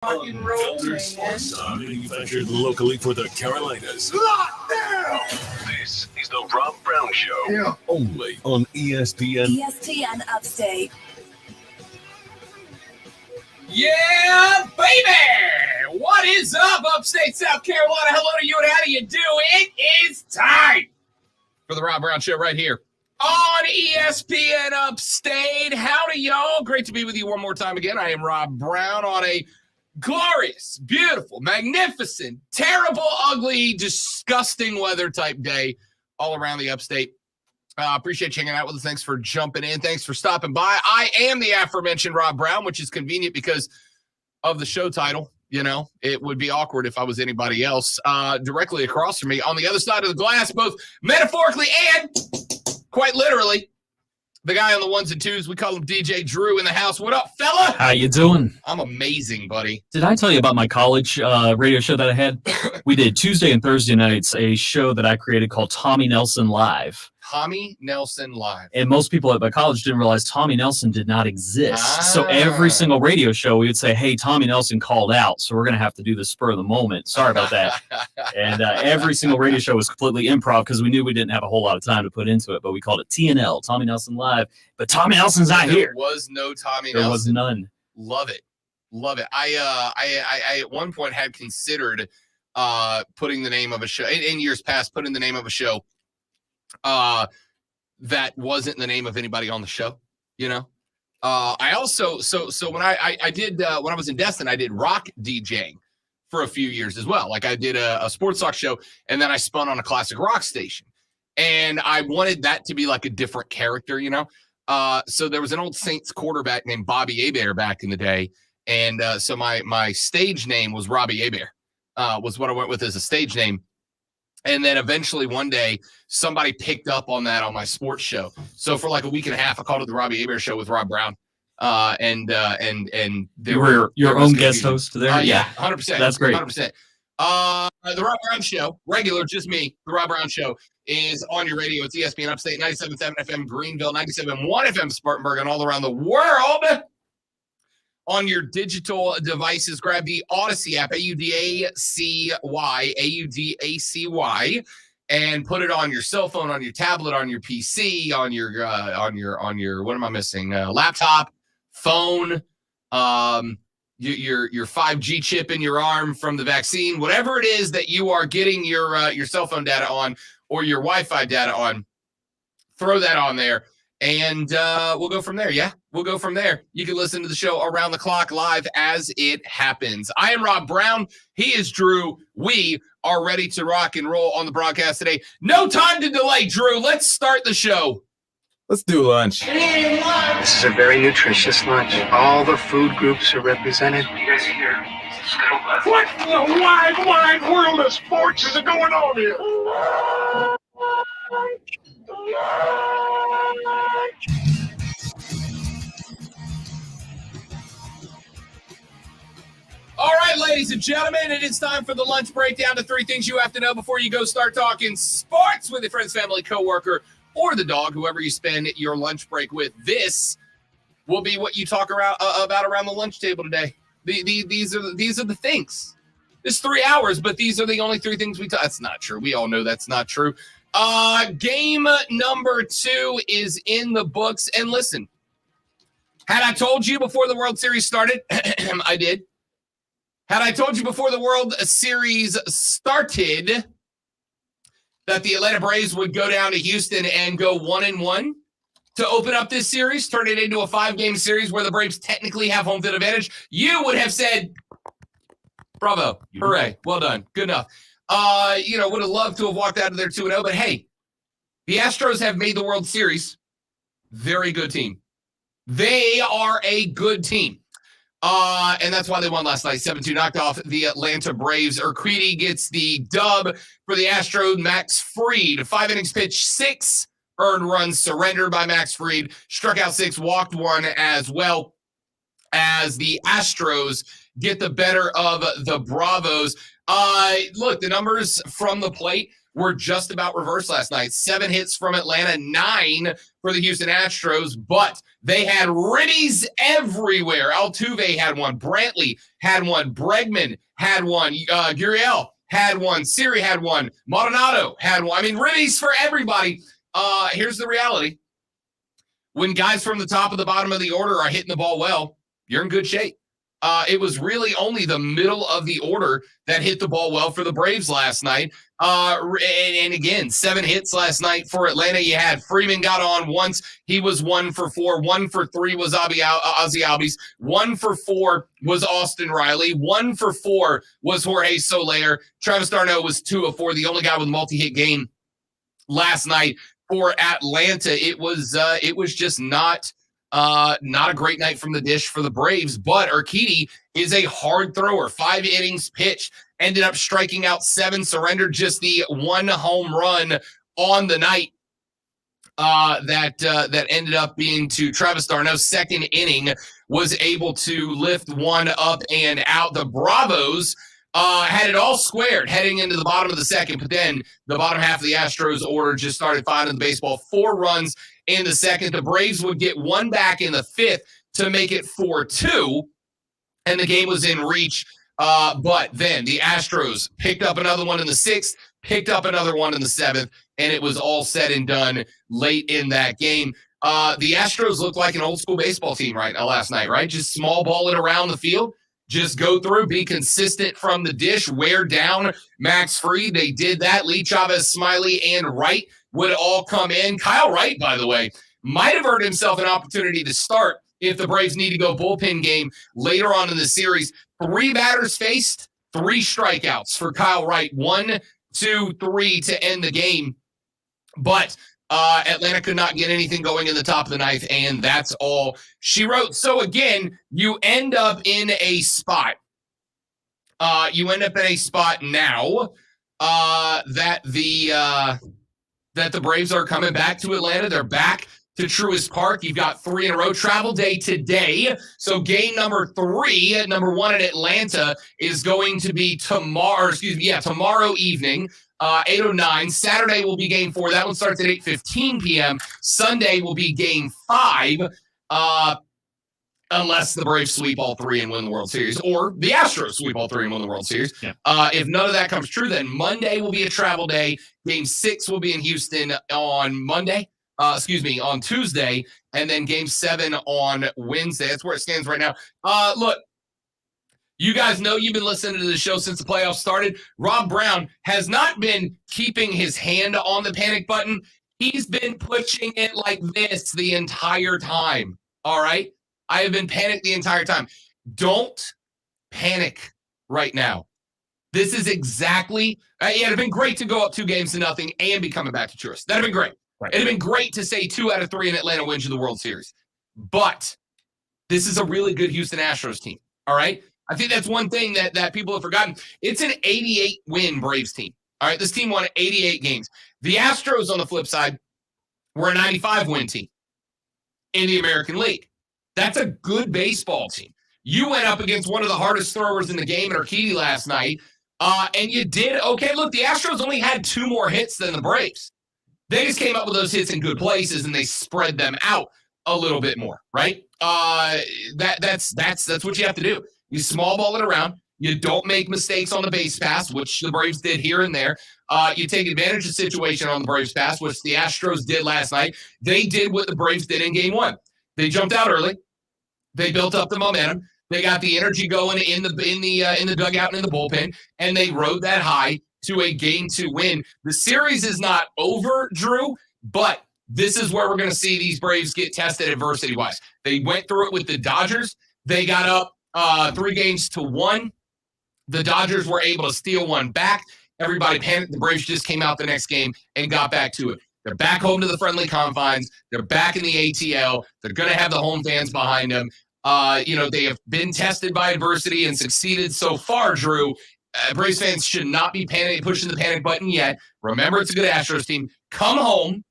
Rock and roll, Sports are manufactured locally for the Carolinas. Lockdown! This is the Rob Brown Show. Yeah. Only on ESPN. ESPN Upstate. Yeah, baby! What is up, Upstate South Carolina? Hello to you, and how do you do? It is time for the Rob Brown Show right here on ESPN Upstate. Howdy, y'all. Great to be with you one more time again. I am Rob Brown on a glorious, beautiful, magnificent, terrible, ugly, disgusting weather type day all around the Upstate. Appreciate you hanging out with us. Thanks for jumping in. Thanks for stopping by. I am the aforementioned Rob Brown, which is convenient because of the show title. You know, it would be awkward if I was anybody else. Directly across from me on the other side of the glass, both metaphorically and quite literally, the guy on the ones and twos, we call him DJ Drew in the house. What up, fella? How you doing? I'm amazing, buddy. Did I tell you about my college radio show that I had? We did Tuesday and Thursday nights, a show that I created called Tommy Nelson Live. Tommy Nelson Live. And most people at my college didn't realize Tommy Nelson did not exist. So every single radio show, we would say, hey, Tommy Nelson called out, so we're going to have to do this spur of the moment. Sorry about that. And every single radio show was completely improv because we knew we didn't have a whole lot of time to put into it, but we called it TNL, Tommy Nelson Live. But Tommy Nelson's not here. There was no Tommy There Nelson. was none. Love it. Love it. I at one point had considered putting the name of a show, in years past, putting the name of a show that wasn't the name of anybody on the show, you know. I also so when I did when I was in Destin, I did rock DJing for a few years as well. Like I did a sports talk show, and then I spun on a classic rock station, and I wanted that to be like a different character, you know. So there was an old Saints quarterback named Bobby Hebert back in the day, and so my stage name was Robbie Hebert, was what I went with as a stage name. And then eventually one day somebody picked up on that on my sports show. So for like a week and a half, I called it the Robbie Hebert Show with Rob Brown. And there You were your own guest host there? Yeah, 100%. That's great. 100%. The Rob Brown Show, regular, just me, the Rob Brown Show is on your radio. It's ESPN Upstate, 97.7 FM Greenville, 97.1 FM Spartanburg, and all around the world. On your digital devices, grab the Audacy app, Audacy, and put it on your cell phone, on your tablet, on your PC, on your what am I missing? Laptop, phone, your 5G chip in your arm from the vaccine, whatever it is that you are getting your cell phone data on or your Wi-Fi data on. Throw that on there. And we'll go from there. Yeah, we'll go from there. You can listen to the show around the clock live as it happens. I am Rob Brown. He is Drew. We are ready to rock and roll on the broadcast today. No time to delay, Drew. Let's start the show. Let's do lunch. This is a very nutritious lunch. All the food groups are represented. You guys here? What in the wide world of sports is going on here? All right, ladies and gentlemen, it is time for the lunch breakdown to 3 things you have to know before you go start talking sports with your friends, family, coworker, or the dog, whoever you spend your lunch break with. This will be what you talk about around the lunch table today. These are the things. It's 3 hours, but these are the only 3 things we talk. That's not true. We all know that's not true. Game number 2 is in the books. And listen, had I told you before the World Series started, I did. Had I told you before the World Series started that the Atlanta Braves would go down to Houston and go 1-1 to open up this series, turn it into a 5-game series where the Braves technically have home field advantage, you would have said, bravo, hooray, well done, good enough. Would have loved to have walked out of there 2-0, but hey, the Astros have made the World Series. Very good team. They are a good team. And that's why they won last night. 7-2 knocked off the Atlanta Braves. Urquidy gets the dub for the Astros. Max Fried, 5 innings pitched, 6 earned runs surrendered by Max Fried. Struck out 6, walked 1 as well, as the Astros get the better of the Bravos. Look, the numbers from the plate were just about reversed last night. 7 hits from Atlanta, 9 for the Houston Astros, but they had ribbies everywhere. Altuve had one, Brantley had one, Bregman had one, Gurriel had one, Siri had one, Maldonado had one. I mean, ribbies for everybody. Here's the reality. When guys from the top of the bottom of the order are hitting the ball well, you're in good shape. It was really only the middle of the order that hit the ball well for the Braves last night. And again, 7 hits last night for Atlanta. You had Freeman got on once. He was 1 for 4. 1 for 3 was Ozzie Albies. 1 for 4 was Austin Riley. 1 for 4 was Jorge Soler. Travis d'Arnaud was 2 of 4, the only guy with a multi-hit game last night for Atlanta. It was just not a great night from the dish for the Braves, but Urquidy is a hard thrower. 5 innings pitched, ended up striking out 7, surrendered just the 1 home run on the night. That ended up being to Travis d'Arnaud's second inning, was able to lift one up and out. The Bravos had it all squared heading into the bottom of the second, but then the bottom half of the Astros order just started finding the baseball. 4 runs in the second. The Braves would get 1 back in the 5th to make it 4-2, and the game was in reach. But then the Astros picked up another one in the 6th, picked up another one in the 7th, and it was all said and done late in that game. The Astros looked like an old school baseball team last night, right? Just small ball it around the field. Just go through, be consistent from the dish, wear down Max Fried. They did that. Lee Chavez, Smiley, and Wright would all come in. Kyle Wright, by the way, might have earned himself an opportunity to start if the Braves need to go bullpen game later on in the series. 3 batters faced, 3 strikeouts for Kyle Wright. 1, 2, 3 to end the game. But Atlanta could not get anything going in the top of the 9th, and that's all she wrote. So again, you end up in a spot. Now that the Braves are coming back to Atlanta. They're back to Truist Park. You've got 3 in a row. Travel day today. So game number 3, number 1 in Atlanta, is going to be tomorrow evening. 8:09. Saturday will be game 4. That one starts at 8:15 p.m. Sunday will be game 5, unless the Braves sweep all 3 and win the World Series, or the Astros sweep all 3 and win the World Series. Yeah. If none of that comes true, then Monday will be a travel day. Game 6 will be in Houston on on Tuesday, and then game 7 on Wednesday. That's where it stands right now. Look, you guys know, you've been listening to the show since the playoffs started. Rob Brown has not been keeping his hand on the panic button. He's been pushing it like this the entire time. All right? I have been panicked the entire time. Don't panic right now. This is exactly, it'd have been great to go up 2-0 and be coming back to Truist. That'd have been great. Right. It'd have been great to say 2 out of 3 in Atlanta wins you the World Series. But this is a really good Houston Astros team. All right? I think that's one thing that people have forgotten. It's an 88-win Braves team. All right, this team won 88 games. The Astros, on the flip side, were a 95-win team in the American League. That's a good baseball team. You went up against one of the hardest throwers in the game, Urquidy, last night, and you did okay. Look, the Astros only had 2 more hits than the Braves. They just came up with those hits in good places, and they spread them out a little bit more, right? That's what you have to do. You small ball it around. You don't make mistakes on the base pass, which the Braves did here and there. You take advantage of the situation on the Braves pass, which the Astros did last night. They did what the Braves did in game 1. They jumped out early. They built up the momentum. They got the energy going in the dugout and in the bullpen, and they rode that high to a game 2 win. The series is not over, Drew, but this is where we're going to see these Braves get tested adversity-wise. They went through it with the Dodgers. They got up 3-1. The Dodgers were able to steal one back. Everybody panicked. The Braves just came out the next game and got back to it. They're back home to the friendly confines. They're back in the ATL. They're going to have the home fans behind them. They have been tested by adversity and succeeded so far, Drew. Braves fans should not be pushing the panic button yet. Remember, it's a good Astros team. Come home,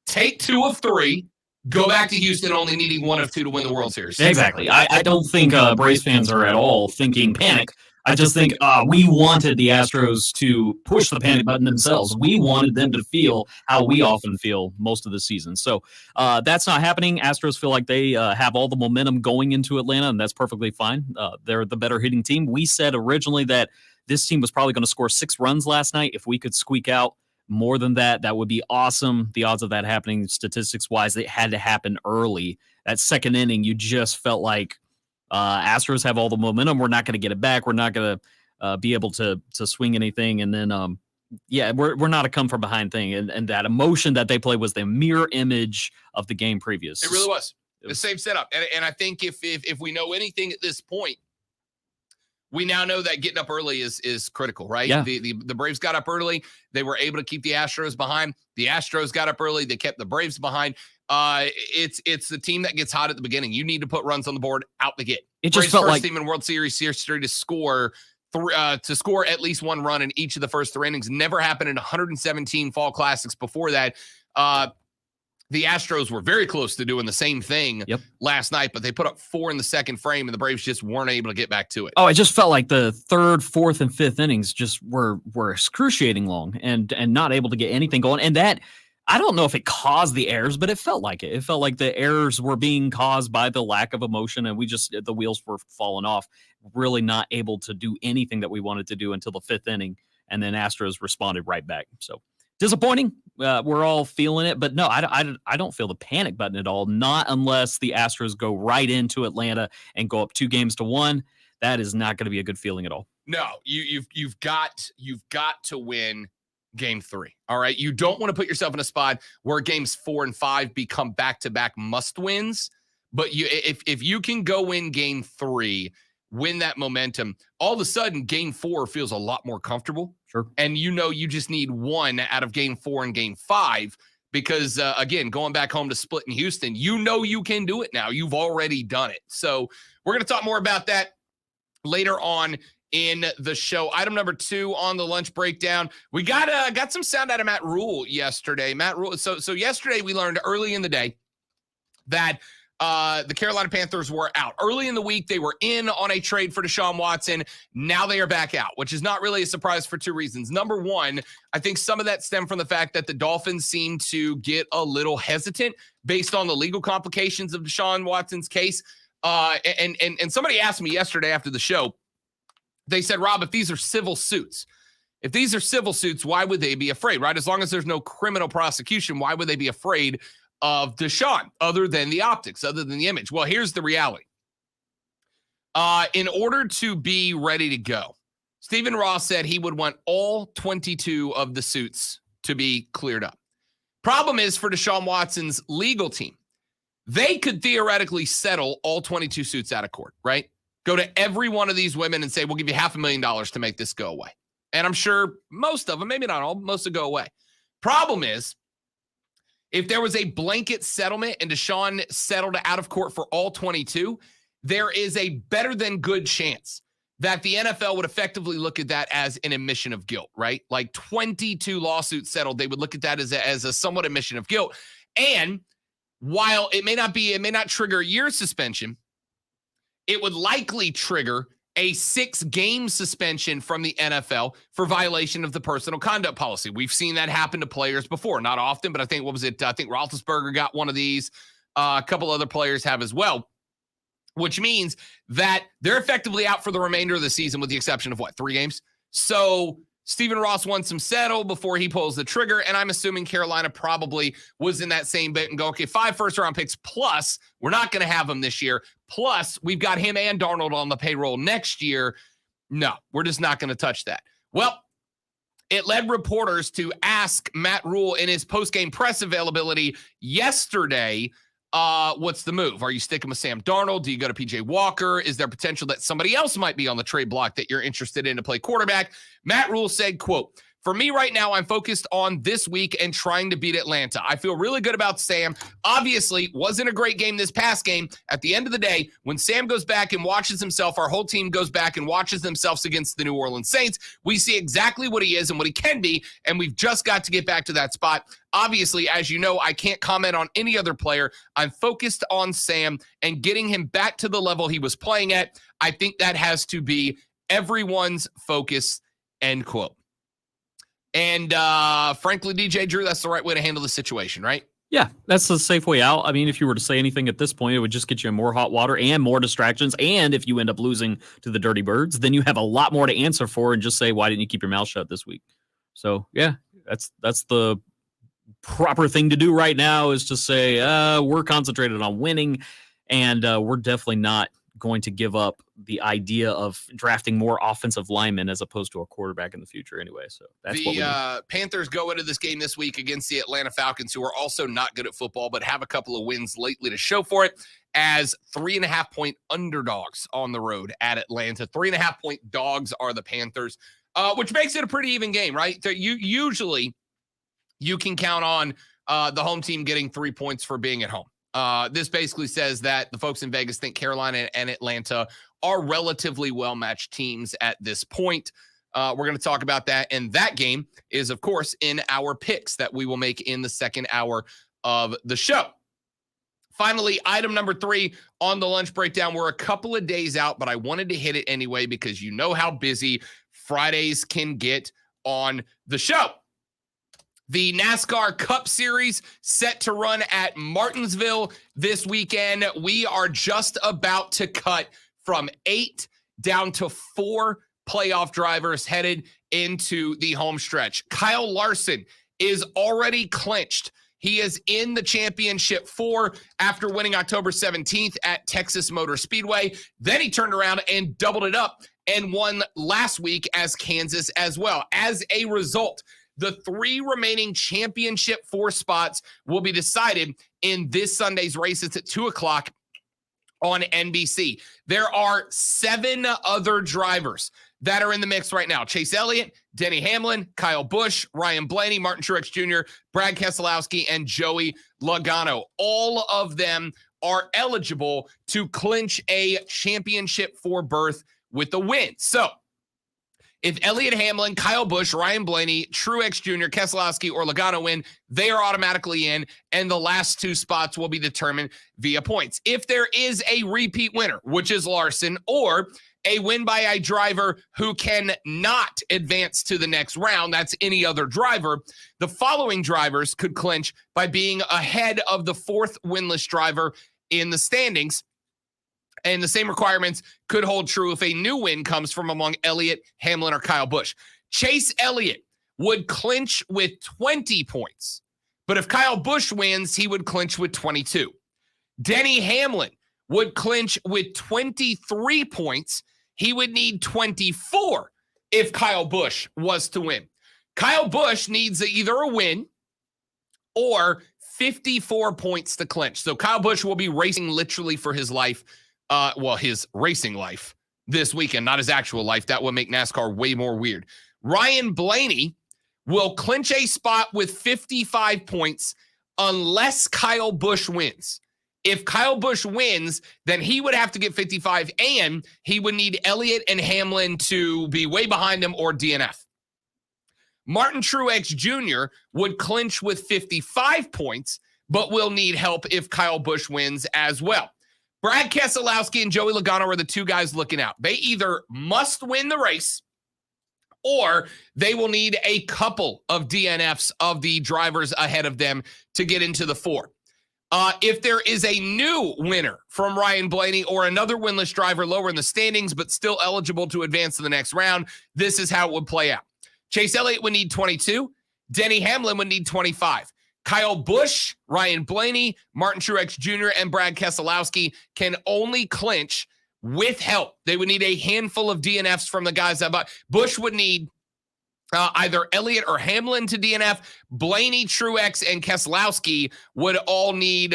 take 2 of 3, go back to Houston only needing 1 of 2 to win the World Series. Exactly. I don't think Braves fans are at all thinking panic. I just think we wanted the Astros to push the panic button themselves. We wanted them to feel how we often feel most of the season. So that's not happening. Astros feel like they have all the momentum going into Atlanta, and that's perfectly fine. They're the better hitting team. We said originally that this team was probably going to score 6 runs last night. If we could squeak out more than that, that would be awesome. The odds of that happening statistics-wise, it had to happen early. That second inning, you just felt like Astros have all the momentum. We're not going to get it back. We're not going to be able to swing anything. And then, we're not a come from behind thing. And that emotion that they played was the mirror image of the game previous. It really was. The same setup. And I think if we know anything at this point, we now know that getting up early is critical, right? Yeah. The Braves got up early. They were able to keep the Astros behind. The Astros got up early. They kept the Braves behind. It's the team that gets hot at the beginning. You need to put runs on the board out the gate. It just Braves felt first like team in World Series history to score at least 1 run in each of the first 3 innings. Never happened in 117 fall classics before that. The Astros were very close to doing the same thing last night, but they put up 4 in the second frame, and the Braves just weren't able to get back to it. Oh, it just felt like the 3rd, 4th, and 5th innings just were excruciating long and not able to get anything going. And that, I don't know if it caused the errors, but it felt like it. It felt like the errors were being caused by the lack of emotion, and the wheels were falling off, really not able to do anything that we wanted to do until the 5th inning, and then Astros responded right back. So disappointing. We're all feeling it, but no, I don't feel the panic button at all. Not unless the Astros go right into Atlanta and go up 2-1. That is not going to be a good feeling at all. No, you've got to win Game 3. All right, you don't want to put yourself in a spot where games 4 and 5 become back-to-back must-wins. But if you can go win Game 3, win that momentum, all of a sudden Game 4 feels a lot more comfortable. Sure. And you just need 1 out of Game 4 and Game 5 because, again, going back home to split in Houston, you can do it now. You've already done it. So we're going to talk more about that later on in the show. Item number 2 on the lunch breakdown. We got some sound out of Matt Rule yesterday. Matt Rule. So yesterday we learned early in the day that the Carolina Panthers were out. Early in the week, they were in on a trade for Deshaun Watson. Now they are back out, which is not really a surprise for 2 reasons. Number one, I think some of that stemmed from the fact that the Dolphins seem to get a little hesitant based on the legal complications of Deshaun Watson's case. And somebody asked me yesterday after the show, they said, Rob, if these are civil suits, why would they be afraid, right? As long as there's no criminal prosecution, why would they be afraid of Deshaun other than the optics, other than the image? Well, here's the reality. In order to be ready to go, Stephen Ross said he would want all 22 of the suits to be cleared up. Problem is for Deshaun Watson's legal team, they could theoretically settle all 22 suits out of court, right? Go to every one of these women and say, we'll give you $500,000 to make this go away. And I'm sure most of them, maybe not all, most will go away. Problem is, if there was a blanket settlement and Deshaun settled out of court for all 22, there is a better than good chance that the NFL would effectively look at that as an admission of guilt, right? Like 22 lawsuits settled, they would look at that as a somewhat admission of guilt. And while it may not trigger a year suspension, it would likely trigger a 6-game suspension from the NFL for violation of the personal conduct policy. We've seen that happen to players before, not often, but I think Roethlisberger got one of these. A couple other players have as well, which means that they're effectively out for the remainder of the season with the exception of 3 games? So Stephen Ross wants him settled before he pulls the trigger, and I'm assuming Carolina probably was in that same boat and go, okay, 5 first-round picks plus, we're not going to have them this year, plus we've got him and Darnold on the payroll next year. No, we're just not going to touch that. Well, it led reporters to ask Matt Rule in his post-game press availability yesterday, what's the move? Are you sticking with Sam Darnold? Do you go to PJ Walker? Is there potential that somebody else might be on the trade block that you're interested in to play quarterback? Matt Rule said, quote, "For me right now, I'm focused on this week and trying to beat Atlanta. I feel really good about Sam. Obviously, wasn't a great game this past game. At the end of the day, when Sam goes back and watches himself, our whole team goes back and watches themselves against the New Orleans Saints. We see exactly what he is and what he can be, and we've just got to get back to that spot. Obviously, as you know, I can't comment on any other player. I'm focused on Sam and getting him back to the level he was playing at. I think that has to be everyone's focus, end quote. And frankly, DJ Drew, that's the right way to handle the situation, right? Yeah, that's the safe way out. I mean, if you were to say anything at this point, it would just get you in more hot water and more distractions. And if you end up losing to the Dirty Birds, then you have a lot more to answer for and just say, why didn't you keep your mouth shut this week? So, yeah, that's the proper thing to do right now, is to say we're concentrated on winning, and we're definitely not going to give up the idea of drafting more offensive linemen as opposed to a quarterback in the future anyway. So that's what we need. Panthers go into this game this week against the Atlanta Falcons, who are also not good at football, but have a couple of wins lately to show for it, as 3.5-point underdogs on the road at Atlanta. 3.5-point dogs are the Panthers, which makes it a pretty even game, right? So usually you can count on the home team getting 3 points for being at home. This basically says that the folks in Vegas think Carolina and Atlanta are relatively well-matched teams at this point. We're going to talk about that, and that game is, of course, in our picks that we will make in the second hour of the show. Finally, item number 3 on the lunch breakdown. We're a couple of days out, but I wanted to hit it anyway because you know how busy Fridays can get on the show. The NASCAR Cup Series set to run at Martinsville this weekend. We are just about to cut from 8 down to 4 playoff drivers headed into the home stretch. Kyle Larson is already clinched. He is in the championship 4 after winning October 17th at Texas Motor Speedway. Then he turned around and doubled it up and won last week as Kansas as well. As a result, the 3 remaining championship 4 spots will be decided in this Sunday's race. It's at 2 o'clock on NBC. There are 7 other drivers that are in the mix right now. Chase Elliott, Denny Hamlin, Kyle Busch, Ryan Blaney, Martin Truex Jr., Brad Keselowski, and Joey Logano. All of them are eligible to clinch a championship 4 berth with the win. So, if Elliott, Hamlin, Kyle Busch, Ryan Blaney, Truex Jr., Keselowski, or Logano win, they are automatically in, and the last 2 spots will be determined via points. If there is a repeat winner, which is Larson, or a win by a driver who can not advance to the next round, that's any other driver, the following drivers could clinch by being ahead of the 4th winless driver in the standings. And the same requirements could hold true if a new win comes from among Elliott, Hamlin, or Kyle Busch. Chase Elliott would clinch with 20 points. But if Kyle Busch wins, he would clinch with 22. Denny Hamlin would clinch with 23 points. He would need 24 if Kyle Busch was to win. Kyle Busch needs either a win or 54 points to clinch. So Kyle Busch will be racing literally for his life. His racing life this weekend, not his actual life. That would make NASCAR way more weird. Ryan Blaney will clinch a spot with 55 points unless Kyle Busch wins. If Kyle Busch wins, then he would have to get 55, and he would need Elliott and Hamlin to be way behind him or DNF. Martin Truex Jr. would clinch with 55 points, but will need help if Kyle Busch wins as well. Brad Keselowski and Joey Logano are the 2 guys looking out. They either must win the race or they will need a couple of DNFs of the drivers ahead of them to get into the 4. If there is a new winner from Ryan Blaney or another winless driver lower in the standings but still eligible to advance to the next round, this is how it would play out. Chase Elliott would need 22. Denny Hamlin would need 25. Kyle Busch, Ryan Blaney, Martin Truex Jr., and Brad Keselowski can only clinch with help. They would need a handful of DNFs from the guys that Busch would need either Elliott or Hamlin to DNF. Blaney, Truex, and Keselowski would all need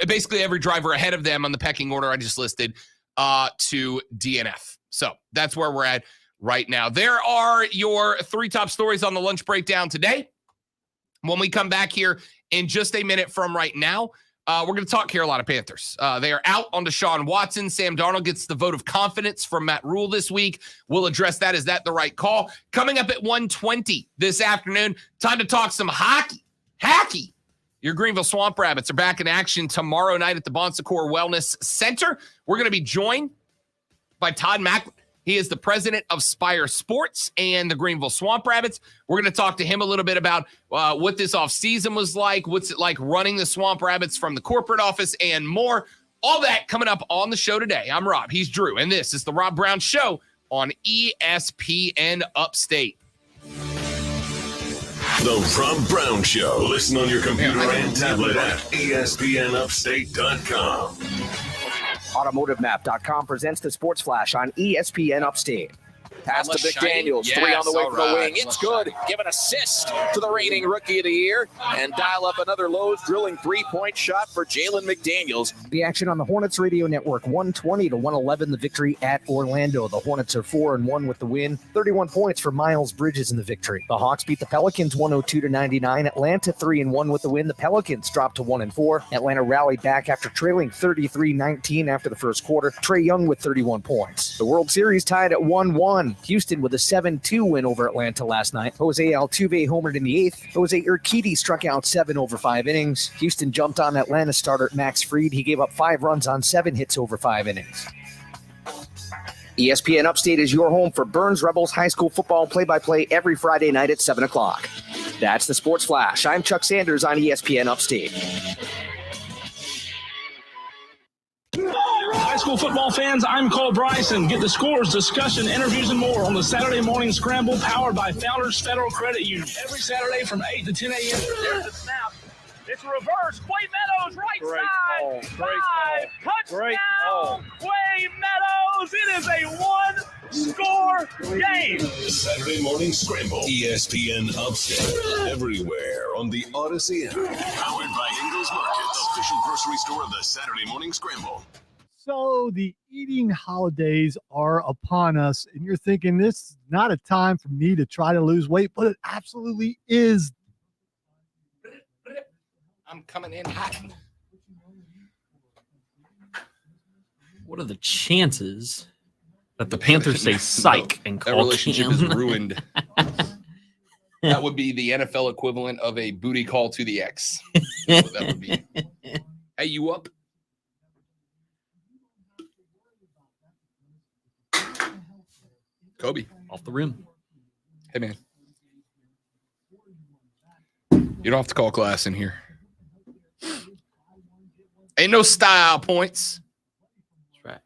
basically every driver ahead of them on the pecking order I just listed to DNF. So that's where we're at right now. There are your 3 top stories on the lunch breakdown today. When we come back here in just a minute from right now, we're going to talk Carolina Panthers. They are out on Deshaun Watson. Sam Darnold gets the vote of confidence from Matt Rule this week. We'll address that. Is that the right call? Coming up at 1:20 this afternoon, time to talk some hockey. Hacky. Your Greenville Swamp Rabbits are back in action tomorrow night at the Bon Secours Wellness Center. We're going to be joined by Todd Macklin. He is the president of Spire Sports and the Greenville Swamp Rabbits. We're going to talk to him a little bit about what this offseason was like, what's it like running the Swamp Rabbits from the corporate office, and more. All that coming up on the show today. I'm Rob. He's Drew. And this is the Rob Brown Show on ESPN Upstate. The Rob Brown Show. Listen on your computer and tablet at ESPNUpstate.com. AutomotiveMap.com presents the Sports Flash on ESPN Upstate. Pass to McDaniels, Yes, 3 on the way all for the right. wing. It's good. Give an assist to the reigning Rookie of the Year and dial up another Lowe's drilling three-point shot for Jalen McDaniels. The action on the Hornets Radio Network, 120-111, the victory at Orlando. The Hornets are 4-1 with the win. 31 points for Miles Bridges in the victory. The Hawks beat the Pelicans 102-99. Atlanta 3-1 with the win. The Pelicans dropped to 1-4. Atlanta rallied back after trailing 33-19 after the first quarter. Trae Young with 31 points. The World Series tied at 1-1. Houston with a 7-2 win over Atlanta last night. Jose Altuve homered in the 8th. Jose Urquidy struck out 7 over 5 innings. Houston jumped on Atlanta starter Max Fried. He gave up 5 runs on 7 hits over 5 innings. ESPN Upstate is your home for Burns Rebels high school football play-by-play every Friday night at 7 o'clock. That's the Sports Flash. I'm Chuck Sanders on ESPN Upstate. High school football fans, I'm Cole Bryson. Get the scores, discussion, interviews, and more on the Saturday Morning Scramble powered by Founders Federal Credit Union. Every Saturday from 8 to 10 a.m. There's the snap. It's reverse. Quay Meadows, right side. Five. Touchdown. Quay Meadows. It is a one-score game. The Saturday Morning Scramble. ESPN Upstate. Everywhere on the Odyssey app. Powered by Ingles Markets. Official grocery store of the Saturday Morning Scramble. So the eating holidays are upon us, and you're thinking this is not a time for me to try to lose weight, but it absolutely is. I'm coming in hot. What are the chances that the Panthers say psych and That call relationship Cam? is ruined. That would be the NFL equivalent of a booty call to the ex. That's what that would be. Hey, you up? Kobe. Off the rim. Hey, man. You don't have to call class in here. Ain't no style points. That's right.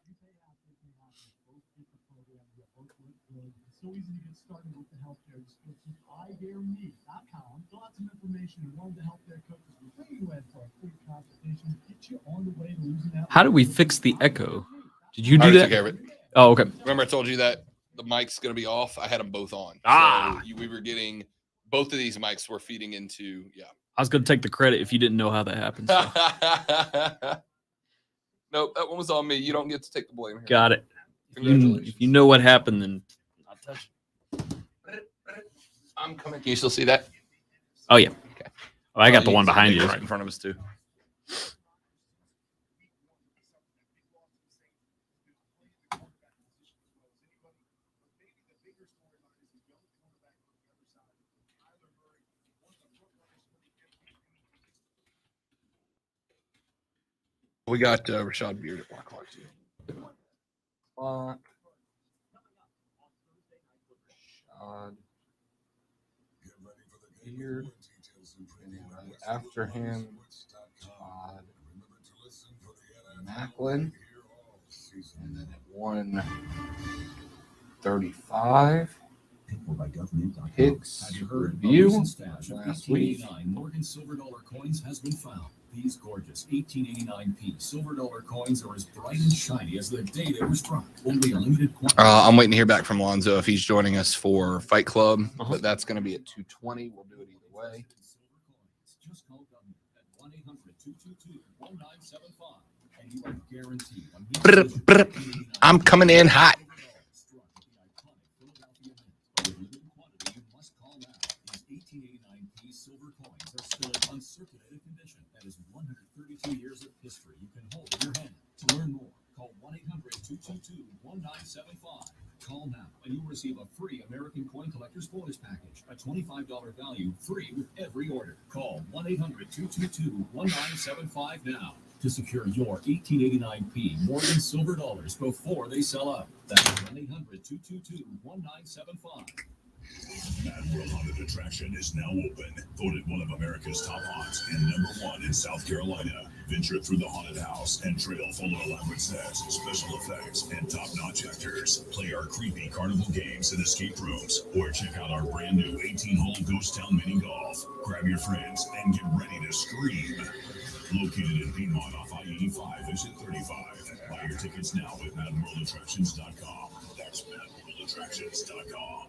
How do we fix the echo? Did you I do already that? took care of it. Oh, okay. Remember I told you that the mic's going to be off? I had them both on. Ah. So we were getting – both of these mics were feeding into – yeah. I was going to take the credit if you didn't know how that happened. So. Nope, that one was on me. You don't get to take the blame here. Got it. Congratulations. If you know what happened, then I'll touch it. I'm coming. Can you still see that? Oh, yeah. Okay. Oh, I got the one behind you. Right in front of us, too. We got Rashad Beard at 1 o'clock, too. Rashad. Beard. And right after him, Todd Macklin. And then at 1:35, Hicks review last week. Morgan silver dollar coins has been found. These gorgeous 1889p silver dollar coins are as bright and shiny as the day they were struck. Only a limited quantity. I'm waiting to hear back from Lonzo if he's joining us for Fight Club, but that's going to be at 2:20. We'll do it either way. Just call government at 1-800-222-1975 and you are guaranteed I'm coming in hot. These 1889p silver coins are still in uncirculated condition. That is 132 years of history you can hold in your hand. To learn more, call 1-800-222-1975. Call now and you'll receive a free American Coin Collector's Bonus Package, a $25 value, free with every order. Call 1-800-222-1975 now. to secure your 1889p Morgan silver dollars before they sell out. That's 1-800-222-1975. Mad World Haunted Attraction is now open. Voted one of America's top haunts and #1 in South Carolina. Venture through the haunted house and trail full of elaborate sets, special effects, and top-notch actors. Play our creepy carnival games and escape rooms, or check out our brand new 18-hole Ghost Town Mini Golf. Grab your friends and get ready to scream. Located in Piedmont off I-85, exit 35. Buy your tickets now at MadWorldAttractions.com. That's MadWorldAttractions.com.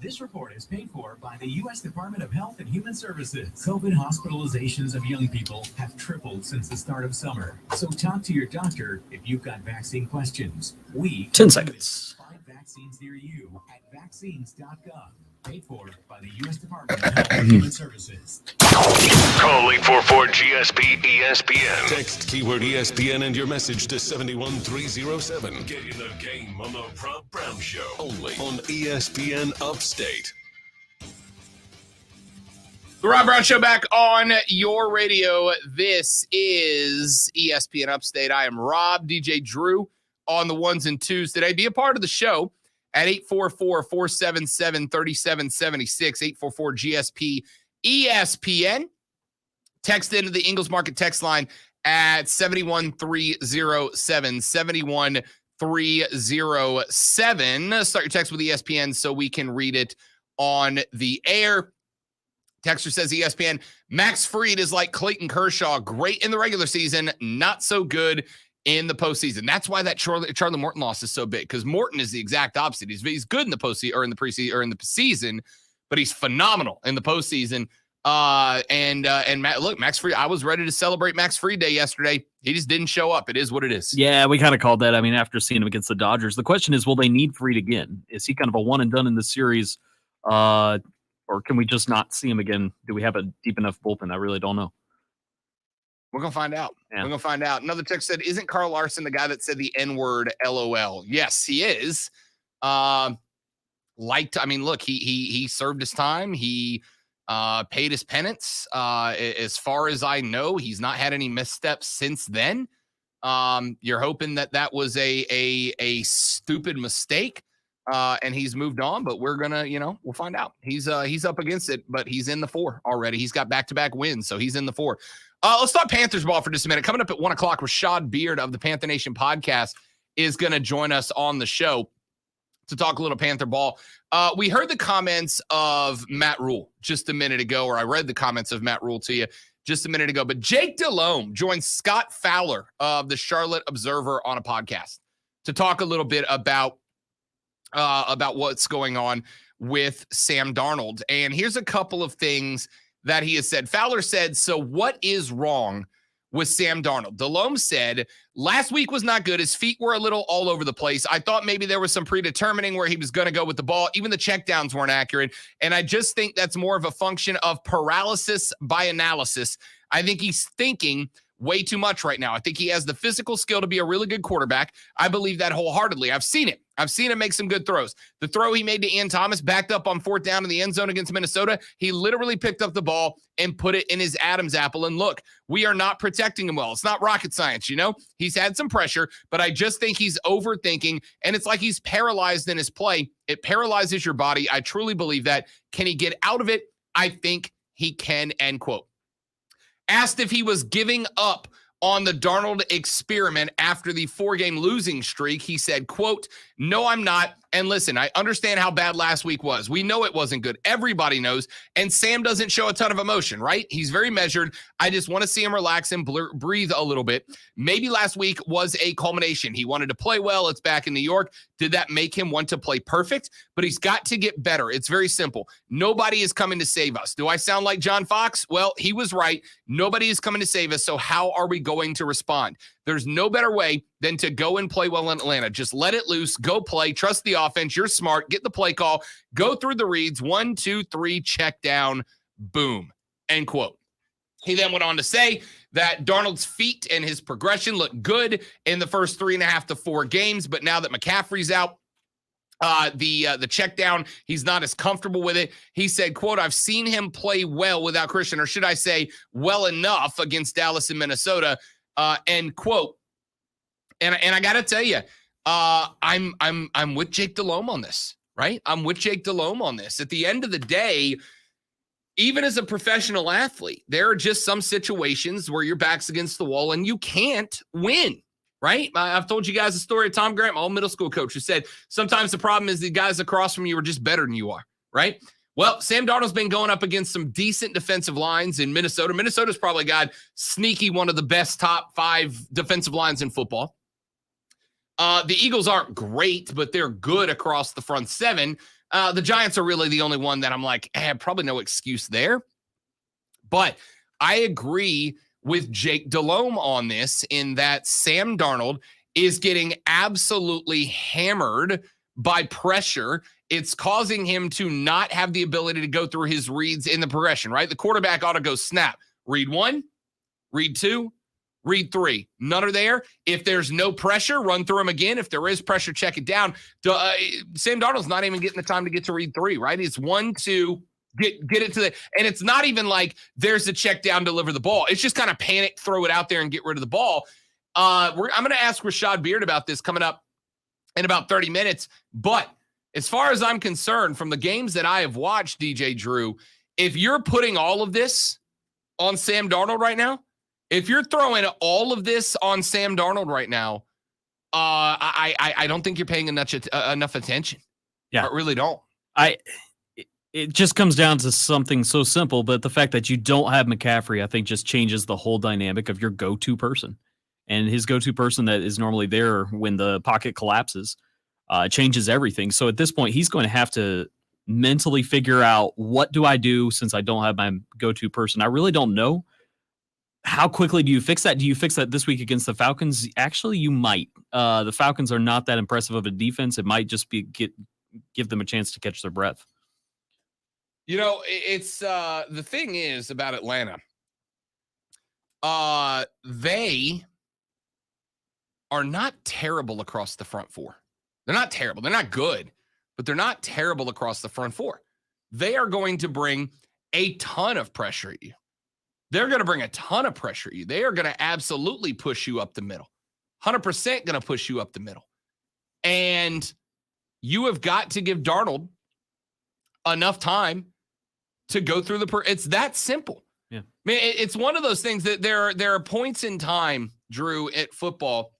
This report is paid for by the U.S. Department of Health and Human Services. COVID hospitalizations of young people have tripled since the start of summer. So talk to your doctor if you've got vaccine questions. 10 seconds. Find vaccines near you at vaccines.gov. Paid for by the U.S. Department of Health and Human Services. Call 844-GSP-ESPN. Text keyword ESPN and your message to 71307. Get in the game on the Rob Brown Show. Only on ESPN Upstate. The Rob Brown Show back on your radio. This is ESPN Upstate. I am Rob, DJ Drew on the ones and twos today. Be a part of the show at 844-477-3776, 844-GSP-ESPN. Text into the Ingles Market text line at 71307, 71307. Start your text with ESPN so we can read it on the air. Texter says ESPN, Max Fried is like Clayton Kershaw, great in the regular season, not so good in the postseason. That's why that Charlie Morton loss is so big, because Morton is the exact opposite. He's good in the postseason or in the preseason or in the season, but he's phenomenal in the postseason. And Max Fried, I was ready to celebrate Max Fried Day yesterday. He just didn't show up. It is what it is. Yeah, we kind of called that. I mean, after seeing him against the Dodgers, the question is, will they need Fried again? Is he kind of a one and done in the series? Or can we just not see him again? Do we have a deep enough bullpen? I really don't know. We're going to find out. Yeah. We're going to find out. Another text said, isn't Carl Larson the guy that said the N-word LOL? Yes, he is. Look, he served his time. He paid his penance. As far as I know, he's not had any missteps since then. You're hoping that was a stupid mistake. And he's moved on, but we're going to, we'll find out. He's up against it, but he's in the 4 already. He's got back-to-back wins, so he's in the 4. Let's talk Panthers ball for just a minute. Coming up at 1 o'clock, Rashad Beard of the Panther Nation podcast is going to join us on the show to talk a little Panther ball. We heard the comments of Matt Rule just a minute ago, or I read the comments of Matt Rule to you just a minute ago, but Jake Delhomme joined Scott Fowler of the Charlotte Observer on a podcast to talk a little bit about what's going on with Sam Darnold. And here's a couple of things that he has said. Fowler said, so what is wrong with Sam Darnold? Delhomme said, last week was not good. His feet were a little all over the place. I thought maybe there was some predetermining where he was going to go with the ball. Even the checkdowns weren't accurate. And I just think that's more of a function of paralysis by analysis. I think he's thinking way too much right now. I think he has the physical skill to be a really good quarterback. I believe that wholeheartedly. I've seen it. I've seen him make some good throws. The throw he made to Ian Thomas, backed up on 4th down in the end zone against Minnesota, he literally picked up the ball and put it in his Adam's apple. And look, we are not protecting him well. It's not rocket science, He's had some pressure, but I just think he's overthinking, and it's like he's paralyzed in his play. It paralyzes your body. I truly believe that. Can he get out of it? I think he can, end quote. Asked if he was giving up on the Darnold experiment after the 4-game losing streak, he said, quote, no, I'm not. And listen, I understand how bad last week was. We know it wasn't good. Everybody knows. And Sam doesn't show a ton of emotion, right? He's very measured. I just want to see him relax and breathe a little bit. Maybe last week was a culmination. He wanted to play well. It's back in New York. Did that make him want to play perfect? But he's got to get better. It's very simple. Nobody is coming to save us. Do I sound like John Fox? Well, he was right. Nobody is coming to save us. So how are we going to respond? There's no better way than to go and play well in Atlanta. Just let it loose. Go play. Trust the offense. You're smart. Get the play call. Go through the reads. 1, 2, 3, check down. Boom. End quote. He then went on to say that Darnold's feet and his progression look good in the first 3.5 to 4 games, but now that McCaffrey's out, the check down, he's not as comfortable with it. He said, quote, I've seen him play well without Christian, or should I say well enough against Dallas and Minnesota. End quote. And I got to tell you, I'm with Jake Delhomme on this, right? I'm with Jake Delhomme on this. At the end of the day, even as a professional athlete, there are just some situations where your back's against the wall and you can't win, right? I've told you guys the story of Tom Grant, my old middle school coach, who said sometimes the problem is the guys across from you are just better than you are, right? Well, Sam Darnold's been going up against some decent defensive lines in Minnesota. Minnesota's probably got sneaky one of the best top 5 defensive lines in football. The Eagles aren't great, but they're good across the front 7. The Giants are really the only one that I'm like, probably no excuse there. But I agree with Jake Delhomme on this in that Sam Darnold is getting absolutely hammered by pressure. It's causing him to not have the ability to go through his reads in the progression, right? The quarterback ought to go snap. Read 1, read 2, read 3. None are there. If there's no pressure, run through them again. If there is pressure, check it down. Sam Darnold's not even getting the time to get to read 3, right? It's 1, 2, get it to the, and it's not even like there's a check down, deliver the ball. It's just kind of panic, throw it out there and get rid of the ball. I'm going to ask Rashad Beard about this coming up in about 30 minutes. But as far as I'm concerned, from the games that I have watched, DJ Drew, if you're putting all of this on Sam Darnold right now, if you're throwing all of this on Sam Darnold right now, I don't think you're paying enough attention. Yeah, I really don't. It just comes down to something so simple, but the fact that you don't have McCaffrey, I think, just changes the whole dynamic of your go-to person. And his go-to person that is normally there when the pocket collapses changes everything. So at this point, he's going to have to mentally figure out, what do I do since I don't have my go-to person? I really don't know. How quickly do you fix that? Do you fix that this week against the Falcons? Actually, you might. The Falcons are not that impressive of a defense. It might just be give them a chance to catch their breath. You know, it's the thing is about Atlanta. They are not terrible across the front 4. They're not terrible. They're not good, but they're not terrible across the front 4. They are going to bring a ton of pressure at you. They're going to bring a ton of pressure at you. They are going to absolutely push you up the middle. 100% going to push you up the middle. And you have got to give Darnold enough time to go through it's that simple. Yeah. I mean, it's one of those things that there are points in time, Drew, at football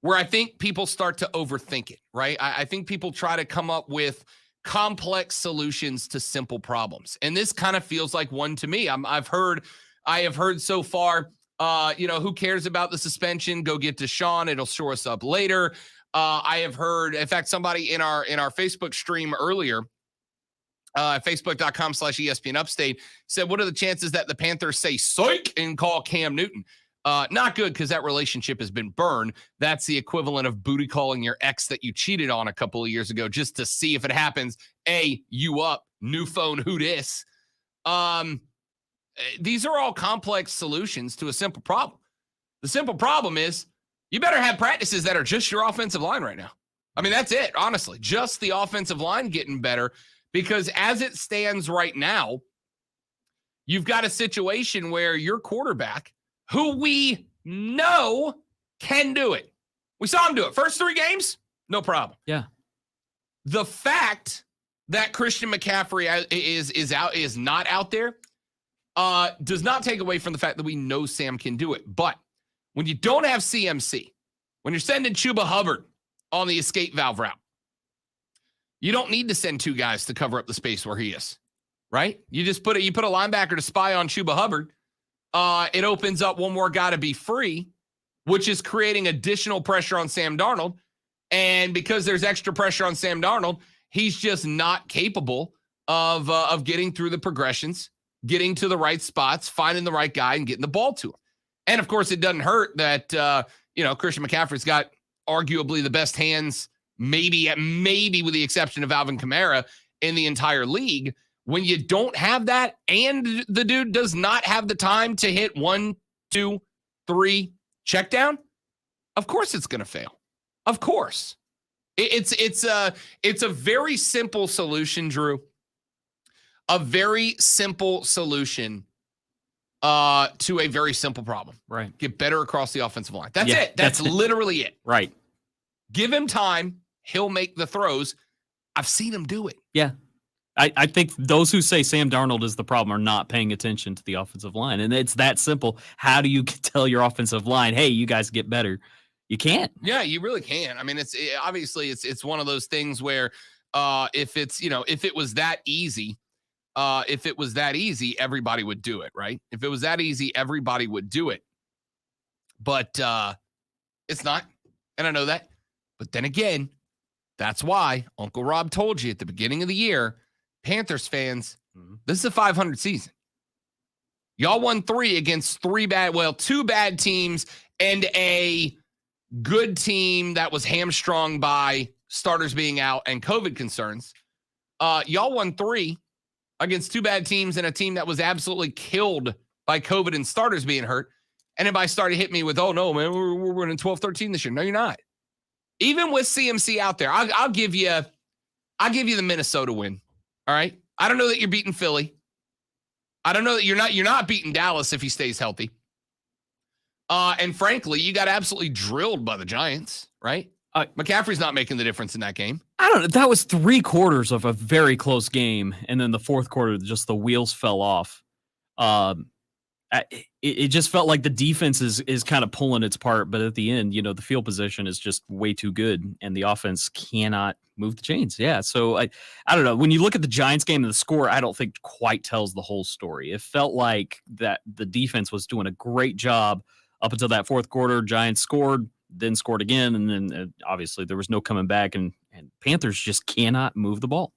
where I think people start to overthink it, right? I think people try to come up with complex solutions to simple problems. And this kind of feels like one to me. I have heard so far, who cares about the suspension? Go get Deshaun. It'll shore us up later. I have heard, in fact, somebody in our Facebook stream earlier, Facebook.com/ESPN Upstate said, what are the chances that the Panthers say psych and call Cam Newton? Not good, because that relationship has been burned. That's the equivalent of booty calling your ex that you cheated on a couple of years ago just to see if it happens. You up, new phone, who dis? These are all complex solutions to a simple problem. The simple problem is you better have practices that are just your offensive line right now. I mean, that's it, honestly. Just the offensive line getting better, because as it stands right now, you've got a situation where your quarterback, who we know can do it. We saw him do it. First 3 games, no problem. Yeah. The fact that Christian McCaffrey is not out there does not take away from the fact that we know Sam can do it. But when you don't have CMC, when you're sending Chuba Hubbard on the escape valve route, you don't need to send 2 guys to cover up the space where he is, right? You just put a linebacker to spy on Chuba Hubbard. It opens up one more guy to be free, which is creating additional pressure on Sam Darnold. And because there's extra pressure on Sam Darnold, he's just not capable of getting through the progressions, getting to the right spots, finding the right guy, and getting the ball to him. And, of course, it doesn't hurt that, Christian McCaffrey's got arguably the best hands, maybe with the exception of Alvin Kamara, in the entire league. When you don't have that and the dude does not have the time to hit 1, 2, 3 check down, of course it's going to fail. Of course. It's a very simple solution, Drew. A very simple solution to a very simple problem. Right. Get better across the offensive line. That's Yeah, it. That's literally it. Right. Give him time. He'll make the throws. I've seen him do it. Yeah. I think those who say Sam Darnold is the problem are not paying attention to the offensive line. And it's that simple. How do you tell your offensive line, hey, you guys get better? You can't. Yeah, you really can. I mean, obviously it's one of those things where if it was that easy, everybody would do it, right? If it was that easy, everybody would do it. But it's not, and I know that. But then again, that's why Uncle Rob told you at the beginning of the year, Panthers fans, this is a 500 season. Y'all won 3 against 2 bad teams and a good team that was hamstrung by starters being out and COVID concerns. Y'all won 3 against 2 bad teams and a team that was absolutely killed by COVID and starters being hurt. And everybody started hitting me with, oh, no, man, we're winning 12-13 this year. No, you're not. Even with CMC out there, I'll give you the Minnesota win. All right. I don't know that you're beating Philly. I don't know that you're not beating Dallas if he stays healthy. And frankly, you got absolutely drilled by the Giants, right? McCaffrey's not making the difference in that game. I don't know. That was 3 quarters of a very close game. And then the fourth quarter, just the wheels fell off. It just felt like the defense is kind of pulling its part. But at the end, the field position is just way too good. And the offense cannot move the chains. Yeah. So I don't know. When you look at the Giants game and the score, I don't think quite tells the whole story. It felt like that the defense was doing a great job up until that fourth quarter. Giants scored, then scored again. And then obviously there was no coming back. And Panthers just cannot move the ball.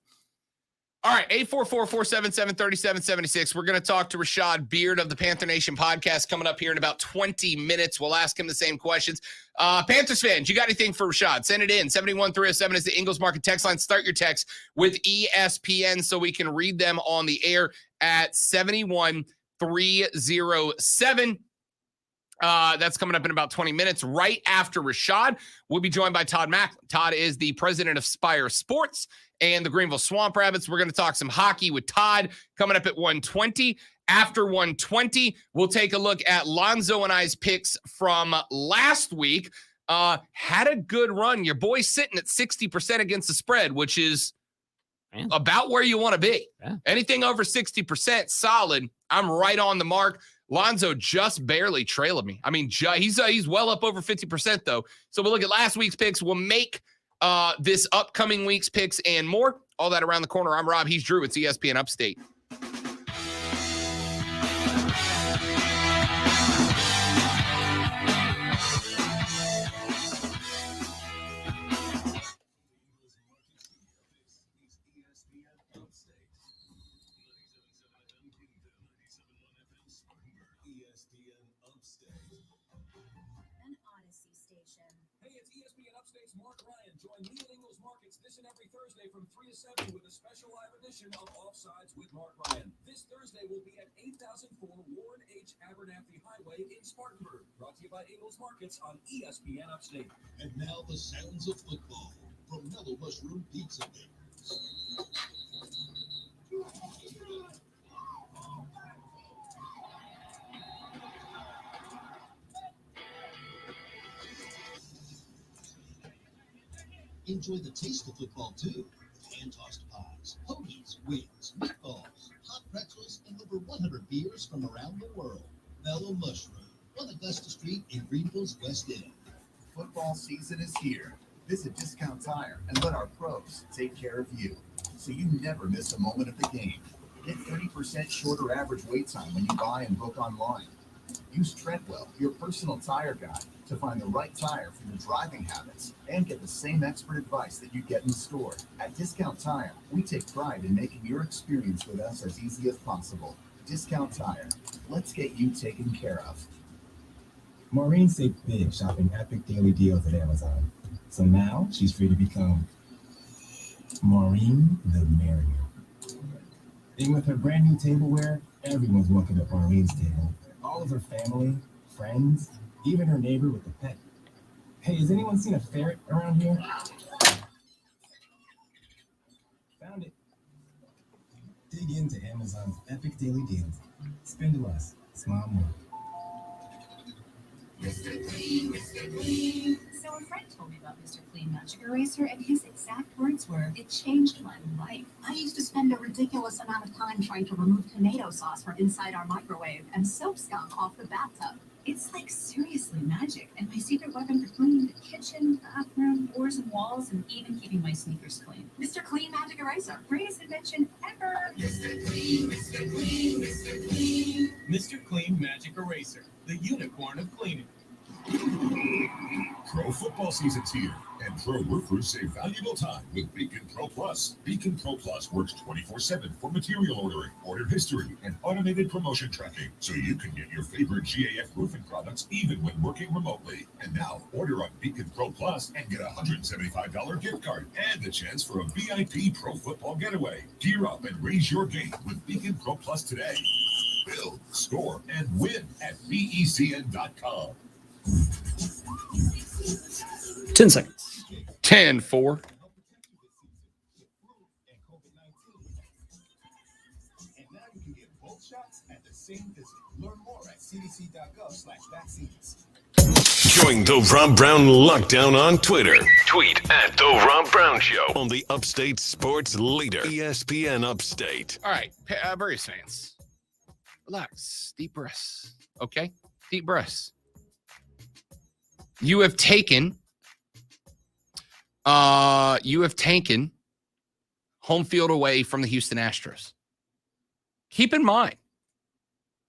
All right, 844-477-3776. We're going to talk to Rashad Beard of the Panther Nation podcast coming up here in about 20 minutes. We'll ask him the same questions. Panthers fans, you got anything for Rashad? Send it in. 71307 is the Ingles Market text line. Start your text with ESPN so we can read them on the air at 71307. That's coming up in about 20 minutes. Right after Rashad, we'll be joined by Todd Macklin. Todd is the president of Spire Sports and the Greenville Swamp Rabbits. We're going to talk some hockey with Todd coming up at 1:20. After 1:20, we'll take a look at Lonzo and I's picks from last week. Had a good run. Your boy's sitting at 60% against the spread, which is about where you want to be. Yeah. Anything over 60%, solid. I'm right on the mark. Lonzo just barely trailing me. I mean, he's well up over 50%, though. So we'll look at last week's picks. We'll make this upcoming week's picks and more. All that around the corner. I'm Rob. He's Drew. It's ESPN Upstate. From 3 to 7 with a special live edition of Offsides with Mark Ryan. This Thursday will be at 8004 Warren H. Abernathy Highway in Spartanburg. Brought to you by Ingles Markets on ESPN Upstate. And now the sounds of football from Mellow Mushroom Pizza Makers. Enjoy the taste of football too. Hand-tossed pies, hoagies, wings, meatballs, hot pretzels, and over 100 beers from around the world. Mellow Mushroom, on Augusta Street in Greenville's West End. Football season is here. Visit Discount Tire and let our pros take care of you, so you never miss a moment of the game. Get 30% shorter average wait time when you buy and book online. Use Treadwell, your personal tire guide, to find the right tire for your driving habits and get the same expert advice that you get in the store. At Discount Tire, we take pride in making your experience with us as easy as possible. Discount Tire, let's get you taken care of. Maureen saved big shopping epic daily deals at Amazon. So now she's free to become Maureen the Merrier. And with her brand new tableware, everyone's welcome at Maureen's table. All of her family, friends, even her neighbor with the pet. Hey, has anyone seen a ferret around here? Found it. Dig into Amazon's epic daily deals. Spend less, Smile more. So a friend told me about Mr. Clean Magic Eraser, and his exact words were, "It changed my life. I used to spend a ridiculous amount of time trying to remove tomato sauce from inside our microwave and soap scum off the bathtub. It's like seriously magic, and my secret weapon for cleaning the kitchen, bathroom, doors and walls, and even keeping my sneakers clean. Mr. Clean Magic Eraser, greatest invention ever." Mr. Clean, Mr. Clean, Mr. Clean. Mr. Clean Magic Eraser, the unicorn of cleaning. Pro football season's here, and pro roofers save valuable time with Beacon Pro Plus. Beacon Pro Plus works 24/7 for material ordering, order history, and automated promotion tracking, so you can get your favorite GAF roofing products even when working remotely. And now, order on Beacon Pro Plus and get a $175 gift card and the chance for a VIP Pro Football getaway. Gear up and raise your game with Beacon Pro Plus today. Build, score, and win at BECN.com. 10 seconds. 10-4. And now you can get both shots at the same visit. Learn more at cdc.gov/vaccines. Join the Rob Brown Lockdown on Twitter. Tweet at The Rob Brown Show on the Upstate Sports Leader, ESPN Upstate. All right, Braves fans, relax. Deep breaths. Okay? Deep breaths. You have taken home field away from the Houston Astros. Keep in mind,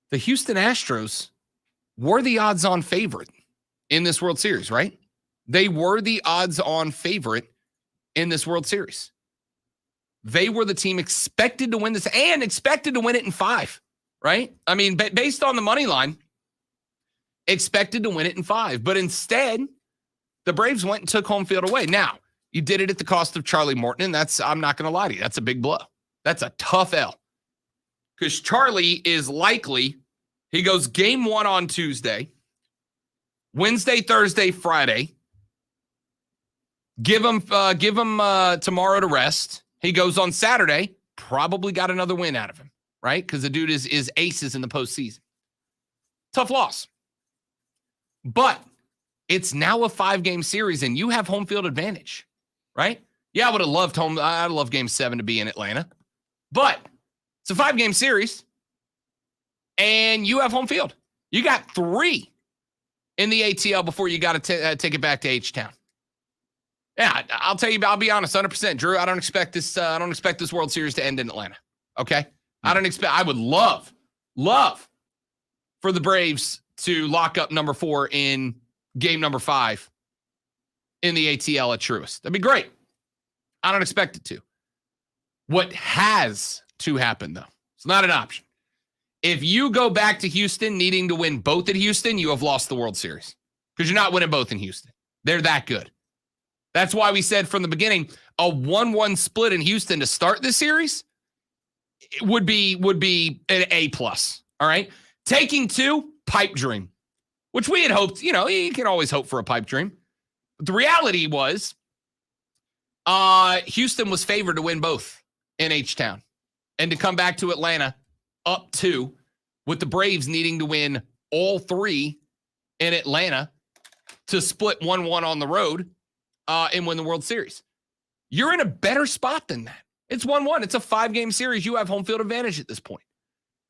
the Houston Astros were the odds-on favorite in this World Series, right? They were the odds-on favorite in this World Series. They were the team expected to win this and expected to win it in 5, right? I mean, based on the money line, expected to win it in 5. But instead, the Braves went and took home field away. Now, you did it at the cost of Charlie Morton, and I'm not going to lie to you, that's a big blow. That's a tough L. Because Charlie is likely, he goes game 1 on Tuesday, Wednesday, Thursday, Friday. Give him tomorrow to rest. He goes on Saturday, probably got another win out of him, right? Because the dude is aces in the postseason. Tough loss. But it's now a 5-game series, and you have home field advantage, right? Yeah, I'd love Game 7 to be in Atlanta. But it's a 5-game series, and you have home field. You got 3 in the ATL before you got to take it back to H-Town. Yeah, I'll tell you, I'll be honest, 100%. Drew, I don't expect this World Series to end in Atlanta, okay? I would love for the Braves to lock up number 4 in game number 5 in the ATL at Truist. That'd be great. I don't expect it to. What has to happen, though, it's not an option. If you go back to Houston needing to win both at Houston, you have lost the World Series because you're not winning both in Houston. They're that good. That's why we said from the beginning, a 1-1 split in Houston to start this series would be an A+. All right? Taking 2, pipe dream, which we had hoped, you can always hope for a pipe dream. But the reality was Houston was favored to win both in H-Town and to come back to Atlanta up 2 with the Braves needing to win all 3 in Atlanta to split 1-1 on the road and win the World Series. You're in a better spot than that. It's 1-1. It's a 5-game series. You have home field advantage at this point.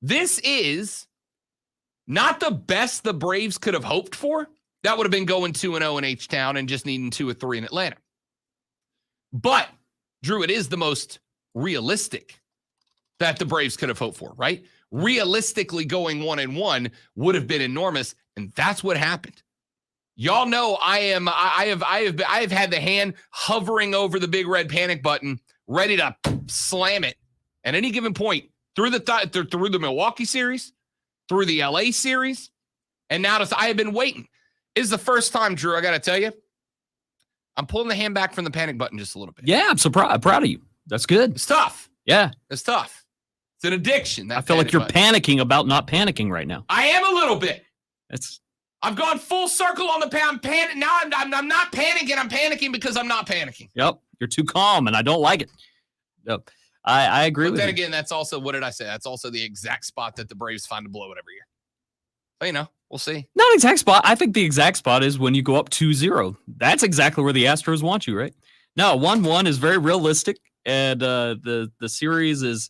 This is not the best the Braves could have hoped for. That would have been going 2-0 in H-Town and just needing 2 or 3 in Atlanta. But, Drew, it is the most realistic that the Braves could have hoped for, right? Realistically, going 1-1 would have been enormous, and that's what happened. Y'all know I have had the hand hovering over the big red panic button, ready to slam it at any given point through the Milwaukee series, through the LA series, and now I have been waiting. This is the first time, Drew, I got to tell you, I'm pulling the hand back from the panic button just a little bit. Yeah, I'm proud of you. That's good. It's tough. Yeah. It's tough. It's an addiction. I feel like you're panicking about not panicking right now. I am a little bit. I've gone full circle on the pan. Now I'm not panicking. I'm panicking because I'm not panicking. Yep. You're too calm, and I don't like it. Yep. I agree with you. Then again, that's also, what did I say? That's also the exact spot that the Braves find to blow it every year. So, we'll see. Not exact spot. I think the exact spot is when you go up 2-0. That's exactly where the Astros want you, right? No, 1-1 is very realistic, and the series is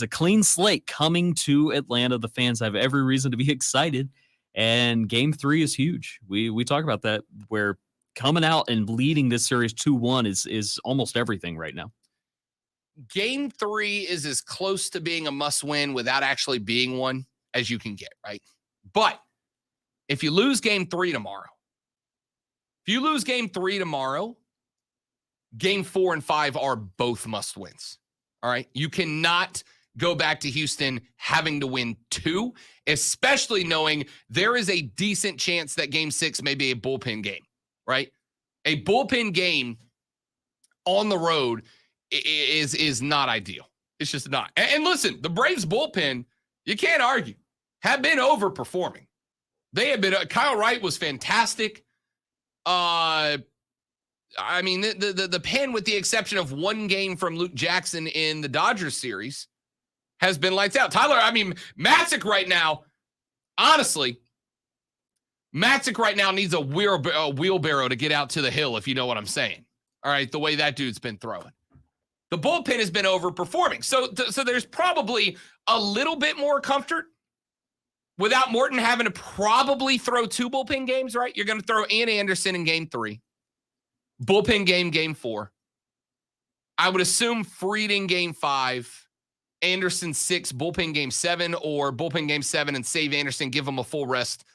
a clean slate coming to Atlanta. The fans have every reason to be excited, and Game 3 is huge. We talk about that, where coming out and leading this series 2-1 is almost everything right now. Game 3 is as close to being a must-win without actually being one as you can get, right? But if you lose Game 3 tomorrow, Game 4 and 5 are both must-wins, all right? You cannot go back to Houston having to win 2, especially knowing there is a decent chance that Game 6 may be a bullpen game, right? A bullpen game on the road is not ideal. It's just not. And listen, the Braves bullpen, you can't argue, have been overperforming. They have been. Kyle Wright was fantastic. The pen, with the exception of one game from Luke Jackson in the Dodgers series, has been lights out. Matzek right now, honestly, needs a wheelbarrow to get out to the hill, if you know what I'm saying. All right, the way that dude's been throwing. The bullpen has been overperforming. So there's probably a little bit more comfort without Morton having to probably throw 2 bullpen games, right? You're going to throw Ian Anderson in Game 3. Bullpen Game 4. I would assume Fried in Game 5. Anderson 6, bullpen Game 7, or bullpen Game 7 and save Anderson, give him a full rest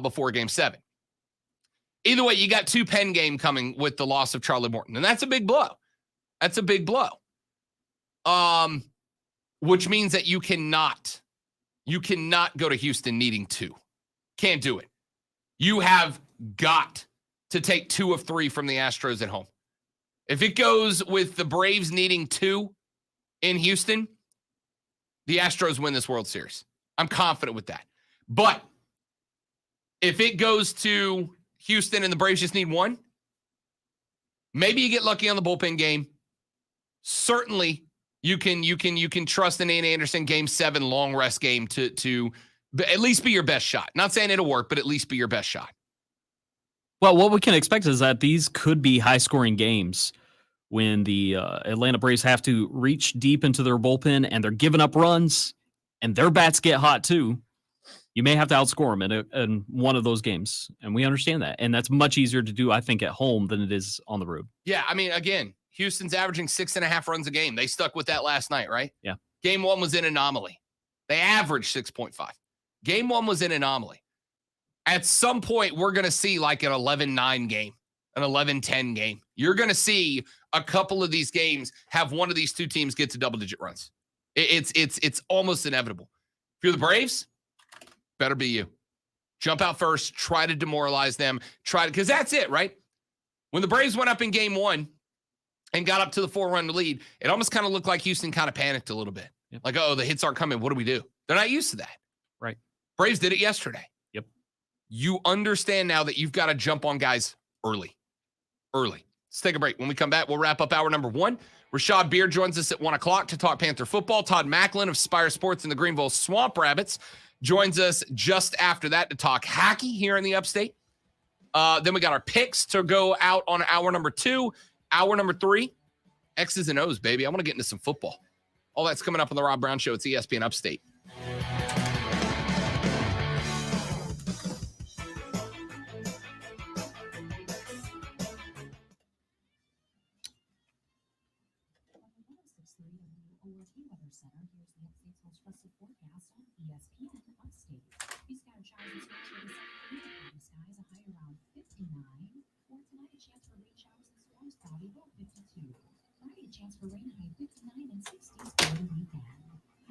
before Game 7. Either way, you got 2 pen game coming with the loss of Charlie Morton, and that's a big blow. That's a big blow. Which means that you cannot go to Houston needing 2. Can't do it. You have got to take 2 of 3 from the Astros at home. If it goes with the Braves needing 2 in Houston, the Astros win this World Series. I'm confident with that. But if it goes to Houston and the Braves just need 1, maybe you get lucky on the bullpen game. Certainly, you can trust in Ian Anderson Game 7 long rest game to at least be your best shot. Not saying it'll work, but at least be your best shot. Well, what we can expect is that these could be high-scoring games when the Atlanta Braves have to reach deep into their bullpen and they're giving up runs and their bats get hot too. You may have to outscore them in one of those games, and we understand that. And that's much easier to do, I think, at home than it is on the road. Yeah, again, Houston's averaging 6.5 runs a game. They stuck with that last night, right? Yeah. Game 1 was an anomaly. They averaged 6.5. Game 1 was an anomaly. At some point, we're going to see like an 11-9 game, an 11-10 game. You're going to see a couple of these games have one of these 2 teams get to double-digit runs. It's almost inevitable. If you're the Braves, better be you. Jump out first, try to demoralize them, because that's it, right? When the Braves went up in Game 1 and got up to the 4-run lead, it almost kind of looked like Houston kind of panicked a little bit. Yep. Like, oh, the hits aren't coming. What do we do? They're not used to that. Right. Braves did it yesterday. Yep. You understand now that you've got to jump on guys early. Let's take a break. When we come back, we'll wrap up hour number 1. Rashad Beard joins us at 1 o'clock to talk Panther football. Todd Macklin of Spire Sports and the Greenville Swamp Rabbits joins us just after that to talk hockey here in the Upstate. Then we got our picks to go out on hour number 2. Hour number 3, X's and O's, baby. I want to get into some football. All that's coming up on the Rob Brown Show. It's ESPN Upstate. Chance for rain high 59 and 60s for the weekend.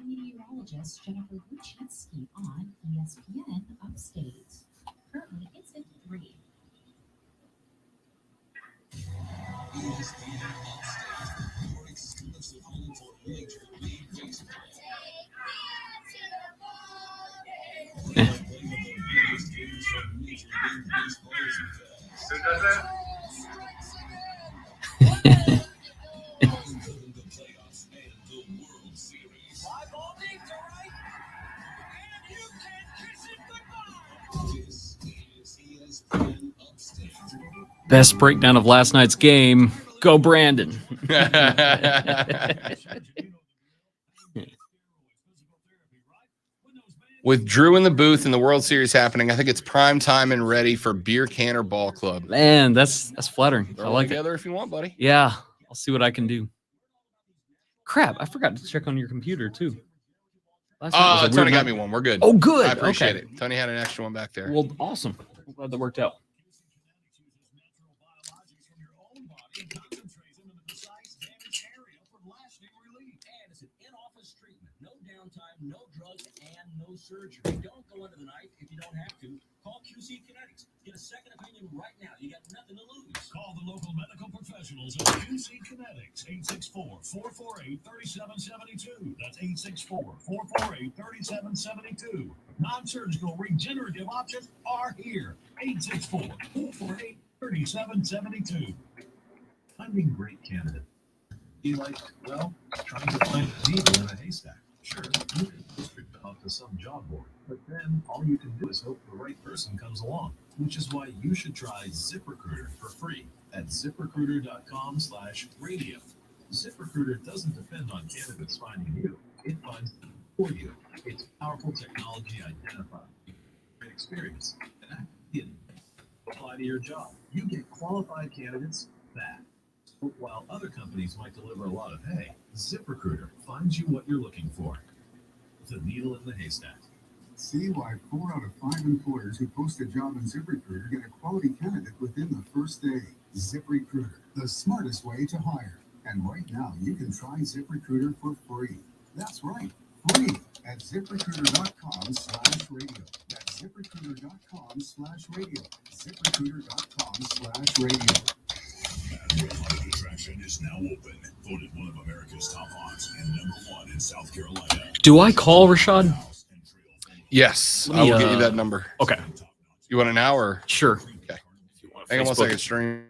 Meteorologist Jennifer Luchetsky on ESPN Upstate. Currently, it's 53. ESPN Upstate, your exclusive home for Major League Baseball. Play the biggest games from Major League Baseball's past. Who does that? Best breakdown of last night's game. Go Brandon. With Drew in the booth and the World Series happening, I think it's prime time and ready for Beer Canner Ball Club. Man, that's flattering. Throw I it like it. together if you want, buddy. Yeah, I'll see what I can do. Crap, I forgot to check on your computer too. Last night was a Tony weird got night. me one. We're good. Oh, good. I appreciate Okay. it. Tony had an extra one back there. Well, awesome. I'm glad that worked out. No drugs and no surgery. Don't go under the knife if you don't have to. Call QC Kinetics. Get a second opinion right now. You got nothing to lose. Call the local medical professionals at QC Kinetics, 864-448-3772. That's 864-448-3772. Non-surgical regenerative options are here. 864-448-3772. Finding great candidate. Be like, well, trying to find a needle in a haystack. Sure, you can post your job to some job board, but then all you can do is hope the right person comes along, which is why you should try ZipRecruiter for free at ZipRecruiter.com/radio. ZipRecruiter doesn't depend on candidates finding you. It finds them for you. It's powerful technology identifying great experience and active apply to your job. You get qualified candidates fast. While other companies might deliver a lot of hay, ZipRecruiter finds you what you're looking for. The needle in the haystack. See why 4 out of 5 employers who post a job in ZipRecruiter get a quality candidate within the first day. ZipRecruiter, the smartest way to hire. And right now, you can try ZipRecruiter for free. That's right, free at ZipRecruiter.com/radio. That's ZipRecruiter.com/radio. ZipRecruiter.com/radio. Haunted Attraction is now open. Voted one of America's top haunts and #1 in South Carolina. Do I call Rashad? Yes, Let I me, will get you that number. Okay. You want an hour? Sure. Okay. Hang on one second, stream.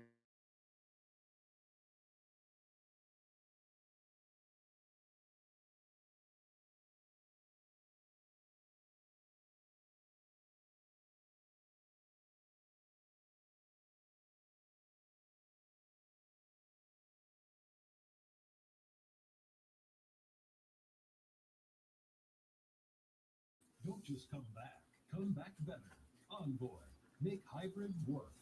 Don't just come back better. Envoy. Make hybrid work.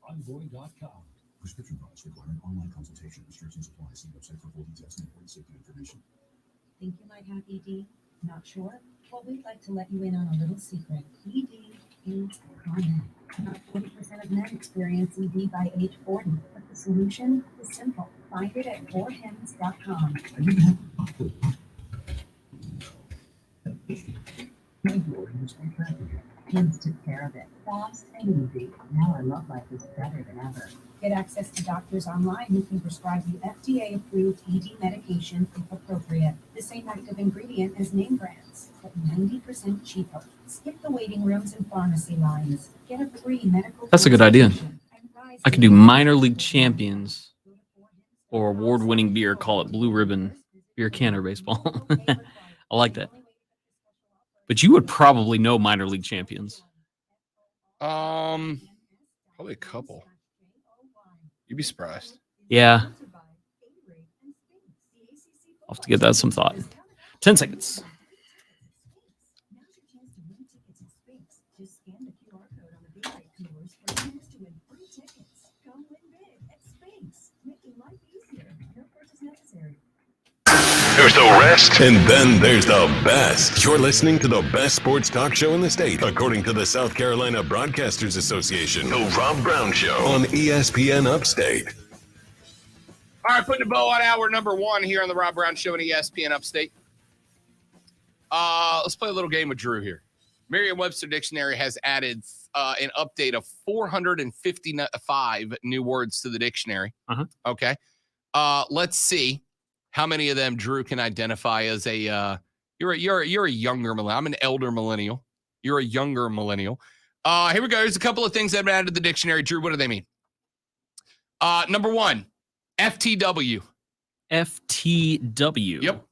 Envoy.com. Prescription products require an online consultation. Restrictions apply. See website for full details and important safety information. Think you might have ED? Not sure? Well, we'd like to let you in on a little secret. ED is common. About 40% of men experience ED by age 40, but the solution is simple. Find it at 4hims.com. Hims took care of it. Fast and easy. Now our love life is better than ever. Get access to doctors online who can prescribe you FDA-approved ED medication if appropriate. The same active ingredient as name brands, but 90% cheaper. Skip the waiting rooms and pharmacy lines. Get a free medical. That's a good idea. I could do minor league champions or award-winning beer. Call it Blue Ribbon Beer Canner Baseball. I like that. But you would probably know minor league champions. Probably a couple. You'd be surprised. Yeah. I'll have to give that some thought. 10 seconds. Just scan the QR code on the Big Rate Coolers for a chance to win free tickets. Come win big at Spinks, making life easier. No purchase necessary. There's the rest, and then there's the best. You're listening to the best sports talk show in the state, according to the South Carolina Broadcasters Association. The Rob Brown Show on ESPN Upstate. All right, putting a bow on hour number 1 here on the Rob Brown Show on ESPN Upstate. Let's play a little game with Drew here. Merriam-Webster Dictionary has added an update of 455 new words to the dictionary. Okay. Let's see how many of them Drew can identify as a you're a younger millennial. I'm an elder millennial. You're a younger millennial. Here we go. Here's a couple of things that have been added to the dictionary. Drew, what do they mean? Number 1, FTW. FTW. Yep.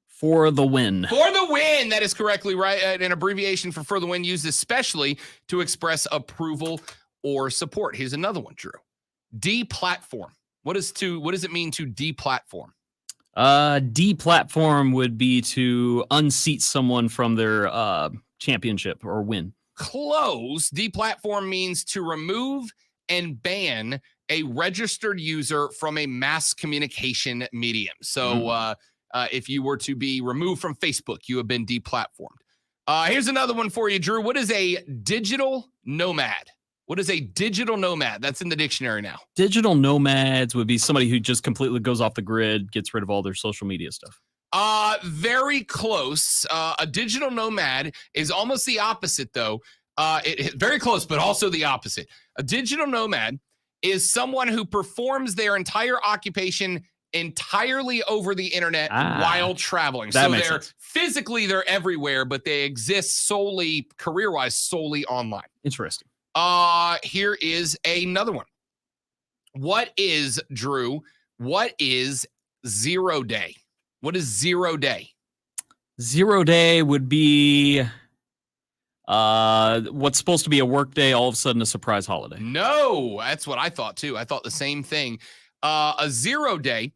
For the win. For the win. That is correctly right. An abbreviation for the win, used especially to express approval or support. Here's another one, Drew. Deplatform. What does it mean to deplatform? Deplatform would be to unseat someone from their championship or win. Close. Deplatform means to remove and ban a registered user from a mass communication medium. So if you were to be removed from Facebook, you have been deplatformed. Here's another one for you, Drew. What is a digital nomad? What is a digital nomad? That's in the dictionary now. Digital nomads would be somebody who just completely goes off the grid, gets rid of all their social media stuff. Very close. A digital nomad is almost the opposite, though. Very close, but also the opposite. A digital nomad is someone who performs their entire occupation entirely over the internet while traveling. That So makes they're sense. physically they're everywhere, but they exist solely career-wise, solely online. Interesting. Here is another one. What is, Drew? What is 0 day? What is 0 day? 0 day would be what's supposed to be a work day, all of a sudden a surprise holiday. No, that's what I thought too. I thought the same thing. A 0 day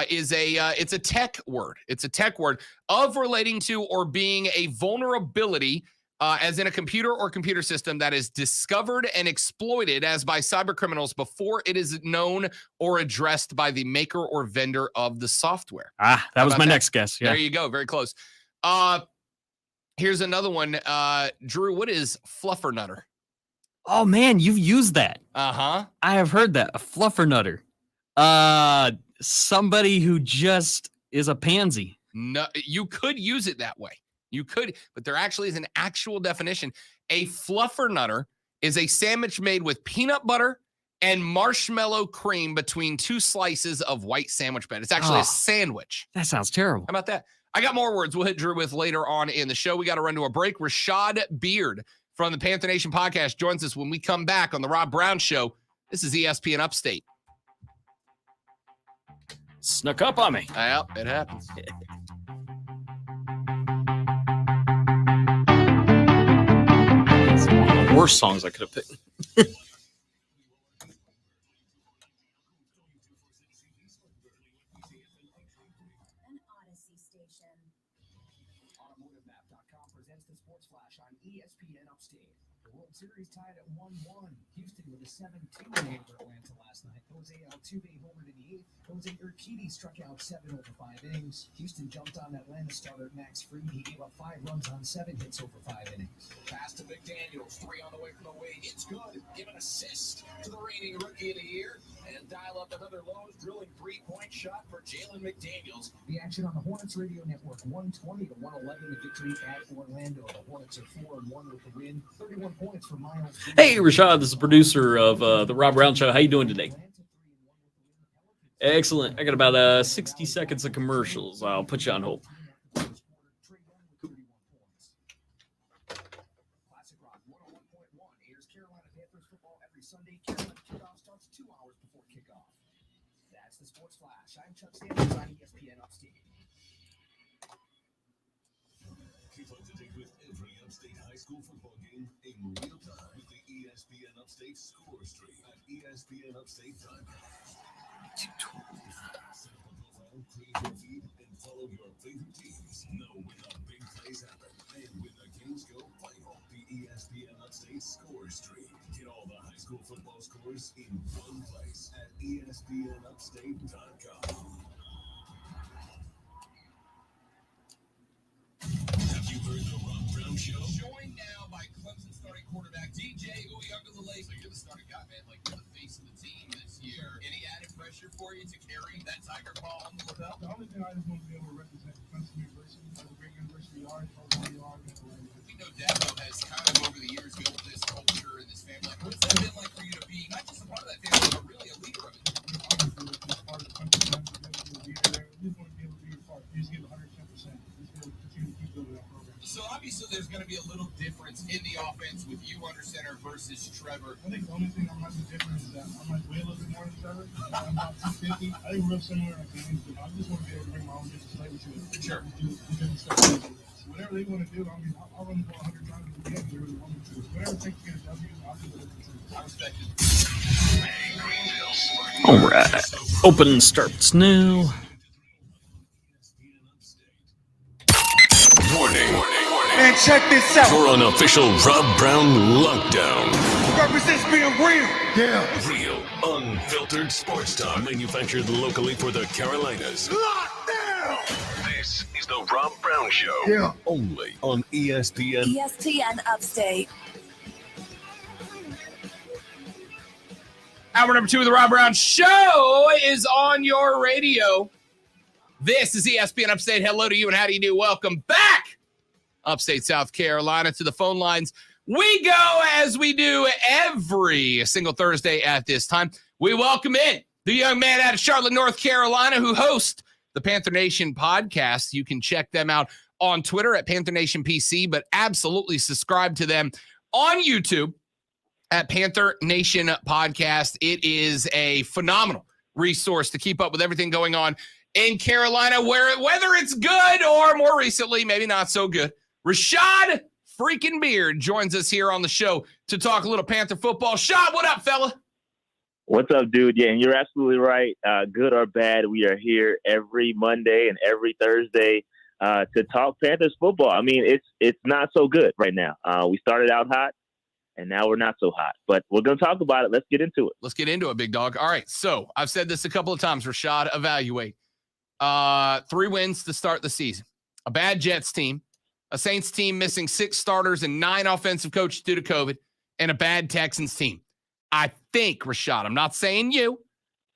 is it's a tech word. It's a tech word of relating to or being a vulnerability, as in a computer or computer system that is discovered and exploited as by cyber criminals before it is known or addressed by the maker or vendor of the software. That How was about my that? next guess. Yeah. There you go. Very close. Here's another one. Drew, what is fluffernutter? Oh man, you've used that. Uh-huh. I have heard that. A fluffernutter. Somebody who just is a pansy. No, you could use it that way. You could, but there actually is an actual definition. A fluffernutter is a sandwich made with peanut butter and marshmallow cream between two slices of white sandwich bread. It's actually a sandwich. That sounds terrible. How about that? I got more words we'll hit Drew with later on in the show. We got to run to a break. Rashad Beard from the Panther Nation podcast joins us when we come back on the Rob Brown Show. This is ESPN Upstate. Snuck up on me. Yeah, it happens. It's one of the worst songs I could have picked. AutomotiveMap.com presents the Sports Flash on ESPN Upstate. The World Series tied at 1-1. Houston with a 7-2 win over Atlanta last night. Jose Altuve homered in the 8th. Jose Urquidy struck out 7 over 5 innings. Houston jumped on Atlanta starter Max Fried. He gave up 5 runs on 7 hits over 5 innings. Pass to McDaniels, 3 on the way from the wing. It's good. Give an assist to the reigning Rookie of the Year. And dial up another Lowe's drilling 3-point shot for Jalen McDaniels. The action on the Hornets Radio Network, 120 to 111, the victory at Orlando. The Hornets are 4-1 with the win. 31 points for Miles. Hey, Rashad, this is the producer of the Rob Brown Show. How you doing today? Excellent. I got about 60 seconds of commercials. I'll put you on hold. Classic Rock 101.1 airs Carolina Panthers football every Sunday. Carolina kickoff starts 2 hours before kickoff. That's the Sports Flash. I'm Chuck Sanders on ESPN Upstate. Keep up to date with every Upstate high school football game in real time with the ESPN Upstate score stream at ESPNUpstate.com. Set up a profile, create your feed, and follow your favorite teams. Know when the big plays happen and when the games go viral. The ESPN Upstate score stream. Get all the high school football scores in one place at ESPNUpstate.com. Have you heard the Rob Brown Show? Joined now by Clemson starting quarterback DJ Uiagalelei. So you're the starting guy, man. Like you're the face of the team this year. Any added pressure for you to carry that Tiger ball on the lookout? The only thing I just want to be able to represent Clemson University. As a great university we are, We know Dabo has kind of over the years built this culture and this family. What's that been like for you to be not just a part of that family, but really a leader of it? Obviously, it's part of the Clemson family, to be there. We just want to be able to be a part. We just give 110%. Just to continue to keep building that program. So obviously there's going to be a little difference in the offense with you under center versus Trevor. I think the only thing I might be different is that I might weigh a little bit more than Trevor. I'm about 250. I think we're real similar in our games, but I just want to be able to bring my own business flavor to it. Sure. Do different stuff. So whatever they want to do, I'll run the ball 100 times in the game. Whatever they want me to. Whatever it takes to get a W, I'll do whatever it takes. I respect All right. Open starts now. Warning. Man, check this out. You're on official Rob Brown lockdown. Represents being real. Yeah. Real, unfiltered sports talk manufactured locally for the Carolinas. Lockdown. This is the Rob Brown Show. Yeah. Only on ESPN. ESPN Upstate. Hour number 2 of the Rob Brown Show is on your radio. This is ESPN Upstate. Hello to you and how do you do? Welcome back, Upstate South Carolina, to the phone lines. We go as we do every single Thursday at this time. We welcome in the young man out of Charlotte, North Carolina, who hosts the Panther Nation podcast. You can check them out on Twitter at Panther Nation PC, but absolutely subscribe to them on YouTube at Panther Nation Podcast. It is a phenomenal resource to keep up with everything going on in Carolina, whether it's good or more recently, maybe not so good. Rashad freaking Beard joins us here on the show to talk a little Panther football. Shad, what up, fella? What's up, dude? Yeah, and you're absolutely right. Good or bad, we are here every Monday and every Thursday to talk Panthers football. I mean, it's not so good right now. We started out hot, and now we're not so hot. But we're going to talk about it. Let's get into it. Let's get into it, big dog. All right, so I've said this a couple of times, Rashad, evaluate. 3 wins to start the season. A bad Jets team, a Saints team missing 6 starters and 9 offensive coaches due to COVID, and a bad Texans team. I think, Rashad, I'm not saying you,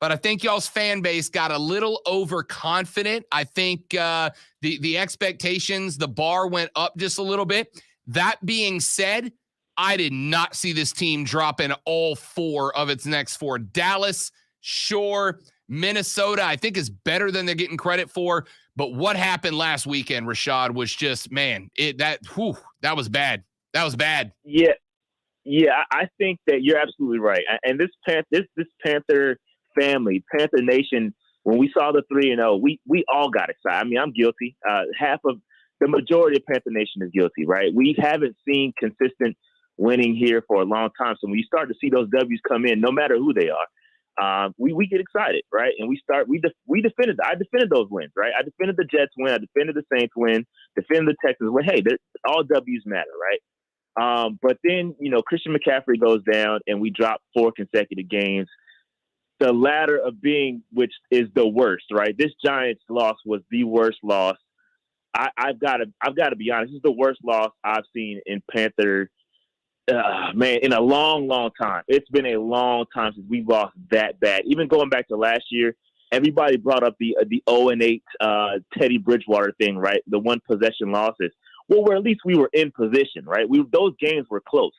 but I think y'all's fan base got a little overconfident. I think the expectations, the bar went up just a little bit. That being said, I did not see this team dropping all 4 of its next 4. Dallas, sure. Minnesota, I think, is better than they're getting credit for. But what happened last weekend, Rashad, was just, man, that was bad. That was bad. Yeah, I think that you're absolutely right. And this Panther family, Panther Nation, when we saw the 3-0, we all got excited. I mean, I'm guilty. The majority of Panther Nation is guilty, right? We haven't seen consistent winning here for a long time. So when you start to see those W's come in, no matter who they are, we get excited, right? And I defended those wins, right? I defended the Jets win, I defended the Saints win, defended the Texans win. Hey, all W's matter, right? But then, Christian McCaffrey goes down and we drop 4 consecutive games. The latter of being, which is the worst, right? This Giants loss was the worst loss. I've got to be honest. This is the worst loss I've seen in Panther, in a long, long time. It's been a long time since we've lost that bad. Even going back to last year, everybody brought up the 0-8 Teddy Bridgewater thing, right? The 1 possession losses. Well, at least we were in position, right? Those games were close.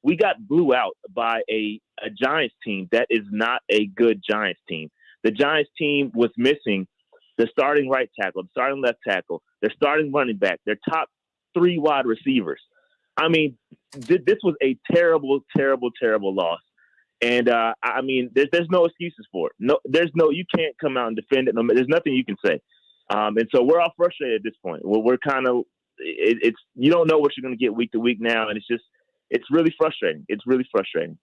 We got blew out by a Giants team that is not a good Giants team. The Giants team was missing the starting right tackle, the starting left tackle, their starting running back, their top 3 wide receivers. I mean, this was a terrible, terrible, terrible loss. And, I mean, there's no excuses for it. You can't come out and defend it. There's nothing you can say. And so we're all frustrated at this point. We're kind of, you don't know what you're going to get week to week now. And it's really frustrating. It's really frustrating.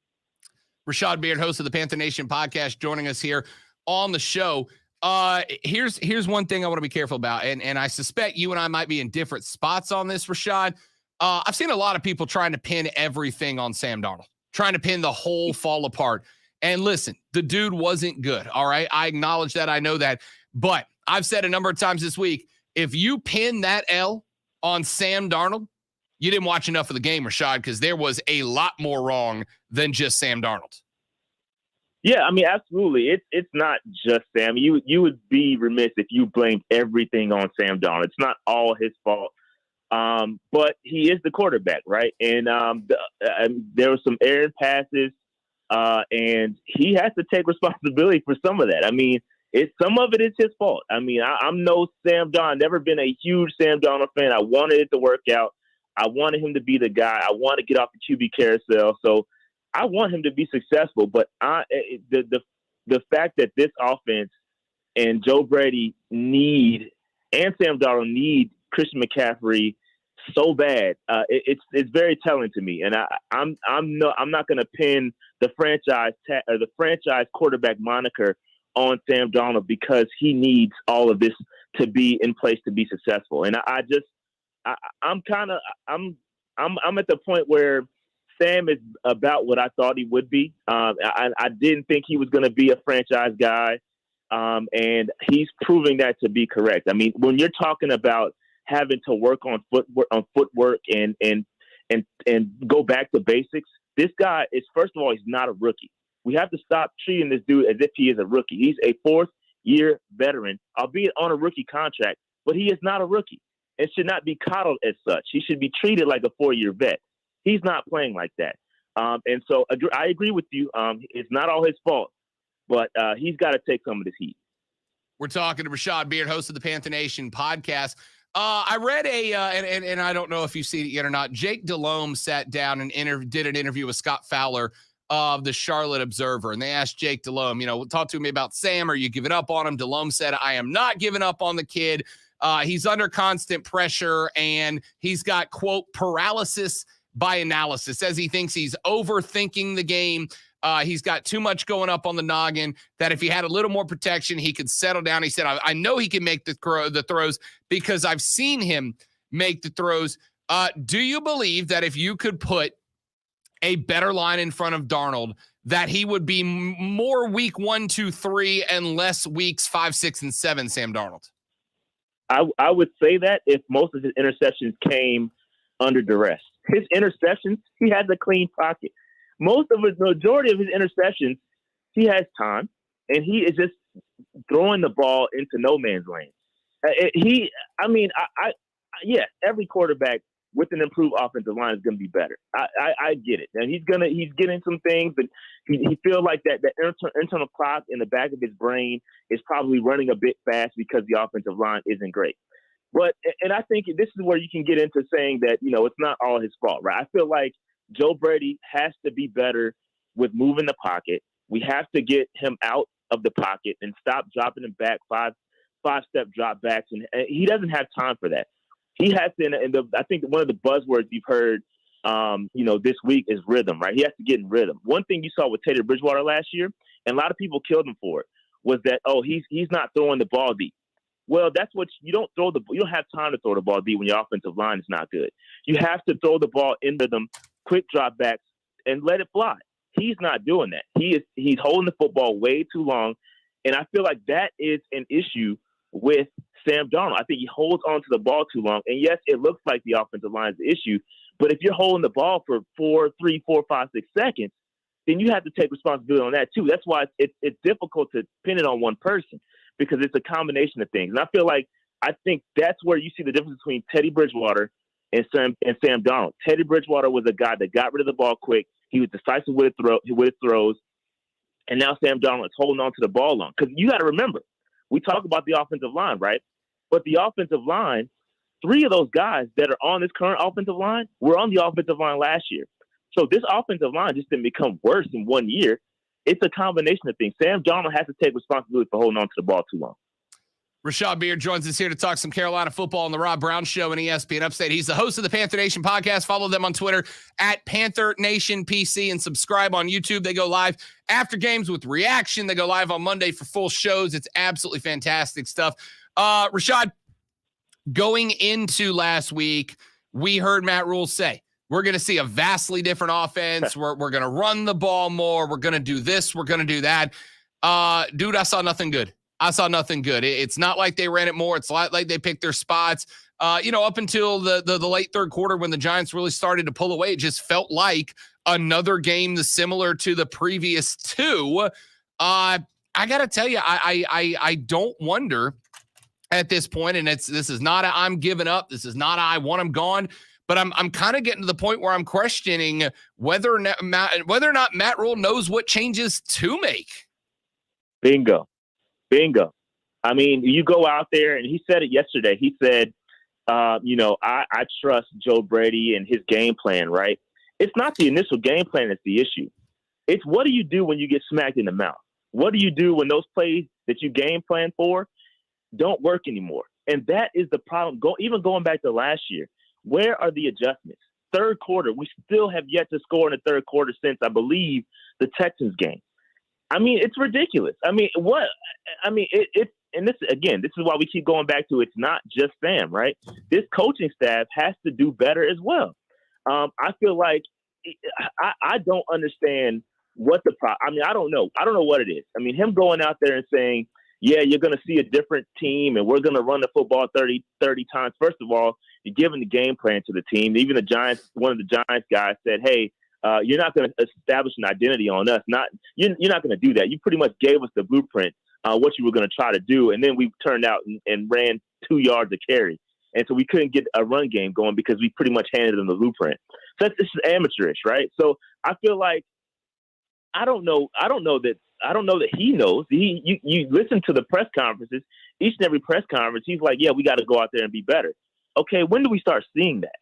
Rashad Beard, host of the Panther Nation podcast, joining us here on the show. Here's one thing I want to be careful about. And I suspect you and I might be in different spots on this, Rashad. I've seen a lot of people trying to pin everything on Sam Darnold, trying to pin the whole fall apart. And listen, the dude wasn't good. All right. I acknowledge that. I know that. But I've said a number of times this week, if you pin that L on Sam Darnold, you didn't watch enough of the game, Rashad, because there was a lot more wrong than just Sam Darnold. Yeah, I mean, absolutely. It's not just Sam. You would be remiss if you blamed everything on Sam Darnold. It's not all his fault. But he is the quarterback, right? And there were some errant passes, and he has to take responsibility for some of that. I mean, some of it is his fault. I mean, I'm no Sam Darnold, never been a huge Sam Darnold fan. I wanted it to work out. I wanted him to be the guy. I want to get off the QB carousel. So I want him to be successful. But the fact that this offense and Joe Brady and Sam Darnold need Christian McCaffrey so bad. It's very telling to me, and I'm not going to pin the franchise quarterback moniker on Sam Darnold because he needs all of this to be in place to be successful. And I'm at the point where Sam is about what I thought he would be. I didn't think he was going to be a franchise guy, and he's proving that to be correct. I mean, when you're talking about having to work on footwork and go back to basics, this guy is, first of all, he's not a rookie. We have to stop treating this dude as if he is a rookie. He's a fourth-year veteran, albeit on a rookie contract, but he is not a rookie and should not be coddled as such. He should be treated like a 4-year vet. He's not playing like that. And so I agree with you. It's not all his fault, but he's got to take some of this heat. We're talking to Rashad Beard, host of the Panther Nation podcast. I read and I don't know if you've seen it yet or not. Jake Delhomme sat down and did an interview with Scott Fowler of the Charlotte Observer, and they asked Jake Delhomme, talk to me about Sam. Are you giving up on him? Delhomme said, I am not giving up on the kid. He's under constant pressure, and he's got, quote, paralysis by analysis, as he thinks he's overthinking the game. He's got too much going up on the noggin, that if he had a little more protection, he could settle down. He said, I know he can make the throws because I've seen him make the throws. Do you believe that if you could put a better line in front of Darnold, that he would be more week 1, 2, 3 and less weeks 5, 6, and 7, Sam Darnold? I would say that if most of his interceptions came under duress. His interceptions, he has a clean pocket. The majority of his interceptions, he has time, and he is just throwing the ball into no man's land. Yes, every quarterback with an improved offensive line is going to be better. I get it. And he's getting some things, but he feels like that internal clock in the back of his brain is probably running a bit fast because the offensive line isn't great. And I think this is where you can get into saying that, it's not all his fault, right? I feel like Joe Brady has to be better with moving the pocket. We have to get him out of the pocket and stop dropping him back five-step drop backs. And he doesn't have time for that. He has to, and I think one of the buzzwords you've heard, this week is rhythm, right? He has to get in rhythm. One thing you saw with Teddy Bridgewater last year, and a lot of people killed him for it, was that, he's not throwing the ball deep. Well, that's what you don't have time to throw the ball deep when your offensive line is not good. You have to throw the ball into them, quick drop backs, and let it fly. He's not doing that. He's holding the football way too long, and I feel like that is an issue with Sam Darnold. I think he holds on to the ball too long, and yes, it looks like the offensive line is the issue, but if you're holding the ball for 4, 5, 6 seconds, then you have to take responsibility on that too. That's why it's difficult to pin it on one person, because it's a combination of things. And I think that's where you see the difference between Teddy Bridgewater and Sam Darnold. Teddy Bridgewater was a guy that got rid of the ball quick. He was decisive with his throws. And now Sam Darnold is holding on to the ball long. Because you got to remember, we talk about the offensive line, right? But the offensive line, 3 of those guys that are on this current offensive line were on the offensive line last year. So this offensive line just didn't become worse in 1 year. It's a combination of things. Sam Darnold has to take responsibility for holding on to the ball too long. Rashad Beard joins us here to talk some Carolina football on the Rob Brown Show and ESPN Upstate. He's the host of the Panther Nation podcast. Follow them on Twitter at Panther Nation PC and subscribe on YouTube. They go live after games with reaction. They go live on Monday for full shows. It's absolutely fantastic stuff. Rashad, going into last week, we heard Matt Rule say, we're going to see a vastly different offense. We're going to run the ball more. We're going to do this. We're going to do that. Dude, I saw nothing good. It's not like they ran it more. It's like they picked their spots. Up until the late third quarter when the Giants really started to pull away, it just felt like another game similar to the previous 2. I got to tell you, I don't wonder at this point, and this is not a I'm giving up. This is not a I want him gone. But I'm kind of getting to the point where I'm questioning whether or not Matt Rule knows what changes to make. Bingo. I mean, you go out there, and he said it yesterday. He said, I trust Joe Brady and his game plan, right? It's not the initial game plan that's the issue. It's what do you do when you get smacked in the mouth? What do you do when those plays that you game plan for don't work anymore? And that is the problem. Even going back to last year, Where are the adjustments? Third quarter, we still have yet to score in the third quarter since, I believe, the Texans game. I mean, it's ridiculous. I mean, what? I mean, and this is why we keep going back to it's not just Sam, right? This coaching staff has to do better as well. I feel like I don't understand what the problem. I mean, I don't know what it is. I mean, him going out there and saying, yeah, you're going to see a different team and we're going to run the football 30 times. First of all, you're giving the game plan to the team. Even the Giants, one of the Giants guys said, hey, you're not going to establish an identity on us. You're not going to do that. You pretty much gave us the blueprint, what you were going to try to do. And then we turned out and ran 2 yards a carry. And so we couldn't get a run game going because we pretty much handed them the blueprint. So this is amateurish, right? So I feel like I don't know that he knows. You listen to the press conferences, each and every press conference, he's like, yeah, we got to go out there and be better. Okay, when do we start seeing that?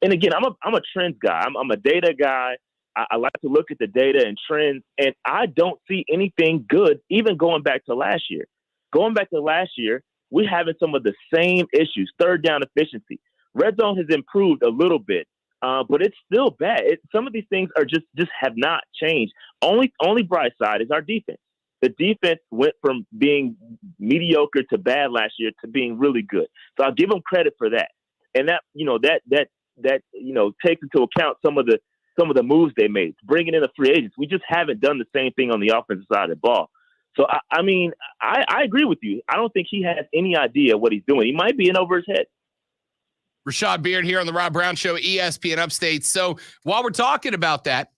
And again, I'm a trends guy. I'm a data guy. I like to look at the data and trends, and I don't see anything good, even going back to last year. Going back to last year, we're having some of the same issues. Third down efficiency. Red zone has improved a little bit. But it's still bad. Some of these things are just have not changed. Only bright side is our defense. The defense went from being mediocre to bad last year to being really good. So I'll give them credit for that. And that takes into account some of the moves they made, bringing in the free agents. We just haven't done the same thing on the offensive side of the ball. So I mean, I agree with you. I don't think he has any idea what he's doing. He might be in over his head. Rashad Beard here on the Rob Brown Show, ESPN Upstate. So while we're talking about that,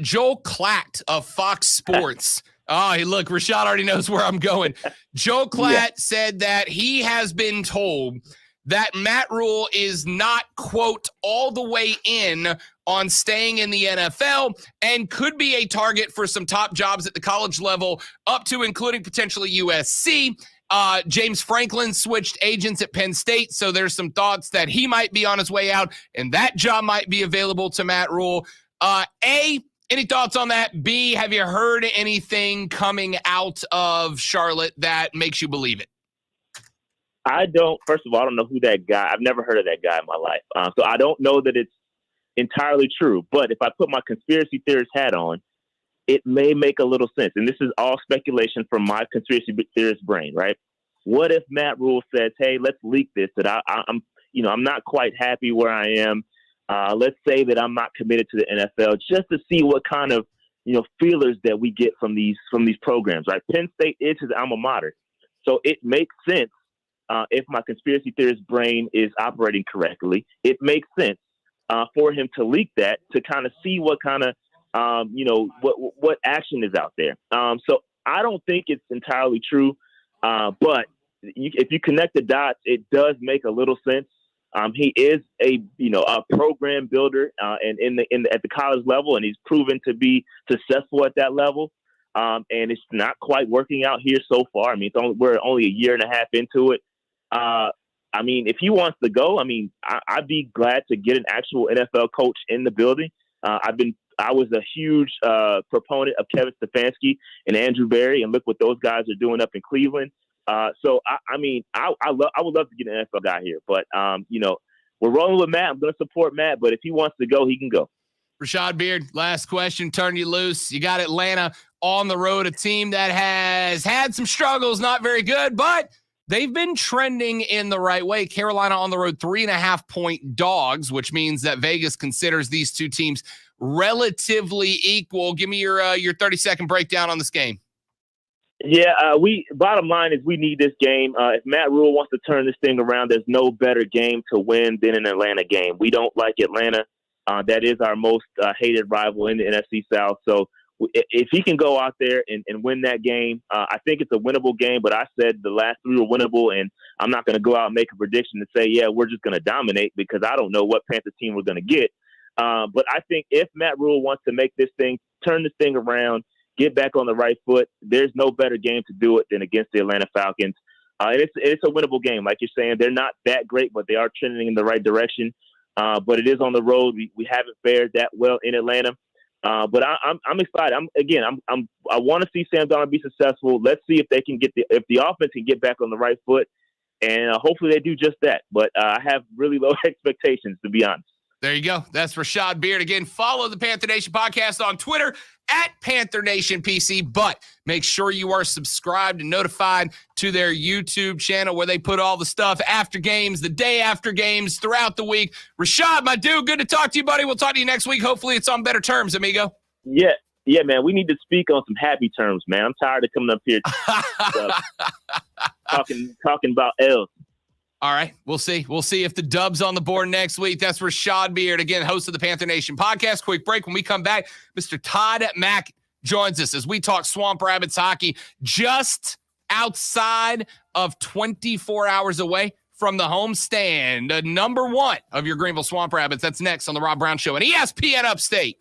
Joel Klatt of Fox Sports. Hey, look, Rashad already knows where I'm going. Joel Klatt said that he has been told that Matt Rule is not, quote, all the way in on staying in the NFL and could be a target for some top jobs at the college level, up to including potentially USC. James Franklin switched agents at Penn State, so there's some thoughts that he might be on his way out and that job might be available to Matt Rule. A, any thoughts on that? B, have you heard anything coming out of Charlotte that makes you believe it? First of all, I don't know who that guy, I've never heard of that guy in my life. So I don't know that it's entirely true, but if I put my conspiracy theorist hat on, it may make a little sense. And this is all speculation from my conspiracy theorist brain, right? What if Matt Rule says, hey, let's leak this, that I'm not quite happy where I am. Let's say that I'm not committed to the NFL, just to see what kind of, feelers that we get from these programs, right? Penn State is his alma mater. So it makes sense if my conspiracy theorist brain is operating correctly. It makes sense for him to leak that, to kind of see what kind of, what action is out there. So I don't think it's entirely true, but if you connect the dots, it does make a little sense. He is a program builder, and at the college level, and he's proven to be successful at that level. And it's not quite working out here so far. I mean, we're only a year and a half into it. I mean, if he wants to go, I mean, I'd be glad to get an actual NFL coach in the building. I was a huge proponent of Kevin Stefanski and Andrew Berry, and look what those guys are doing up in Cleveland. So I would love to get an NFL guy here, but we're rolling with Matt. I'm going to support Matt, but if he wants to go, he can go. Rashad Beard, last question, turn you loose. You got Atlanta on the road, a team that has had some struggles, not very good, but they've been trending in the right way. Carolina on the road, 3.5-point dogs, which means that Vegas considers these two teams relatively equal. Give me your 30-second breakdown on this game. Yeah, bottom line is we need this game. If Matt Rule wants to turn this thing around, there's no better game to win than an Atlanta game. We don't like Atlanta. That is our most hated rival in the NFC South. So if he can go out there and win that game, I think it's a winnable game. But I said the last three were winnable, and I'm not going to go out and make a prediction and say, yeah, we're just going to dominate, because I don't know what Panther team we're going to get. But I think if Matt Rule wants to turn this thing around, get back on the right foot, there's no better game to do it than against the Atlanta Falcons. And it's a winnable game. Like you're saying, they're not that great, but they are trending in the right direction. But it is on the road. We haven't fared that well in Atlanta. But I'm excited. I want to see Sam Darnold be successful. Let's see if they can if the offense can get back on the right foot. and hopefully they do just that. But I have really low expectations, to be honest. There you go. That's Rashad Beard. Again, follow the Panther Nation podcast on Twitter at Panther Nation PC, but make sure you are subscribed and notified to their YouTube channel where they put all the stuff after games, the day after games, throughout the week. Rashad, my dude, good to talk to you, buddy. We'll talk to you next week. Hopefully it's on better terms, amigo. Yeah, man. We need to speak on some happy terms, man. I'm tired of coming up here talking about L's. All right, we'll see. We'll see if the dub's on the board next week. That's Rashad Beard, again, host of the Panther Nation podcast. Quick break. When we come back, Mr. Todd Mack joins us as we talk Swamp Rabbits hockey just outside of 24 hours away from the homestand. Number one of your Greenville Swamp Rabbits. That's next on the Rob Brown Show and ESPN Upstate.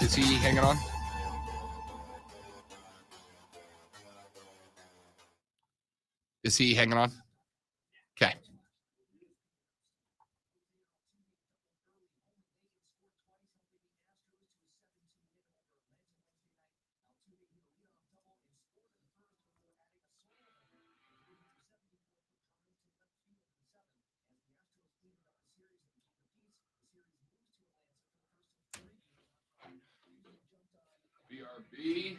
Is he hanging on? Is he hanging on? Okay. BRB.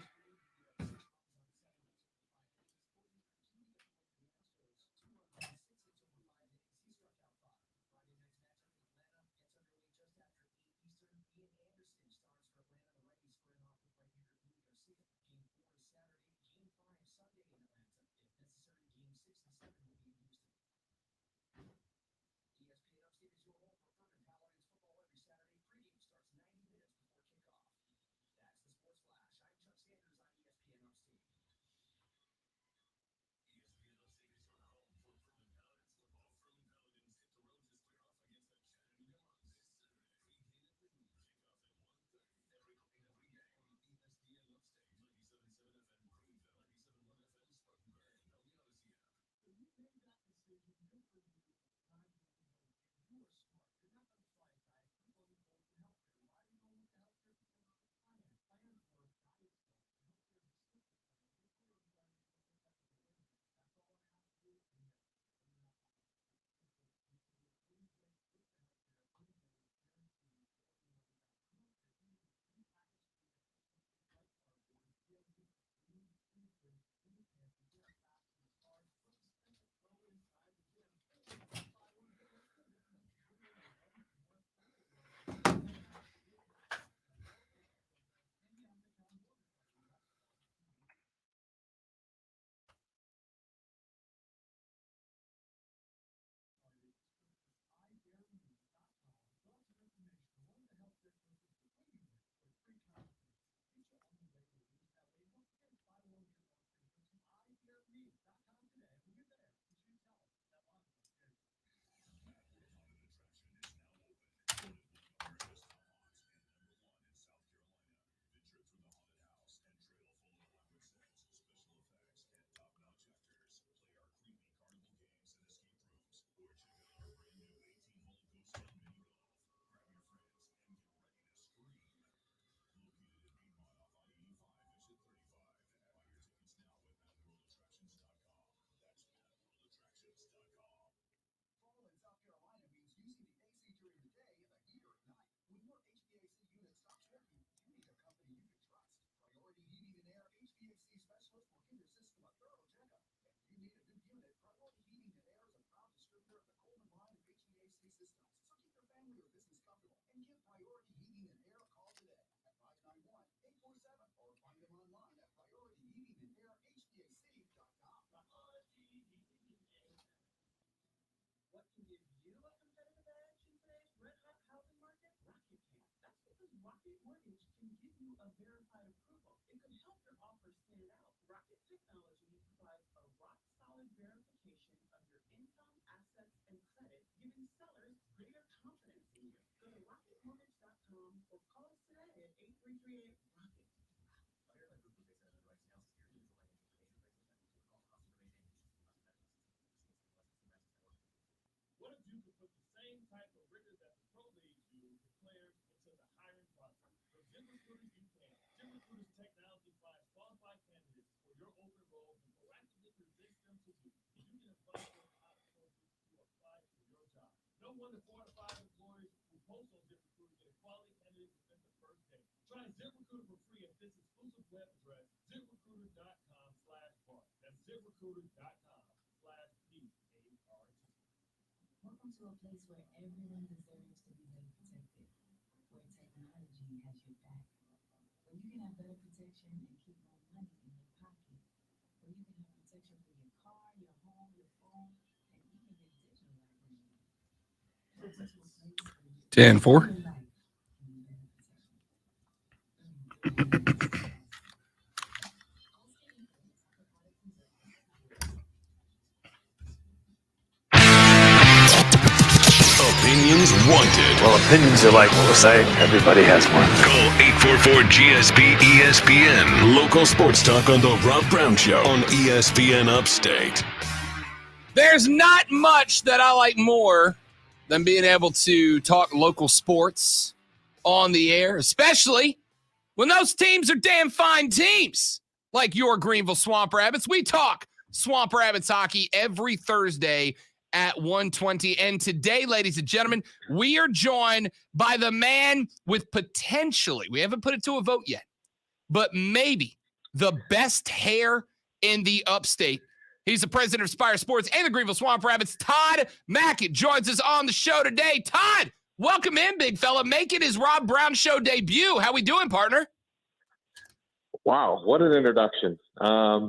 Welcome to a place where everyone deserves to be better protected, where technology has your back, where you can have better protection and keep more money in your pocket, where you can have protection for your car, your home, your phone, and even your digital library. Welcome to a place where you 10-4. your life can be better protected. Opinions wanted. Well, opinions are like what we're saying. Everybody has one. Call 844-GSP-ESPN. Local sports talk on The Rob Brown Show on ESPN Upstate. There's not much that I like more than being able to talk local sports on the air, especially when those teams are damn fine teams like your Greenville Swamp Rabbits. We talk Swamp Rabbits hockey every Thursday at 1:20. And today, ladies and gentlemen, we are joined by the man with potentially, we haven't put it to a vote yet, but maybe the best hair in the upstate. He's the president of Spire Sports and the Greenville Swamp Rabbits. Todd Mackett joins us on the show today. Todd, welcome in, big fella. Making his Rob Brown Show debut. How we doing, partner? Wow, what an introduction. I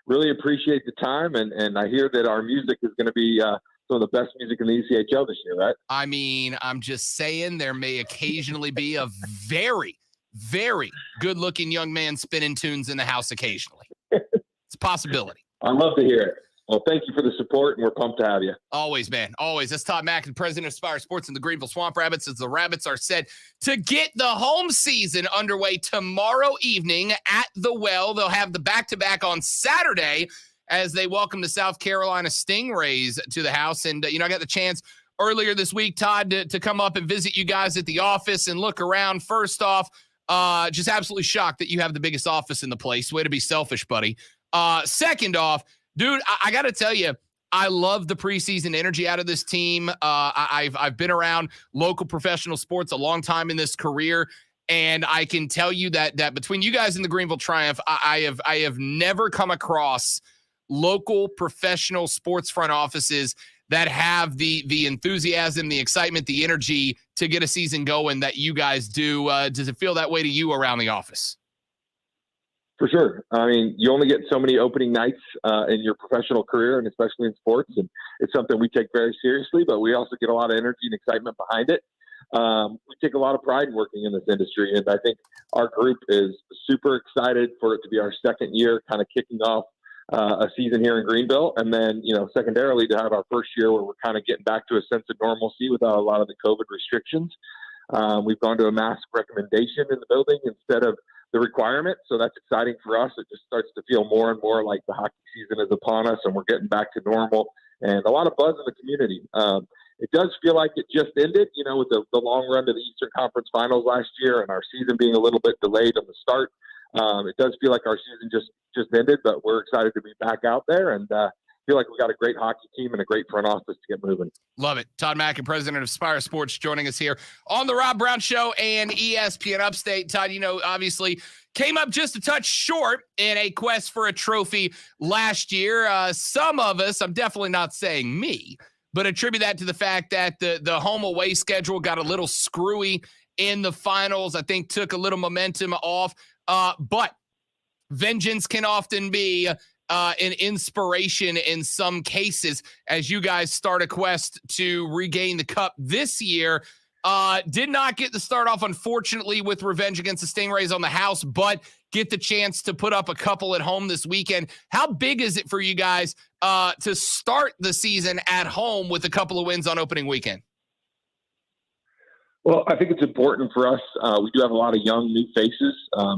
really appreciate the time, and I hear that our music is going to be some of the best music in the ECHL this year, right? I mean, I'm just saying there may occasionally be a very, very good-looking young man spinning tunes in the house occasionally. It's a possibility. I'd love to hear it. Well, thank you for the support, and we're pumped to have you. Always, man. Always. That's Todd Mackett, president of Spire Sports and the Greenville Swamp Rabbits, as the Rabbits are set to get the home season underway tomorrow evening at the Well. They'll have the back-to-back on Saturday as they welcome the South Carolina Stingrays to the house. And, I got the chance earlier this week, Todd, to come up and visit you guys at the office and look around. First off, just absolutely shocked that you have the biggest office in the place. Way to be selfish, buddy. Second off, dude, I got to tell you, I love the preseason energy out of this team. I've been around local professional sports a long time in this career, and I can tell you that between you guys and the Greenville Triumph, I have never come across local professional sports front offices that have the enthusiasm, the excitement, the energy to get a season going that you guys do. Does it feel that way to you around the office? For sure. I mean, you only get so many opening nights in your professional career, and especially in sports, and it's something we take very seriously, but we also get a lot of energy and excitement behind it. We take a lot of pride working in this industry, and I think our group is super excited for it to be our second year kind of kicking off a season here in Greenville, and then, secondarily to have our first year where we're kind of getting back to a sense of normalcy without a lot of the COVID restrictions. We've gone to a mask recommendation in the building instead of the requirement. So that's exciting for us. It just starts to feel more and more like the hockey season is upon us and we're getting back to normal, and a lot of buzz in the community. It does feel like it just ended, with the long run to the Eastern Conference Finals last year and our season being a little bit delayed on the start. It does feel like our season just ended, but we're excited to be back out there and feel like we got a great hockey team and a great front office to get moving. Love it. Todd Mackett, president of Spire Sports, joining us here on the Rob Brown Show and ESPN Upstate. Todd, obviously came up just a touch short in a quest for a trophy last year. Some of us, I'm definitely not saying me, but attribute that to the fact that the home away schedule got a little screwy in the finals. I think took a little momentum off, but vengeance can often be an inspiration in some cases as you guys start a quest to regain the cup this year. Did not get the start off, unfortunately, with revenge against the Stingrays on the house, but get the chance to put up a couple at home this weekend. How big is it for you guys to start the season at home with a couple of wins on opening weekend? Well, I think it's important for us. We do have a lot of young, new faces,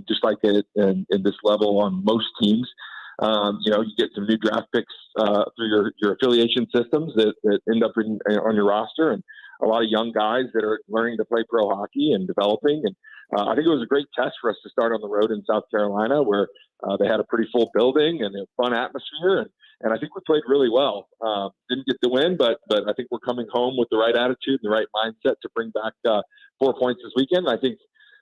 just like in this level on most teams. You get some new draft picks through your affiliation systems that end up on your roster, and a lot of young guys that are learning to play pro hockey and developing. And I think it was a great test for us to start on the road in South Carolina, where they had a pretty full building and a fun atmosphere. And I think we played really well. Didn't get the win, but I think we're coming home with the right attitude and the right mindset to bring back 4 points this weekend. I think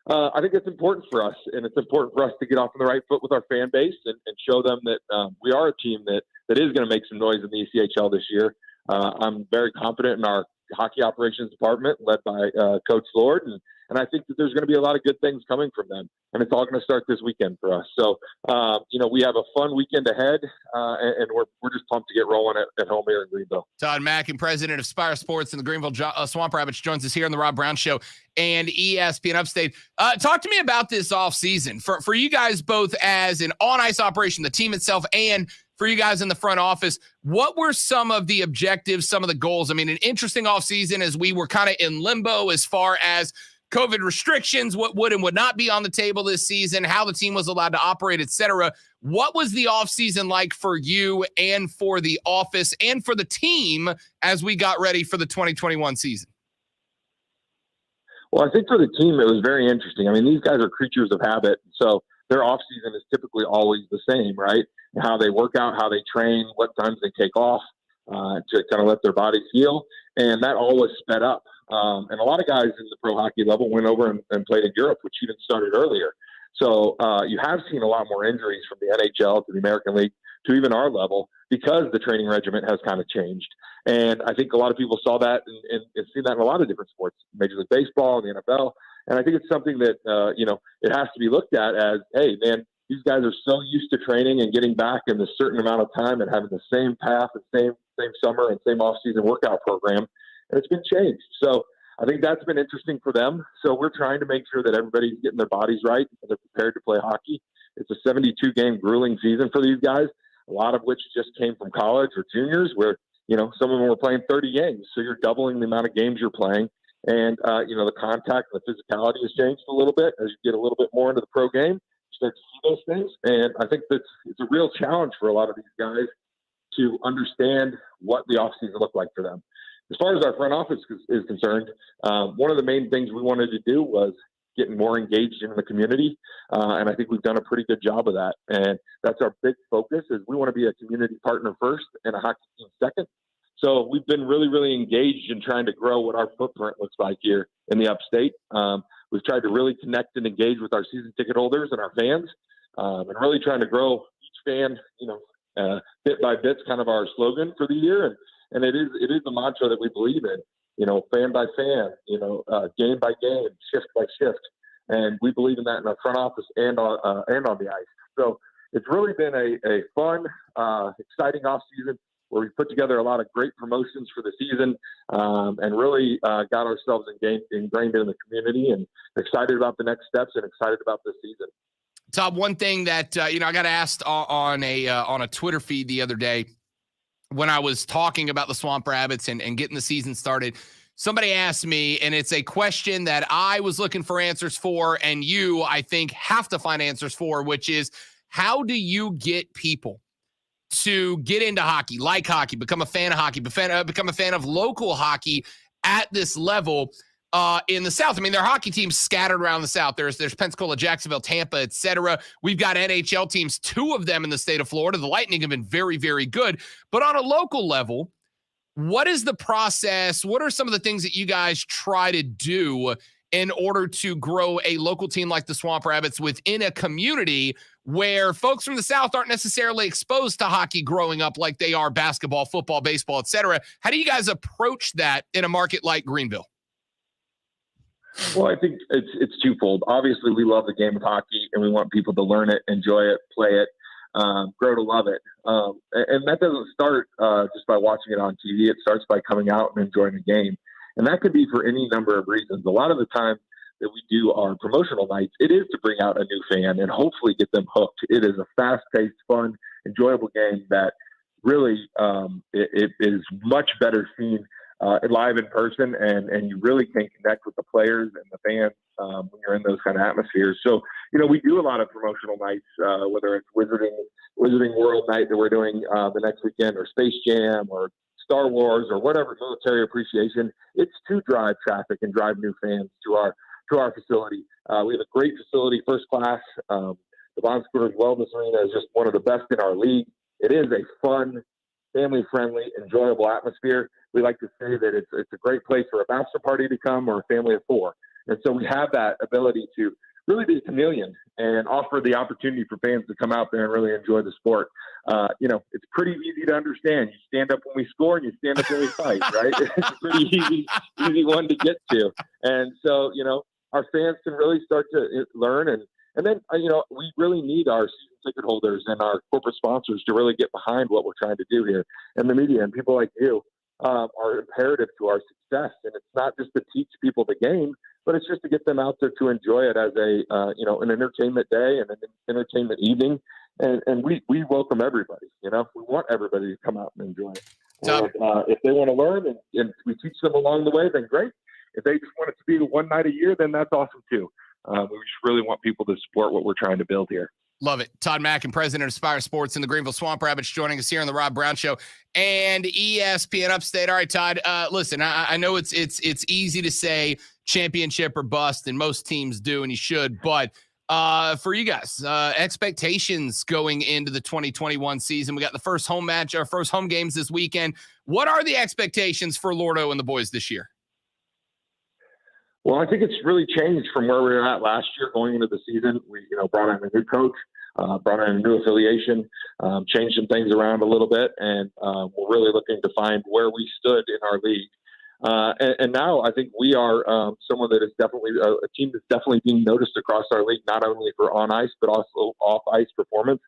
I think it's important for us, and it's important for us to get off on the right foot with our fan base and show them that we are a team that is going to make some noise in the ECHL this year. I'm very confident in our hockey operations department led by Coach Lord, and I think that there's going to be a lot of good things coming from them, and it's all going to start this weekend for us. So, we have a fun weekend ahead, and we're just pumped to get rolling at home here in Greenville. Todd Mackin, president of Spire Sports and the Greenville Swamp Rabbits, joins us here on the Rob Brown Show and ESPN Upstate. Talk to me about this offseason for you guys both as an on-ice operation, the team itself, and for you guys in the front office. What were some of the objectives, some of the goals? I mean, an interesting offseason as we were kind of in limbo as far as COVID restrictions, what would and would not be on the table this season, how the team was allowed to operate, et cetera. What was the offseason like for you and for the office and for the team as we got ready for the 2021 season? Well, I think for the team, it was very interesting. I mean, these guys are creatures of habit. So their off season is typically always the same, right? How they work out, how they train, what times they take off to kind of let their bodies heal. And that all was sped up. And a lot of guys in the pro hockey level went over and played in Europe, which even started earlier. So you have seen a lot more injuries from the NHL to the American League to even our level because the training regimen has kind of changed. And I think a lot of people saw that and seen that in a lot of different sports, Major League Baseball and the NFL. And I think it's something that, it has to be looked at as, hey, man, these guys are so used to training and getting back in a certain amount of time and having the same path and same summer and same off-season workout program. And it's been changed. So I think that's been interesting for them. So we're trying to make sure that everybody's getting their bodies right and they're prepared to play hockey. It's a 72-game grueling season for these guys, a lot of which just came from college or juniors where, some of them were playing 30 games. So you're doubling the amount of games you're playing. And, the contact and the physicality has changed a little bit as you get a little bit more into the pro game. You start to see those things. And I think that it's a real challenge for a lot of these guys to understand what the offseason looked like for them. As far as our front office is concerned, one of the main things we wanted to do was getting more engaged in the community. And I think we've done a pretty good job of that. And that's our big focus is we want to be a community partner first and a hockey team second. So we've been really, really engaged in trying to grow what our footprint looks like here in the upstate. We've tried to really connect and engage with our season ticket holders and our fans, and really trying to grow each fan, bit by bit, kind of our slogan for the year. And it is the mantra that we believe in, fan by fan, game by game, shift by shift. And we believe in that in our front office and on the ice. So it's really been a fun, exciting off season where we put together a lot of great promotions for the season and really got ourselves ingrained in the community and excited about the next steps and excited about this season. Todd, one thing that, I got asked on a Twitter feed the other day when I was talking about the Swamp Rabbits and getting the season started. Somebody asked me, and it's a question that I was looking for answers for, and you, I think, have to find answers for, which is how do you get people to get into hockey, like hockey, become a fan of hockey, become a fan of local hockey at this level in the South? I mean, there are hockey teams scattered around the South. There's Pensacola, Jacksonville, Tampa, et cetera. We've got NHL teams, 2 of them in the state of Florida. The Lightning have been very, very good. But on a local level, what is the process? What are some of the things that you guys try to do in order to grow a local team like the Swamp Rabbits within a community where folks from the South aren't necessarily exposed to hockey growing up like they are basketball, football, baseball, et cetera? How do you guys approach that in a market like Greenville? Well, I think it's twofold. Obviously, we love the game of hockey, and we want people to learn it, enjoy it, play it, grow to love it. And that doesn't start just by watching it on TV. It starts by coming out and enjoying the game. And that could be for any number of reasons. A lot of the time that we do our promotional nights, it is to bring out a new fan and hopefully get them hooked. It is a fast-paced, fun, enjoyable game that really it is much better seen live in person, and you really can connect with the players and the fans when you're in those kind of atmospheres. So, we do a lot of promotional nights, whether it's Wizarding World Night that we're doing the next weekend, or Space Jam, or Star Wars, or whatever, military appreciation. It's to drive traffic and drive new fans to our facility. We have a great facility, first class. The Bon Scooters Wellness Arena is just one of the best in our league. It is a fun, family-friendly, enjoyable atmosphere. We like to say that it's a great place for a bachelor party to come or a family of 4. And so we have that ability to really be a chameleon and offer the opportunity for fans to come out there and really enjoy the sport. It's pretty easy to understand. You stand up when we score and you stand up when we fight, right? It's a pretty easy one to get to. And so, our fans can really start to learn. And then, we really need our season ticket holders and our corporate sponsors to really get behind what we're trying to do here. And the media and people like you are imperative to our success. And it's not just to teach people the game, but it's just to get them out there to enjoy it as an entertainment day and an entertainment evening. And we welcome everybody. We want everybody to come out and enjoy it. If they want to learn and we teach them along the way, then great. If they just want it to be one night a year, then that's awesome too. We just really want people to support what we're trying to build here. Love it. Todd Mackin, president of Spire Sports and the Greenville Swamp Rabbits, joining us here on the Rob Brown Show and ESPN Upstate. All right, Todd, listen, I know it's easy to say championship or bust, and most teams do, and you should, but for you guys, expectations going into the 2021 season. We got the first home match, our first home games this weekend. What are the expectations for Lordo and the boys this year? Well, I think it's really changed from where we were at last year going into the season. We, brought in a new coach, brought in a new affiliation, changed some things around a little bit, and we're really looking to find where we stood in our league. And now I think we are someone that is definitely a team that's definitely being noticed across our league, not only for on ice, but also off ice performance.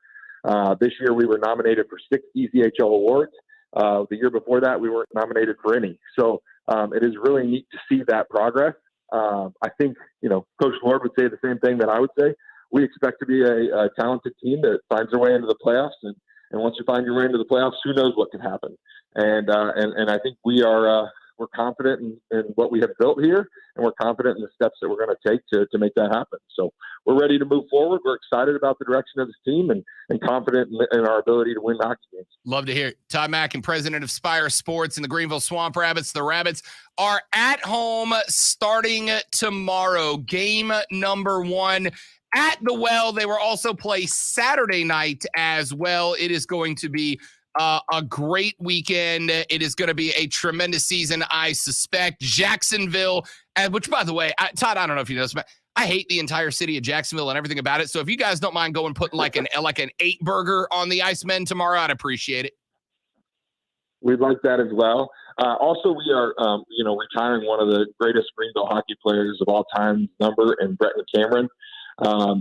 This year we were nominated for 6 ECHL awards. The year before that, we weren't nominated for any. So it is really neat to see that progress. I think, Coach Lord would say the same thing that I would say. We expect to be a talented team that finds their way into the playoffs. And once you find your way into the playoffs, who knows what can happen. And I think we're confident in what we have built here, and we're confident in the steps that we're going to take to make that happen. So we're ready to move forward. We're excited about the direction of this team and confident in our ability to win hockey games. Love to hear it. Todd Mackin, president of Spire Sports and the Greenville Swamp Rabbits. The Rabbits are at home starting tomorrow. Game number 1 at the Well. They will also play Saturday night as well. It is going to be a great weekend. It is going to be a tremendous season, I suspect. Jacksonville, which, by the way, Todd, I don't know if you know this, but I hate the entire city of Jacksonville and everything about it. So if you guys don't mind going putting like an 8 burger on the Icemen tomorrow, I'd appreciate it. We'd like that as well. Also, we are, retiring one of the greatest Greenville hockey players of all time, and Brett McCameron.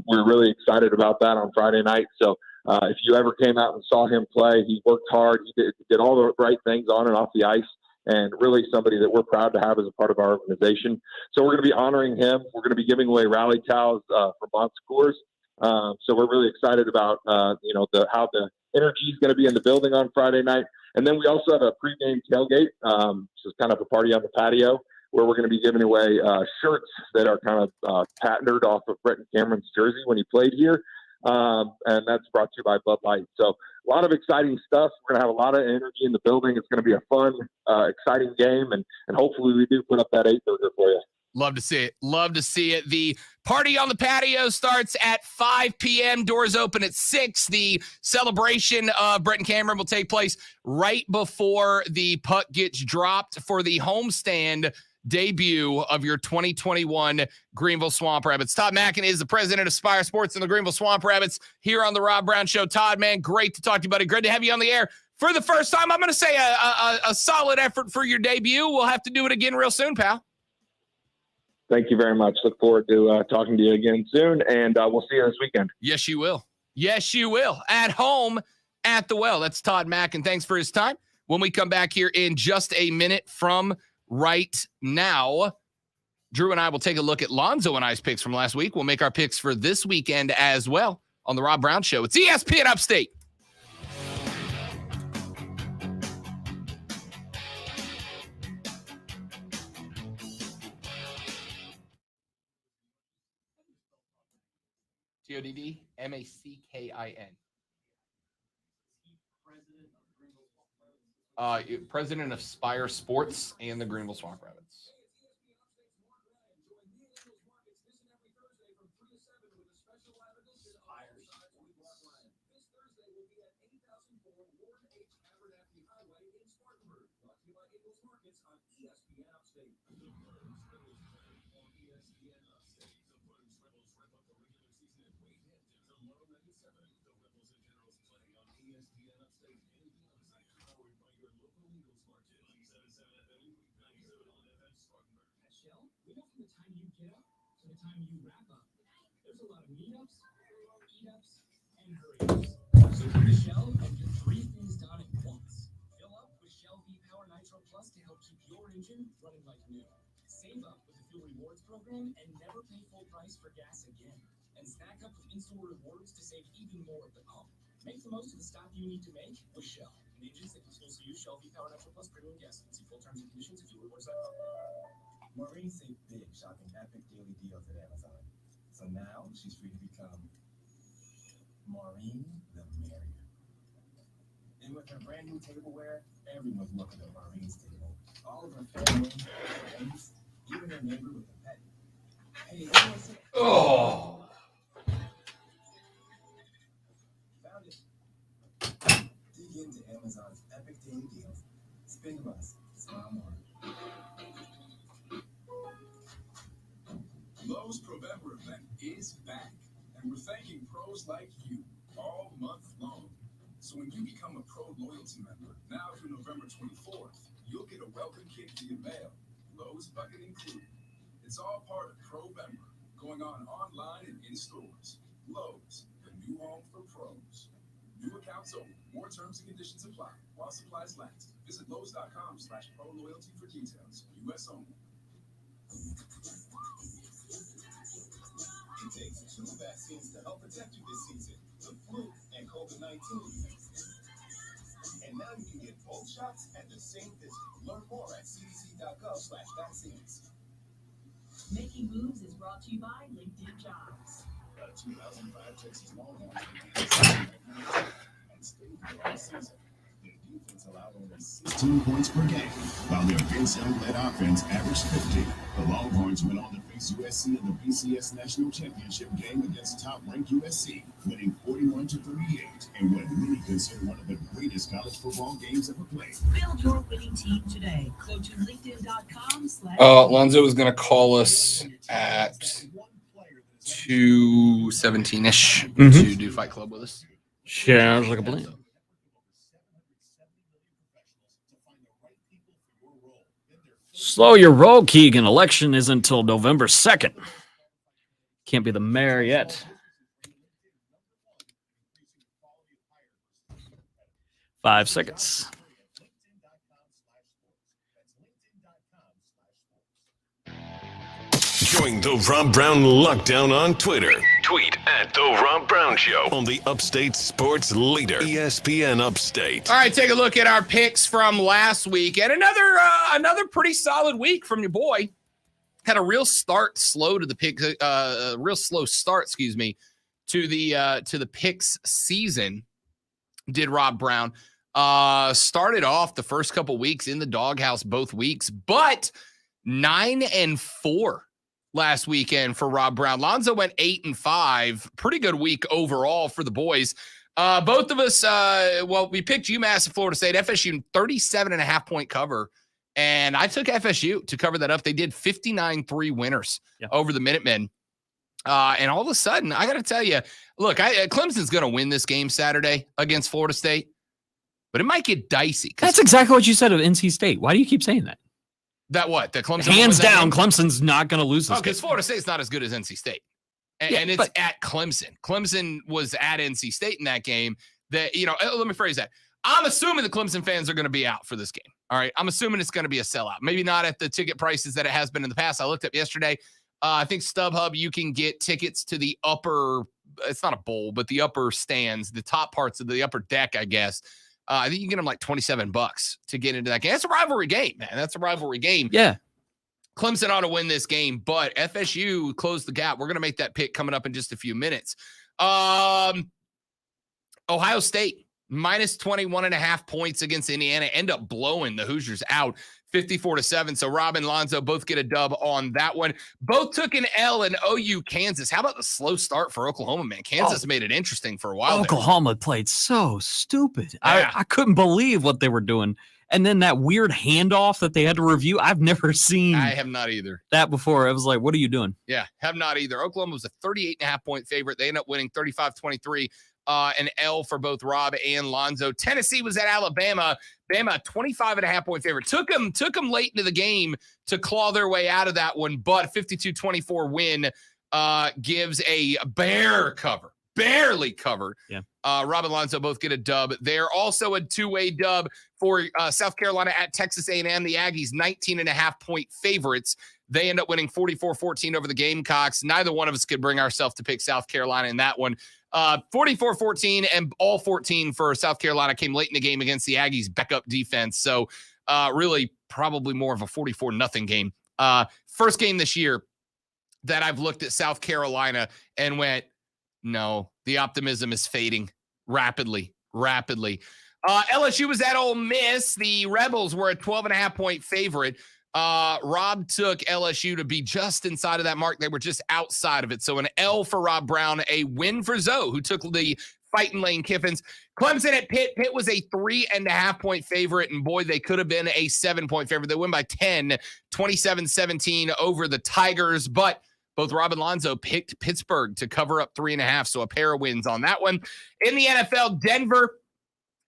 We're really excited about that on Friday night. So if you ever came out and saw him play, he worked hard. He did all the right things on and off the ice, and really somebody that we're proud to have as a part of our organization. So we're going to be honoring him. We're going to be giving away rally towels for Bon Secours. So we're really excited about, how the energy is going to be in the building on Friday night. And then we also have a pregame tailgate, so it's kind of a party on the patio, where we're going to be giving away shirts that are kind of patented off of Brett Cameron's jersey when he played here. And that's brought to you by Bud Light. So a lot of exciting stuff. We're going to have a lot of energy in the building. It's going to be a fun, exciting game. And hopefully we do put up that 8 burger for you. Love to see it. Love to see it. The party on the patio starts at 5 p.m. Doors open at 6. The celebration of Brett and Cameron will take place right before the puck gets dropped for the homestand debut of your 2021 Greenville Swamp Rabbits. Todd Mackin is the president of Spire Sports and the Greenville Swamp Rabbits here on the Rob Brown Show. Todd, man, great to talk to you, buddy. Great to have you on the air for the first time. I'm going to say a solid effort for your debut. We'll have to do it again real soon, pal. Thank you very much. Look forward to talking to you again soon, and we'll see you this weekend. Yes, you will. Yes, you will. At home at the Well. That's Todd Mackin. Thanks for his time. When we come back here in just a minute from right now, Drew and I will take a look at Lonzo and I's picks from last week. We'll make our picks for this weekend as well on the Rob Brown Show. It's ESPN Upstate. TODDMACKIN. President of Spire Sports and the Greenville Swamp Rabbits. Shell, we know from the time you get up to the time you wrap up, there's a lot of meetups, eat-ups, and hurry-ups. So come to Shell and get 3 things done at once. Fill up with Shell V-Power Nitro Plus to help keep your engine running like new. Save up with the Fuel Rewards program and never pay full price for gas again. And snack up with in-store rewards to save even more at the pump. Make the most of the stop you need to make with Shell. And engines that can still use Shell V-Power Nitro Plus premium gas. See full terms and conditions at fuelrewards.com. Maureen saved big shopping epic daily deals at Amazon. So now she's free to become Maureen the Merrier. And with her brand new tableware, everyone's looking at Maureen's table. All of her family, friends, even her neighbor with a pet. Hey, anyone see? Oh. Found it. Dig into Amazon's epic daily deals. Spend less, smile more. Lowe's Provember event is back, and we're thanking pros like you all month long. So when you become a Pro Loyalty member, now through November 24th, you'll get a welcome kit to your mail, Lowe's bucket included. It's all part of Provember, going on online and in stores. Lowe's, the new home for pros. New accounts open. More terms and conditions apply while supplies last. Visit Lowe's.com/ProLoyalty for details. U.S. only. It takes 2 vaccines to help protect you this season, the flu and COVID-19. And now you can get both shots at the same visit. Learn more at cdc.gov/vaccines. Making Moves is brought to you by LinkedIn Jobs. 2005 Texas Longhorns and stayed all season. Their defense allowed only 16 points per game, while their Vince Young-led offense averaged 50. The Longhorns went on to face USC in the BCS National Championship game against top-ranked USC, winning 41-38 in what many consider one of the greatest college football games ever played. Build your winning team today. Go to linkedin.com/. Lonzo is going to call us at 2:17-ish to do Fight Club with us. Sounds like a plan. Slow your roll, Keegan. Election isn't until November 2nd. Can't be the mayor yet. 5 seconds. Join the Rob Brown Lockdown on Twitter. Tweet at The Rob Brown Show on the Upstate Sports Leader, ESPN Upstate. All right, take a look at our picks from last week. And another pretty solid week from your boy. Had a real slow start, to the picks season. Did Rob Brown. Started off the first couple weeks in the doghouse both weeks, but 9-4 last weekend for Rob Brown. Lonzo went 8-5. Pretty good week overall for the boys. Both of us, we picked UMass and Florida State. FSU 37.5 point cover, and I took FSU to cover that up. They did 59-3 winners over the Minutemen. And all of a sudden, I got to tell you, look, Clemson's going to win this game Saturday against Florida State, but it might get dicey. That's exactly what you said of NC State. Why do you keep saying that? That what? That Clemson? Hands down, Clemson's not going to lose this game. Because Florida State's not as good as NC State. And it's at Clemson. Clemson was at NC State in that game. Let me phrase that. I'm assuming the Clemson fans are going to be out for this game. All right. I'm assuming it's going to be a sellout. Maybe not at the ticket prices that it has been in the past. I looked up yesterday. I think StubHub, you can get tickets to the upper, it's not a bowl, but the upper stands, the top parts of the upper deck, I guess. I think you can get them like $27 to get into that game. That's a rivalry game, man. That's a rivalry game. Yeah. Clemson ought to win this game, but FSU closed the gap. We're going to make that pick coming up in just a few minutes. Ohio State, minus 21.5 points against Indiana, end up blowing the Hoosiers out 54-7. So Rob and Lonzo both get a dub on that one. Both took an L in OU Kansas. How about the slow start for Oklahoma, man? Kansas made it interesting for a while. Oklahoma played so stupid. I couldn't believe what they were doing. And then that weird handoff that they had to review, I've never seen I have not either. that before. I was like, what are you doing? Yeah, have not either. Oklahoma was a 38.5-point favorite. They ended up winning 35-23. An L for both Rob and Lonzo. Tennessee was at Alabama. Bama, 25.5-point favorite. Took them late into the game to claw their way out of that one, but 52-24 win gives a barely cover. Yeah. Rob and Lonzo both get a dub. They're also a two-way dub for South Carolina at Texas A&M. The Aggies, 19.5-point favorites. They end up winning 44-14 over the Gamecocks. Neither one of us could bring ourselves to pick South Carolina in that one. 44-14, and all 14 for South Carolina came late in the game against the Aggies' backup defense. So really probably more of a 44-0 game. First game this year that I've looked at South Carolina and went, no, the optimism is fading rapidly. LSU was at Ole Miss. The Rebels were a 12.5-point favorite. Rob took LSU to be just inside of that mark. They were just outside of it. So an L for Rob Brown, a win for Zoe, who took the fighting Lane Kiffins. Clemson at Pitt. Pitt was a 3.5-point favorite, and boy, they could have been a 7-point favorite. They win by 10, 27-17 over the Tigers, but both Rob and Lonzo picked Pittsburgh to cover up 3.5, so a pair of wins on that one. In the NFL, Denver,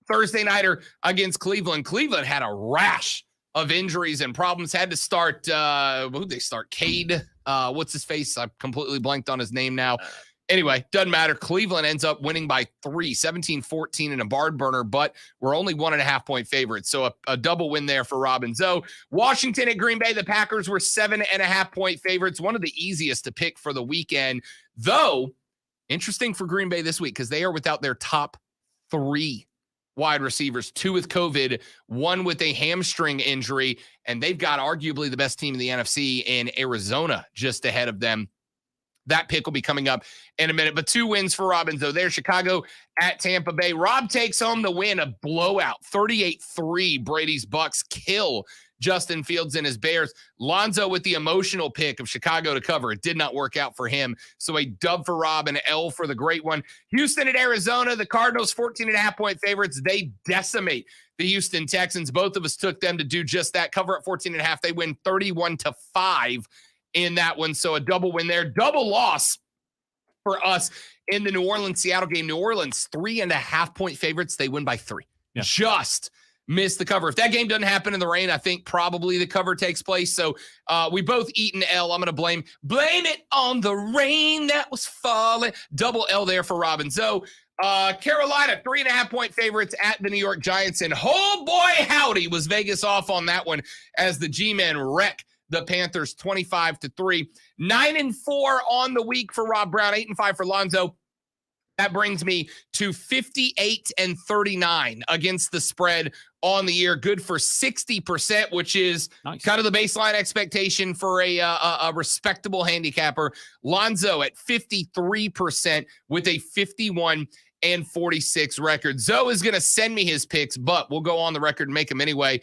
Thursday nighter against Cleveland. Cleveland had a rash of injuries and problems. Had to start, who'd they start? Cade, what's his face? I've completely blanked on his name now. Anyway, doesn't matter. Cleveland ends up winning by 3, 17-14 in a barn burner, but we're only 1.5-point favorites. So a double win there for Rob and Zoe. Washington at Green Bay, the Packers were 7.5-point favorites. One of the easiest to pick for the weekend, though interesting for Green Bay this week because they are without their top 3 wide receivers, 2 with COVID, 1 with a hamstring injury, and they've got arguably the best team in the NFC in Arizona just ahead of them. That pick will be coming up in a minute, but 2 wins for Rob and Zoe there. Chicago at Tampa Bay. Rob takes home the win, a blowout, 38-3. Brady's Bucks kill Justin Fields and his Bears. Lonzo with the emotional pick of Chicago to cover. It did not work out for him. So a dub for Rob and an L for the great one. Houston at Arizona. The Cardinals, 14.5-point favorites. They decimate the Houston Texans. Both of us took them to do just that. Cover at 14.5. They win 31-5 in that one. So a double win there. Double loss for us in the New Orleans-Seattle game. New Orleans, 3.5-point favorites. They win by 3. Yeah. Just missed the cover. If that game doesn't happen in the rain, I think probably the cover takes place. So we both eat an L. I'm going to blame it on the rain that was falling. Double L there for Rob and Zoe. Carolina, 3.5-point favorites at the New York Giants. And oh boy, howdy, was Vegas off on that one as the G-men wreck the Panthers 25-3. 9-4 on the week for Rob Brown, 8-5 for Lonzo. That brings me to 58-39 against the spread on the year. Good for 60%, which is kind of the baseline expectation for a respectable handicapper. Lonzo at 53% with a 51-46 record. Zoe is going to send me his picks, but we'll go on the record and make them anyway.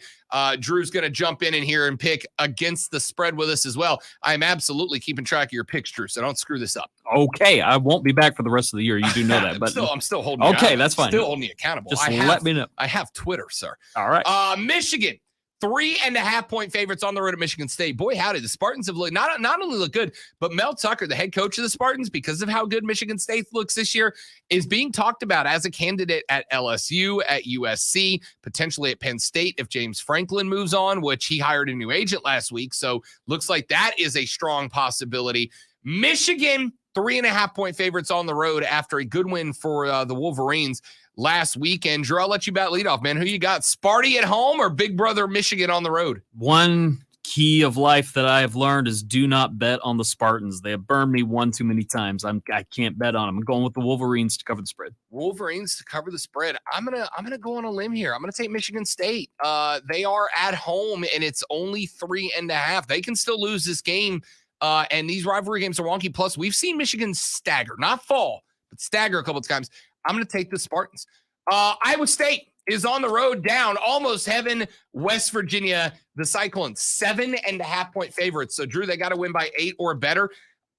Drew's going to jump in here and pick against the spread with us as well. I'm absolutely keeping track of your picks, Drew, so don't screw this up. Okay, I won't be back for the rest of the year. You do know that, but I'm still holding you okay, accountable. that's fine. Still holding you accountable. Just let me know. I have Twitter, sir. All right. Michigan, 3.5-point favorites on the road at Michigan State. Boy, howdy, the Spartans have looked not only look good, but Mel Tucker, the head coach of the Spartans, because of how good Michigan State looks this year, is being talked about as a candidate at LSU, at USC, potentially at Penn State if James Franklin moves on, which he hired a new agent last week. So looks like that is a strong possibility. Michigan, 3.5-point favorites on the road after a good win for the Wolverines last weekend. Drew, I'll let you bat leadoff, man. Who you got, Sparty at home or Big Brother Michigan on the road? One key of life that I have learned is do not bet on the Spartans. They have burned me one too many times. I can't bet on them. I'm going with the Wolverines to cover the spread. Wolverines to cover the spread. I'm gonna go on a limb here. I'm gonna take Michigan State. They are at home and it's only 3.5. They can still lose this game. And these rivalry games are wonky. Plus, we've seen Michigan stagger, not fall, but stagger a couple of times. I'm going to take the Spartans. Iowa State is on the road down, almost heaven, West Virginia. The Cyclones, 7.5-point favorites. So, Drew, they got to win by 8 or better.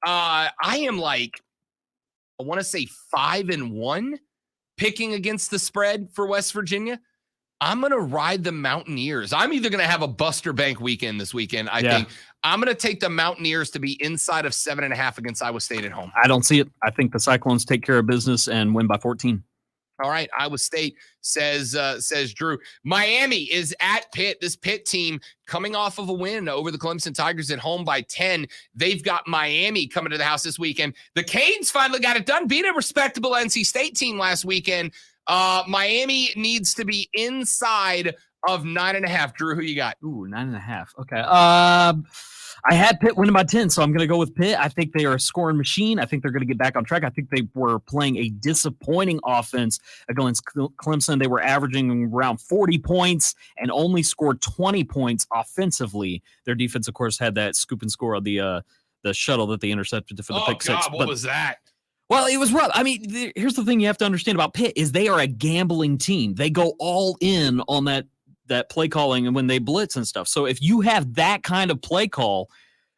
I am I want to say 5-1 picking against the spread for West Virginia. I'm going to ride the Mountaineers. I'm either going to have a Buster Bank weekend this weekend. I think I'm going to take the Mountaineers to be inside of 7.5 against Iowa State at home. I don't see it. I think the Cyclones take care of business and win by 14. All right, Iowa State says Drew. Miami is at Pitt. This Pitt team coming off of a win over the Clemson Tigers at home by 10. They've got Miami coming to the house this weekend. The Canes finally got it done, beat a respectable NC State team last weekend. Miami needs to be inside of 9.5. Drew, who you got? Ooh, 9.5. Okay. I had Pitt winning by 10, so I'm going to go with Pitt. I think they are a scoring machine. I think they're going to get back on track. I think they were playing a disappointing offense against Clemson. They were averaging around 40 points and only scored 20 points offensively. Their defense, of course, had that scoop and score of the shuttle that they intercepted for the pick six. What was that? Well, it was rough. I mean, here's the thing you have to understand about Pitt is they are a gambling team. They go all in on that play calling and when they blitz and stuff. So if you have that kind of play call,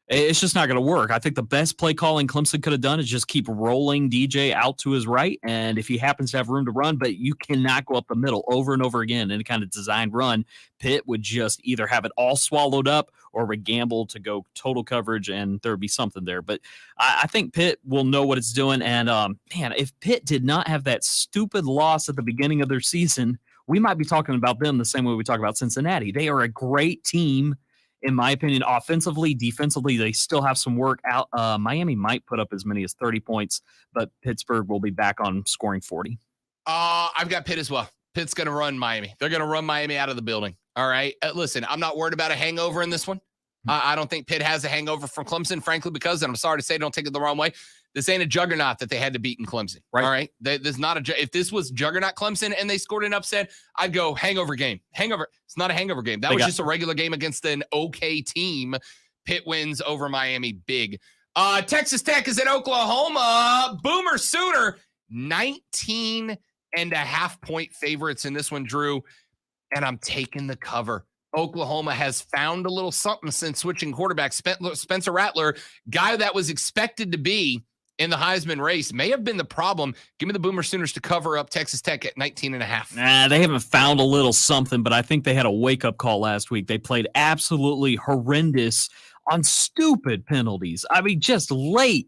it's just not going to work. I think the best play calling Clemson could have done is just keep rolling DJ out to his right. And if he happens to have room to run, but you cannot go up the middle over and over again in a kind of designed run, Pitt would just either have it all swallowed up or would gamble to go total coverage and there would be something there. But I think Pitt will know what it's doing. And man, if Pitt did not have that stupid loss at the beginning of their season, we might be talking about them the same way we talk about Cincinnati. They are a great team, in my opinion, offensively. Defensively, they still have some work out. Miami might put up as many as 30 points, but Pittsburgh will be back on scoring 40. I've got Pitt as well. Pitt's going to run Miami. They're going to run Miami out of the building. All right. Listen, I'm not worried about a hangover in this one. I don't think Pitt has a hangover from Clemson, frankly, because, and I'm sorry to say, don't take it the wrong way, this ain't a juggernaut that they had to beat in Clemson. Right. All right. There's not if this was juggernaut Clemson and they scored an upset, I'd go hangover game. Hangover. It's not a hangover game. That was just a regular game against an okay team. Pitt wins over Miami big. Texas Tech is at Oklahoma. Boomer Sooner, 19.5 point favorites in this one, Drew. And I'm taking the cover. Oklahoma has found a little something since switching quarterbacks. Spencer Rattler, guy that was expected to be in the Heisman race, may have been the problem. Give me the Boomer Sooners to cover up Texas Tech at 19.5. Nah, they haven't found a little something, but I think they had a wake-up call last week. They played absolutely horrendous on stupid penalties. I mean, just late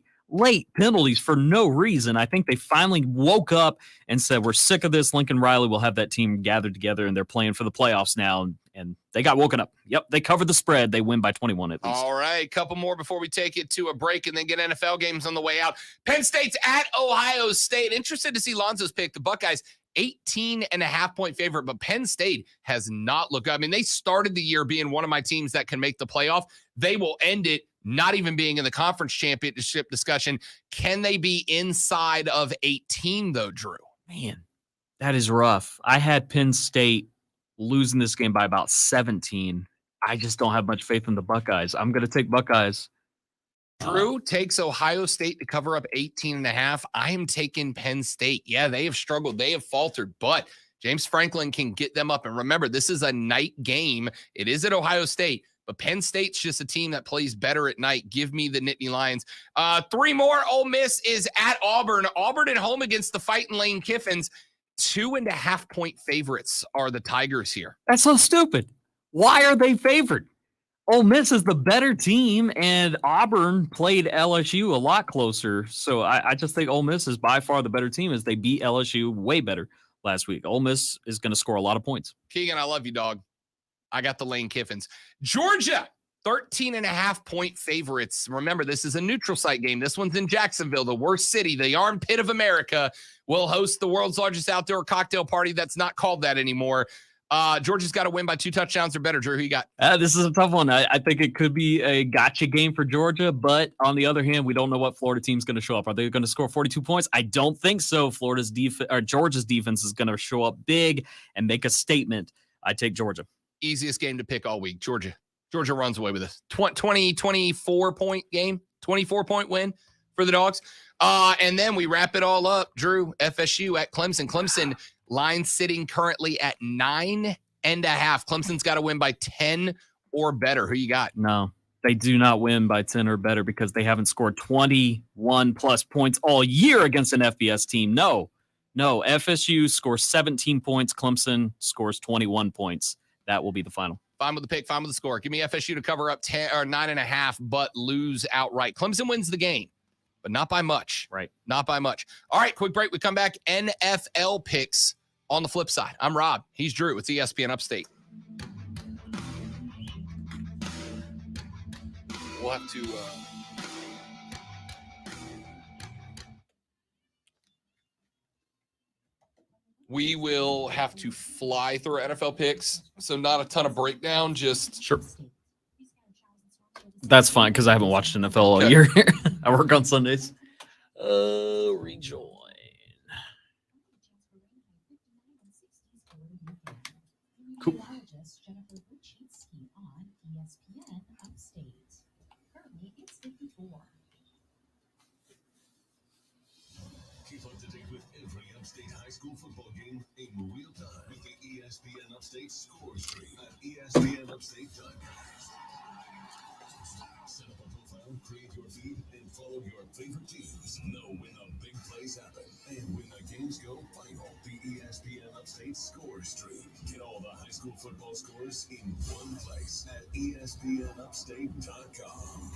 penalties for no reason. I think they finally woke up and said, we're sick of this. Lincoln Riley will have that team gathered together, and they're playing for the playoffs now. And they got woken up. Yep, they covered the spread. They win by 21 at least. All right, couple more before we take it to a break and then get NFL games on the way out. Penn State's at Ohio State. Interested to see Lonzo's pick. The Buckeyes, 18.5 point favorite, but Penn State has not looked. I mean, they started the year being one of my teams that can make the playoff. They will end it not even being in the conference championship discussion. Can they be inside of 18, though, Drew? Man, that is rough. I had Penn State losing this game by about 17. I just don't have much faith in the Buckeyes. I'm going to take Buckeyes. Drew takes Ohio State to cover up 18.5. I am taking Penn State. Yeah, they have struggled. They have faltered, but James Franklin can get them up. And remember, this is a night game. It is at Ohio State, but Penn State's just a team that plays better at night. Give me the Nittany Lions. 3 more. Ole Miss is at Auburn. Auburn at home against the Fighting Lane Kiffins. 2.5 point favorites are the Tigers here. That's so stupid. Why are they favored? Ole Miss is the better team, and Auburn played LSU a lot closer. So I just think Ole Miss is by far the better team as they beat LSU way better last week. Ole Miss is going to score a lot of points. Keegan, I love you, dog. I got the Lane Kiffins. Georgia, 13.5 point favorites. Remember, this is a neutral site game. This one's in Jacksonville, the worst city. The armpit of America will host the world's largest outdoor cocktail party that's not called that anymore. Georgia's got to win by 2 touchdowns or better. Drew, who you got? This is a tough one. I think it could be a gotcha game for Georgia, but on the other hand, we don't know what Florida team's going to show up. Are they going to score 42 points? I don't think so. Georgia's defense is going to show up big and make a statement. I take Georgia. Easiest game to pick all week. Georgia runs away with this 24 point game, 24 point win for the Dogs. And then we wrap it all up. Drew, FSU at Clemson. Clemson line sitting currently at 9.5. Clemson's got to win by 10 or better. Who you got? No, they do not win by 10 or better because they haven't scored 21 plus points all year against an FBS team. No, No, FSU scores 17 points. Clemson scores 21 points. That will be the final. Fine with the pick, fine with the score. Give me FSU to cover up 10 or 9.5, but lose outright. Clemson wins the game, but not by much. Right. Not by much. All right, quick break. We come back. NFL picks on the flip side. I'm Rob. He's Drew. It's ESPN Upstate. We'll have to... We will have to fly through NFL picks, so not a ton of breakdown, just... Sure. That's fine, because I haven't watched NFL all year. I work on Sundays. Rejoin. Cool. Keep up to date with every Upstate high school football game in real time with the ESPN Upstate score stream at ESPNUpstate.com. Set up a profile, create your feed, and follow your favorite teams. Know when the big plays happen and when the games go viral. The ESPN Upstate score stream. Get all the high school football scores in one place at ESPNUpstate.com.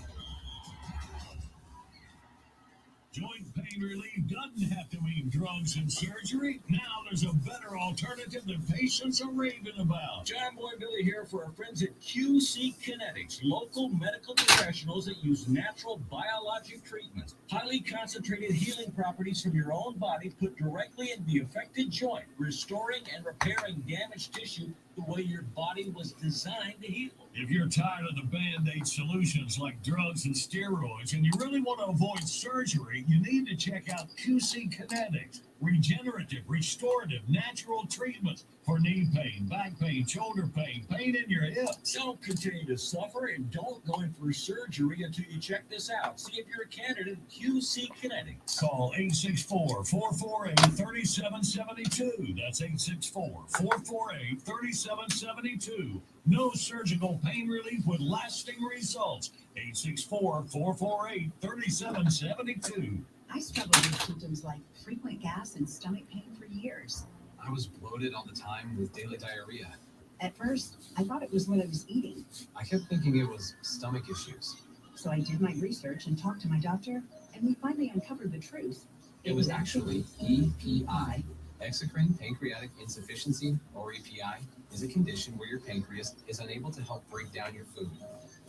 Joint pain relief doesn't have to mean drugs and surgery. Now there's a better alternative that patients are raving about. John Boy Billy here for our friends at QC Kinetics, local medical professionals that use natural biologic treatments. Highly concentrated healing properties from your own body put directly in the affected joint, restoring and repairing damaged tissue the way your body was designed to heal. If you're tired of the Band-Aid solutions like drugs and steroids and you really want to avoid surgery, you need to check out QC Kinetics. Regenerative, restorative, natural treatments for knee pain, back pain, shoulder pain, pain in your hips. Don't continue to suffer and don't go in for surgery until you check this out. See if you're a candidate at QC Kinetics. Call 864-448-3772. That's 864-448-3772. No surgical pain relief with lasting results. 864-448-3772. I struggled with symptoms like frequent gas and stomach pain for years. I was bloated all the time with daily diarrhea. At first, I thought it was what I was eating. I kept thinking it was stomach issues. So I did my research and talked to my doctor, and we finally uncovered the truth. It was actually EPI. Exocrine pancreatic insufficiency, or EPI, is a condition where your pancreas is unable to help break down your food.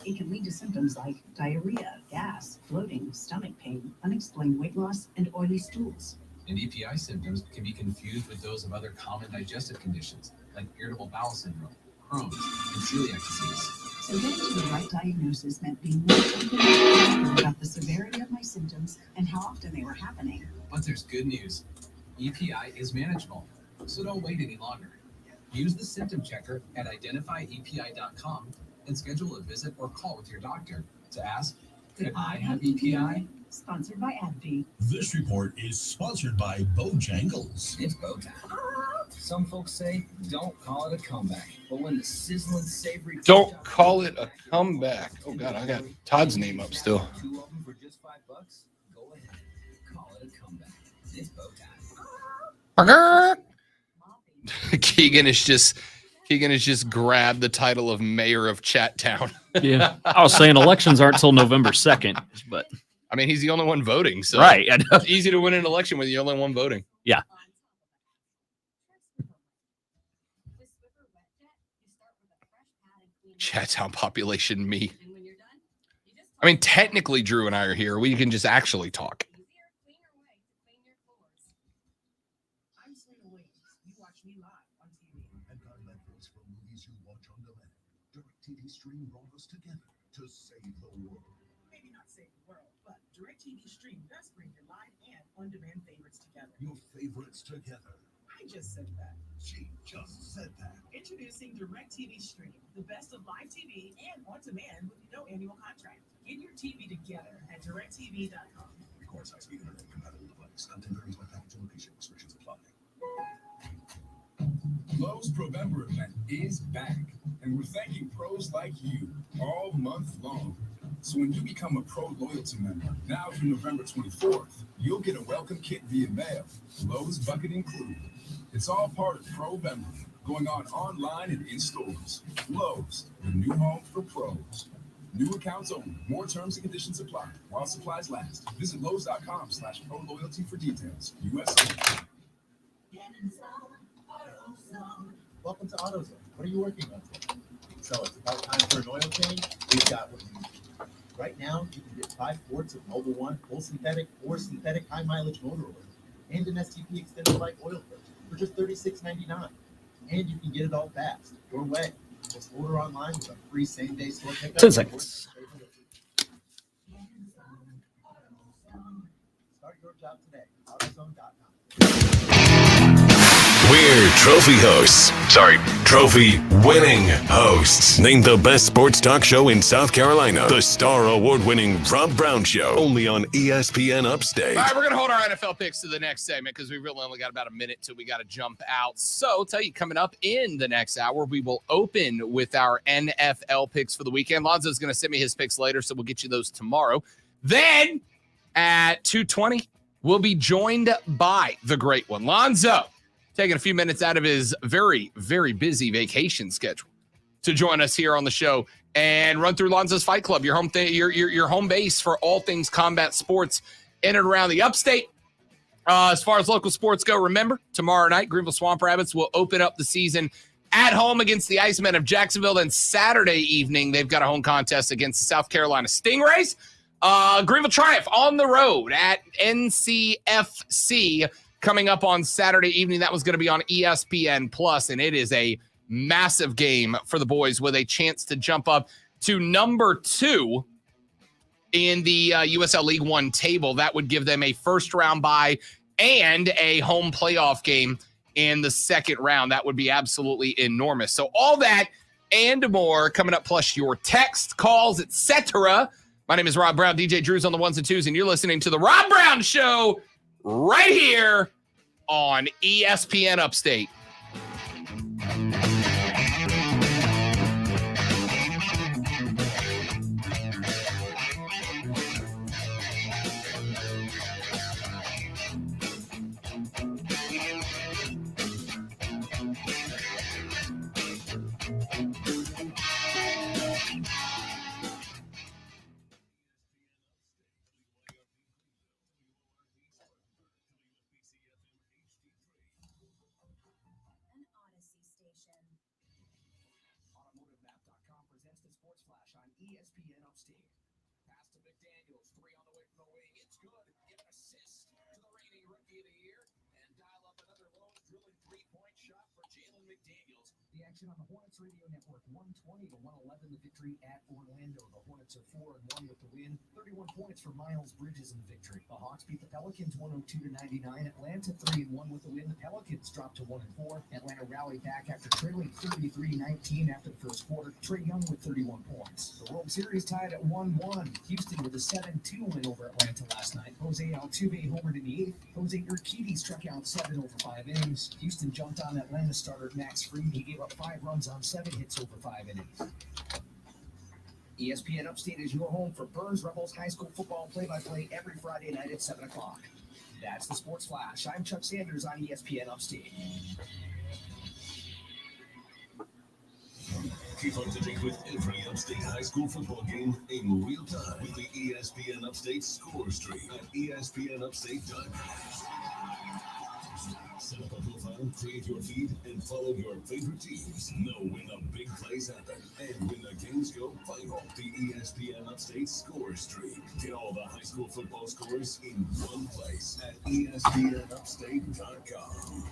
It can lead to symptoms like diarrhea, gas, bloating, stomach pain, unexplained weight loss, and oily stools. And EPI symptoms can be confused with those of other common digestive conditions, like irritable bowel syndrome, Crohn's, and celiac disease. So getting to the right diagnosis meant being more open about the severity of my symptoms and how often they were happening. But there's good news. EPI is manageable, so don't wait any longer. Use the symptom checker at identifyepi.com and schedule a visit or call with your doctor to ask, could I have EPI? Sponsored by AbbVie. This report is sponsored by Bojangles. It's go time. Some folks say, don't call it a comeback. But when the sizzling, savory... Don't call it a comeback. Oh, God, I got Todd's name up still. Two of them for just $5? Go ahead. Call it a comeback. It's bow time. Keegan has just grabbed the title of mayor of Chattown. Yeah. I was saying elections aren't till November 2nd, but I mean, he's the only one voting. So right. I know. It's easy to win an election when you're the only one voting. Yeah. Chattown population, me. I mean, technically, Drew and I are here. We can just actually talk. DirecTV Stream brought us together to save the world. Maybe not save the world, but DirecTV Stream does bring your live and on-demand favorites together. Your favorites together. I just said that. She just said that. Introducing DirecTV Stream, the best of live TV and on-demand with no annual contract. Get your TV together at DirecTV.com. Requires high-speed internet compatible device. Content varies by package and location. Restrictions apply. Lowe's Provember event is back, and we're thanking pros like you all month long. So when you become a Pro Loyalty member, now through November 24th, you'll get a welcome kit via mail, Lowe's bucket included. It's all part of Pro Memory, going on online and in stores. Lowe's, the new home for pros. New accounts only. More terms and conditions apply while supplies last. Visit Lowe's.com/pro-loyalty for details. U.S. only. Welcome to AutoZone. What are you working on today? So it's about time for an oil change. We've got what you need. Right now, you can get 5 quarts of Mobil 1 full synthetic or synthetic high mileage motor oil and an STP extended life oil filter for just $36.99. And you can get it all fast, your way. Just order online with a free same-day store pickup. 10 seconds. Start your job today. AutoZone.com. We're trophy hosts. Sorry, trophy winning hosts. Named the best sports talk show in South Carolina. The Star Award-winning Rob Brown Show. Only on ESPN Upstate. All right, we're going to hold our NFL picks to the next segment because we really only got about a minute till we got to jump out. So, tell you, coming up in the next hour, we will open with our NFL picks for the weekend. Lonzo's going to send me his picks later, so we'll get you those tomorrow. Then, at 2:20, we'll be joined by the great one, Lonzo, taking a few minutes out of his very, very busy vacation schedule to join us here on the show and run through Lonzo's Fight Club, your home your home base for all things combat sports in and around the upstate. As far as local sports go, remember, tomorrow night, Greenville Swamp Rabbits will open up the season at home against the Icemen of Jacksonville. Then Saturday evening, they've got a home contest against the South Carolina Stingrays. Greenville Triumph on the road at NCFC coming up on Saturday evening. That was going to be on ESPN Plus, and it is a massive game for the boys with a chance to jump up to number 2 in the USL League One table. That would give them a first-round bye and a home playoff game in the second round. That would be absolutely enormous. So all that and more coming up, plus your text, calls, etc. My name is Rob Brown. DJ Drew's on the ones and twos, and you're listening to The Rob Brown Show right here on ESPN Upstate. AutomotiveMap.com presents the Sports Flash on ESPN Upstate. Pass to McDaniels, 3 on the way from the wing. It's good. Get an assist to the reigning Rookie of the Year. And dial up another Lowe's drilling 3-point shot for Jalen McDaniels. The action on the Hornets Radio Network, 120-111, the victory at Orlando. The Hornets are 4-1 with the win. 31 points for Miles Bridges in the victory. The Hawks beat the Pelicans 102-99. Atlanta 3-1 with the win. The Pelicans dropped to 1-4. Atlanta rallied back after trailing 33-19 after the first quarter. Trae Young with 31 points. The World Series tied at 1-1. Houston with a 7-2 win over Atlanta last night. Jose Altuve homered in the 8th. Jose Urquidy struck out 7 over 5 innings. Houston jumped on Atlanta starter Max Fried. He gave up 5 runs on 7 hits over 5 innings. ESPN Upstate is your home for Burns Rebels High School football play-by-play every Friday night at 7 o'clock. That's the Sports Flash. I'm Chuck Sanders on ESPN Upstate. Keep up to date with every Upstate high school football game in real time with the ESPN Upstate score stream at ESPNUpstate.com. Set up a profile, create your feed, and follow your favorite teams. Know when the big plays happen and when the games go viral. The ESPN Upstate score stream. Get all the high school football scores in one place at ESPNUpstate.com.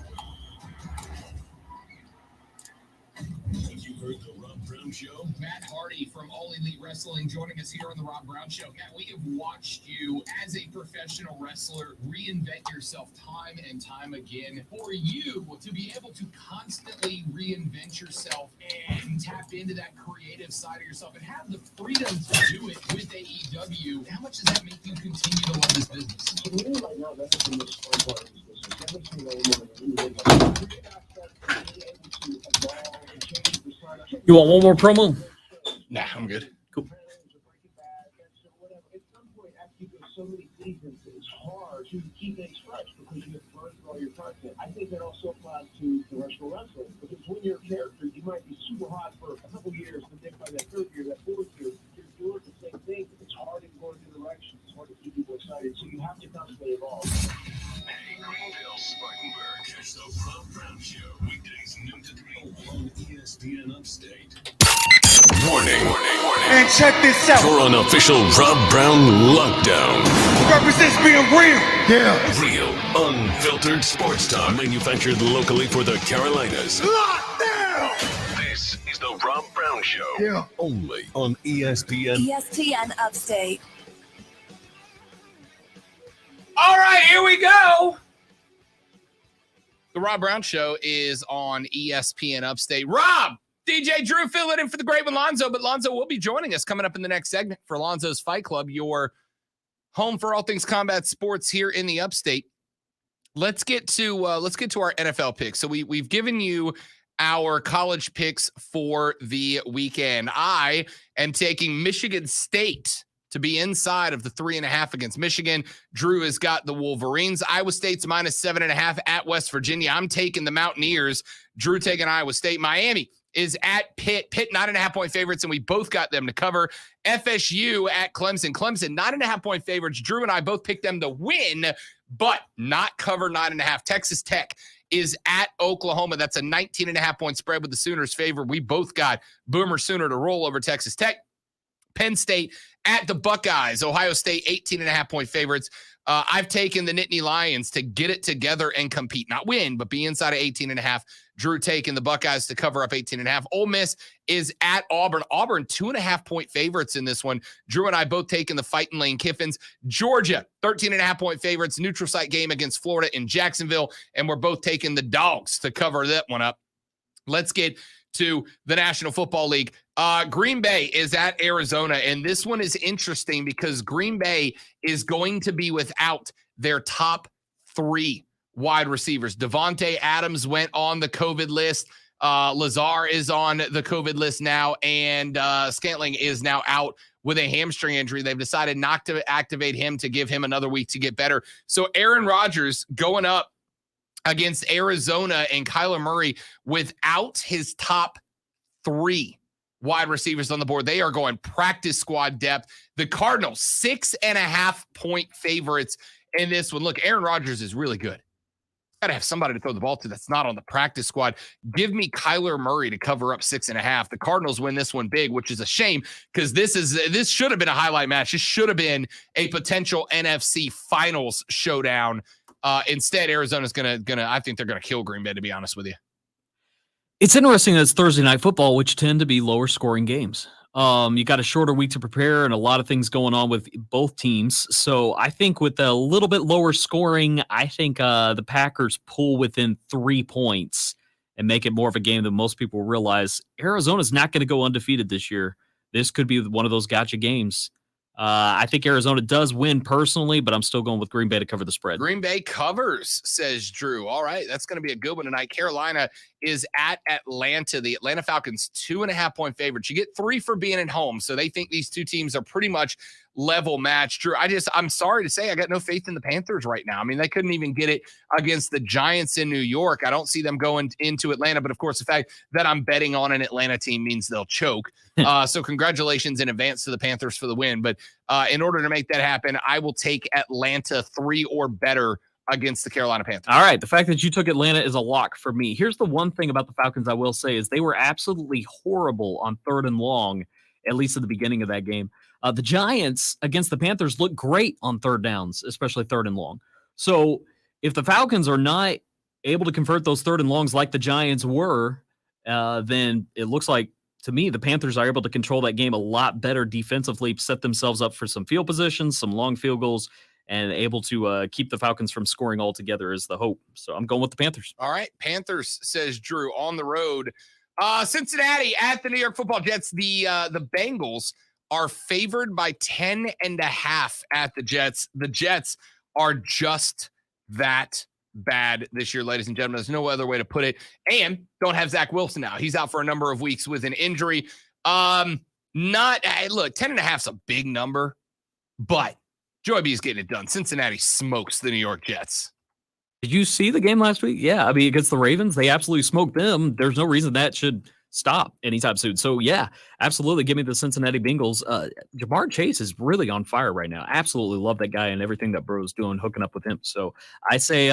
Have you heard the Rob Brown Show? Matt Hardy from All Elite Wrestling joining us here on the Rob Brown Show. Matt, we have watched you as a professional wrestler reinvent yourself time and time again. For you to be able to constantly reinvent yourself and tap into that creative side of yourself and have the freedom to do it with AEW, how much does that make you continue to love this business? For me right now, that's the most fun part of this business. That makes me You want one more promo? Nah, I'm good. Cool. so many seasons, it's hard to between your characters, you might be super hot for a couple years, but then by that third year, that fourth year, you're doing the same thing. It's hard in going new directions. It's hard to keep people excited. So you have to constantly evolve. Bill Spartanburg. Catch the Rob Brown Show weekdays noon to 3 on ESPN Upstate. Warning. And check this out. You're on official Rob Brown lockdown. Represents being real. Yeah. Real, unfiltered sports talk. Manufactured locally for the Carolinas. Lockdown. This is the Rob Brown Show. Yeah. Only on ESPN. ESPN Upstate. All right, here we go. The Rob Brown Show is on ESPN Upstate. Rob, DJ Drew filling in for the great one, Lonzo, but Lonzo will be joining us coming up in the next segment for Lonzo's Fight Club, your home for all things combat sports here in the Upstate. Let's get to our NFL picks. So we've given you our college picks for the weekend. I am taking Michigan State to be inside of the 3.5 against Michigan. Drew has got the Wolverines. Iowa State's -7.5 at West Virginia. I'm taking the Mountaineers. Drew taking Iowa State. Miami is at Pitt. Pitt 9.5-point favorites, and we both got them to cover. FSU at Clemson. Clemson 9.5-point favorites. Drew and I both picked them to win, but not cover 9.5. Texas Tech is at Oklahoma. That's a 19.5-point spread with the Sooners' favor. We both got Boomer Sooner to roll over Texas Tech. Penn State at the Buckeyes. Ohio State 18.5-point favorites. I've taken the Nittany Lions to get it together and compete, not win, but be inside of 18.5. Drew taking the Buckeyes to cover up 18.5. Ole Miss is at Auburn. Auburn 2.5-point favorites in this one. Drew and I both taking the Fighting Lane Kiffins. Georgia 13.5-point favorites. Neutral site game against Florida in Jacksonville, and we're both taking the Dogs to cover that one up. Let's get to the National Football League. Green Bay is at Arizona, and this one is interesting because Green Bay is going to be without their top 3 wide receivers. Devontae Adams went on the COVID list. Lazar is on the COVID list now, and Scantling is now out with a hamstring injury. They've decided not to activate him to give him another week to get better. So Aaron Rodgers going up against Arizona and Kyler Murray without his top 3 wide receivers on the board. They are going practice squad depth. The Cardinals 6.5-point favorites in this one. Look, Aaron Rodgers is really good. Got to have somebody to throw the ball to that's not on the practice squad. Give me Kyler Murray to cover up 6.5. The Cardinals win this one big, which is a shame because this should have been a highlight match. This should have been a potential NFC Finals showdown. Instead, Arizona's gonna. I think they're gonna kill Green Bay, to be honest with you. It's interesting that it's Thursday night football, which tend to be lower scoring games. You got a shorter week to prepare and a lot of things going on with both teams. So I think with a little bit lower scoring, I think the Packers pull within 3 points and make it more of a game than most people realize. Arizona's not going to go undefeated this year. This could be one of those gotcha games. I think Arizona does win personally, but I'm still going with Green Bay to cover the spread. Green Bay covers, says Drew. All right, that's going to be a good one tonight. Carolina is at Atlanta. The Atlanta Falcons 2.5-point favorites. You get 3 for being at home, so they think these two teams are pretty much level match. Drew, I'm sorry to say I got no faith in the Panthers right now. I mean, they couldn't even get it against the Giants in New York. I don't see them going into Atlanta, but of course, the fact that I'm betting on an Atlanta team means they'll choke. So congratulations in advance to the Panthers for the win. But in order to make that happen, I will take Atlanta 3 or better against the Carolina Panthers. All right. The fact that you took Atlanta is a lock for me. Here's the one thing about the Falcons I will say is they were absolutely horrible on 3rd and long, at least at the beginning of that game. The Giants against the Panthers look great on 3rd downs, especially 3rd and long. So if the Falcons are not able to convert those 3rd and longs like the Giants were, then it looks like, to me, the Panthers are able to control that game a lot better defensively, set themselves up for some field positions, some long field goals, and able to keep the Falcons from scoring altogether is the hope. So I'm going with the Panthers. All right. Panthers, says Drew, on the road. Cincinnati at the New York Football Jets. The Bengals are favored by 10.5 at the Jets. The Jets are just that bad this year, ladies and gentlemen. There's no other way to put it. And don't have Zach Wilson now. He's out for a number of weeks with an injury. Look, 10.5's a big number, but Joey B is getting it done. Cincinnati smokes the New York Jets. Did you see the game last week? Yeah, I mean, against the Ravens, they absolutely smoked them. There's no reason that should stop anytime soon. So, yeah, absolutely. Give me the Cincinnati Bengals. Jamar Chase is really on fire right now. Absolutely love that guy and everything that Burrow's doing, hooking up with him. So, I say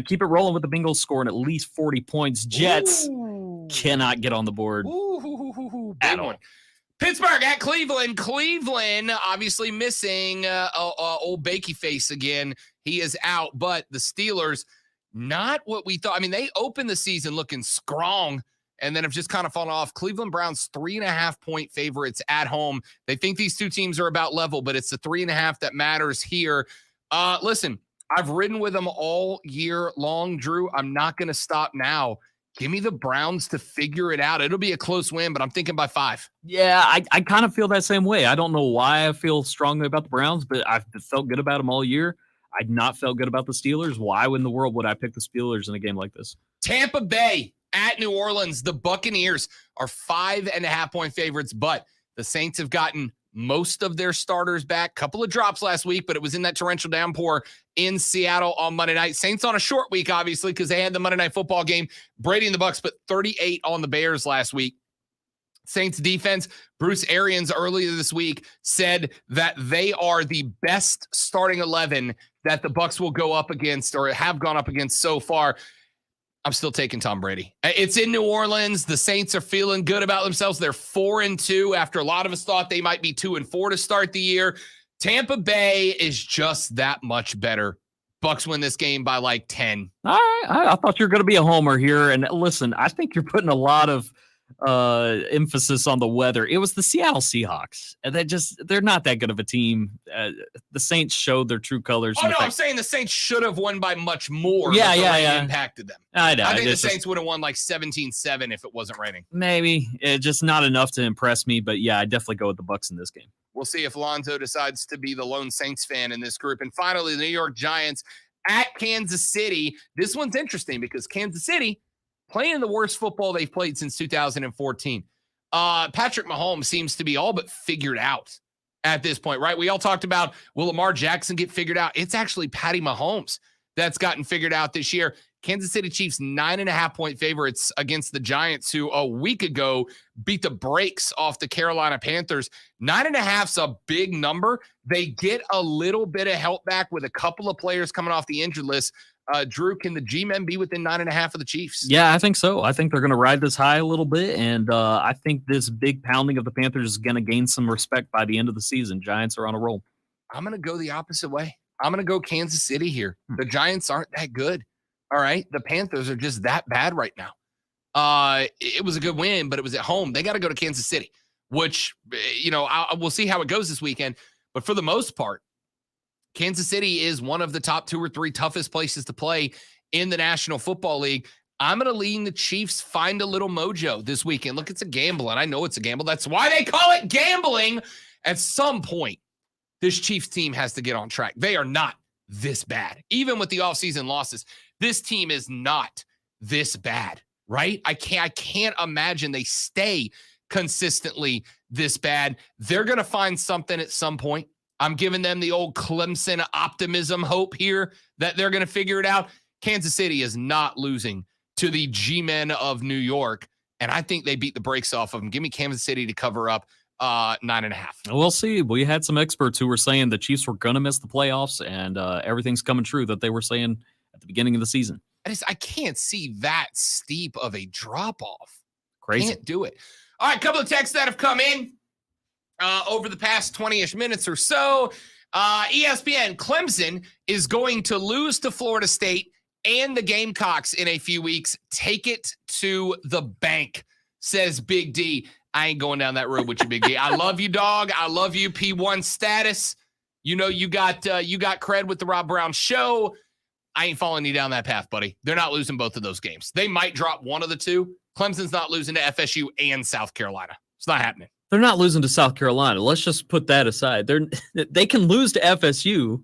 keep it rolling with the Bengals scoring at least 40 points. Jets cannot get on the board at all. Pittsburgh at Cleveland. Cleveland obviously missing old Bakey Face again. He is out, but the Steelers, not what we thought. I mean, they opened the season looking strong and then have just kind of fallen off. Cleveland Browns 3.5-point favorites at home. They think these two teams are about level, but it's the 3.5 that matters here. Listen, I've ridden with them all year long, Drew. I'm not going to stop now. Give me the Browns to figure it out. It'll be a close win, but I'm thinking by 5. Yeah, I kind of feel that same way. I don't know why I feel strongly about the Browns, but I've felt good about them all year. I'd not felt good about the Steelers. Why in the world would I pick the Steelers in a game like this? Tampa Bay at New Orleans. The Buccaneers are 5.5-point favorites, but the Saints have gotten most of their starters back. Couple of drops last week, but it was in that torrential downpour in Seattle on Monday night. Saints on a short week, obviously, because they had the Monday Night Football game. Brady and the Bucs put 38 on the Bears last week. Saints defense, Bruce Arians earlier this week said that they are the best starting 11 that the Bucs will go up against or have gone up against so far. I'm still taking Tom Brady. It's in New Orleans. The Saints are feeling good about themselves. They're 4-2 after a lot of us thought they might be 2-4 to start the year. Tampa Bay is just that much better. Bucs win this game by like 10. All right. I thought you were going to be a homer here. And listen, I think you're putting a lot of emphasis on the weather. It was the Seattle Seahawks. And they're not that good of a team. The Saints showed their true colors. Oh, no, I'm saying the Saints should have won by much more. Yeah, if the rain yeah. impacted them. I know. I think the Saints would have won like 17-7 if it wasn't raining. Maybe. Just not enough to impress me. But yeah, I'd definitely go with the Bucs in this game. We'll see if Lonzo decides to be the lone Saints fan in this group. And finally, the New York Giants at Kansas City. This one's interesting because Kansas City playing the worst football they've played since 2014. Patrick Mahomes seems to be all but figured out at this point, right? We all talked about, will Lamar Jackson get figured out? It's actually Patty Mahomes that's gotten figured out this year. Kansas City Chiefs 9.5-point favorites against the Giants, who a week ago beat the brakes off the Carolina Panthers. 9.5's a big number. They get a little bit of help back with a couple of players coming off the injured list. Drew, can the G-men be within 9.5 of the Chiefs? Yeah, I think so. I think they're going to ride this high a little bit, and I think this big pounding of the Panthers is going to gain some respect by the end of the season. Giants are on a roll. I'm going to go the opposite way. I'm going to go Kansas City here. The Giants aren't that good. All right. The Panthers are just that bad right now. It was a good win, but it was at home. They got to go to Kansas City, which, we'll see how it goes this weekend. But for the most part, Kansas City is one of the top 2 or 3 toughest places to play in the National Football League. I'm going to lean the Chiefs find a little mojo this weekend. Look, it's a gamble, and I know it's a gamble. That's why they call it gambling. At some point, this Chiefs team has to get on track. They are not this bad. Even with the offseason losses, this team is not this bad, right? I can't imagine they stay consistently this bad. They're going to find something at some point. I'm giving them the old Clemson optimism hope here that they're going to figure it out. Kansas City is not losing to the G-men of New York, and I think they beat the brakes off of them. Give me Kansas City to cover up 9.5. We'll see. We had some experts who were saying the Chiefs were going to miss the playoffs, and everything's coming true that they were saying at the beginning of the season. I can't see that steep of a drop-off. Crazy. Can't do it. All right, a couple of texts that have come in over the past 20-ish minutes or so. ESPN, Clemson is going to lose to Florida State and the Gamecocks in a few weeks. Take it to the bank, says Big D. I ain't going down that road with you, Big D. I love you, dog. I love you, P1 status. You know you got cred with the Rob Brown Show. I ain't following you down that path, buddy. They're not losing both of those games. They might drop one of the two. Clemson's not losing to FSU and South Carolina. It's not happening. They're not losing to South Carolina. Let's just put that aside. They can lose to FSU,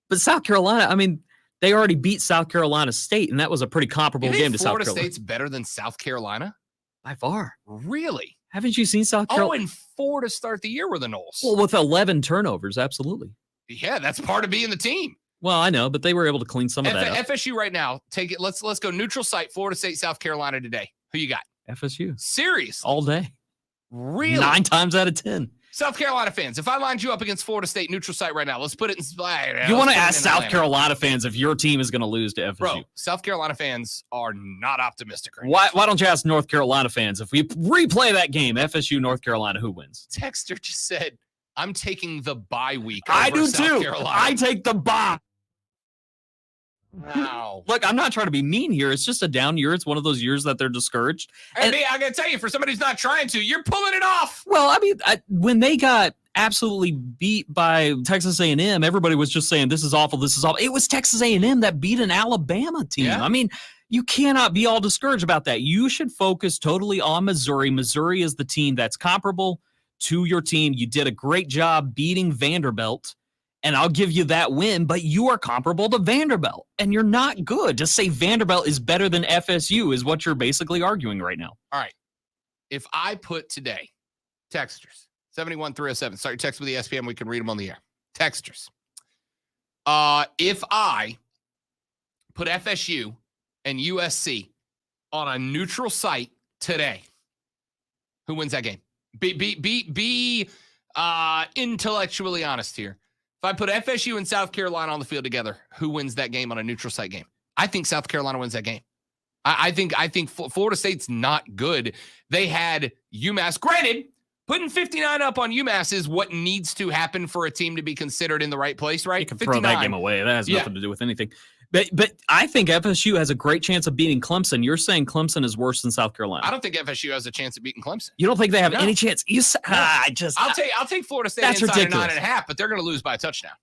but South Carolina, I mean, they already beat South Carolina State, and that was a pretty comparable game to South Carolina. Florida State's better than South Carolina? By far. Really? Haven't you seen South Carolina? 0-4 to start the year with the Noles. Well, with 11 turnovers, absolutely. Yeah, that's part of being the team. Well, I know, but they were able to clean some of that up. FSU right now, take it. Let's go neutral site, Florida State, South Carolina today. Who you got? FSU. Serious? All day. Really? 9 times out of 10. South Carolina fans, if I lined you up against Florida State neutral site right now, let's put it in. You want to ask South Carolina fans if your team is going to lose to FSU? Bro, South Carolina fans are not optimistic right now. Why don't you ask North Carolina fans if we replay that game, FSU, North Carolina, who wins? Texter just said, I'm taking the bye week. I over do South too. Carolina. I take the bye. Wow. Look, I'm not trying to be mean here. It's just a down year. It's one of those years that they're discouraged. And I got to tell you, for somebody who's not trying to, you're pulling it off. Well, I mean, when they got absolutely beat by Texas A&M, everybody was just saying, this is awful, this is awful. It was Texas A&M that beat an Alabama team. Yeah. I mean, you cannot be all discouraged about that. You should focus totally on Missouri. Missouri is the team that's comparable to your team. You did a great job beating Vanderbilt, and I'll give you that win, but you are comparable to Vanderbilt, and you're not good. To say Vanderbilt is better than FSU is what you're basically arguing right now. All right. If I put today, texters, 71307, start your text with the ESPN, we can read them on the air. Texters. If I put FSU and USC on a neutral site today, who wins that game? Be intellectually honest here. If I put FSU and South Carolina on the field together, who wins that game on a neutral site game? I think South Carolina wins that game. I think Florida State's not good. They had UMass. Granted, putting 59 up on UMass is what needs to happen for a team to be considered in the right place, right? You can throw that game away. That has Yeah. nothing to do with anything. But I think FSU has a great chance of beating Clemson. You're saying Clemson is worse than South Carolina. I don't think FSU has a chance of beating Clemson. You don't think they have No. any chance? I'll take Florida State That's inside ridiculous. 9.5, but they're going to lose by a touchdown.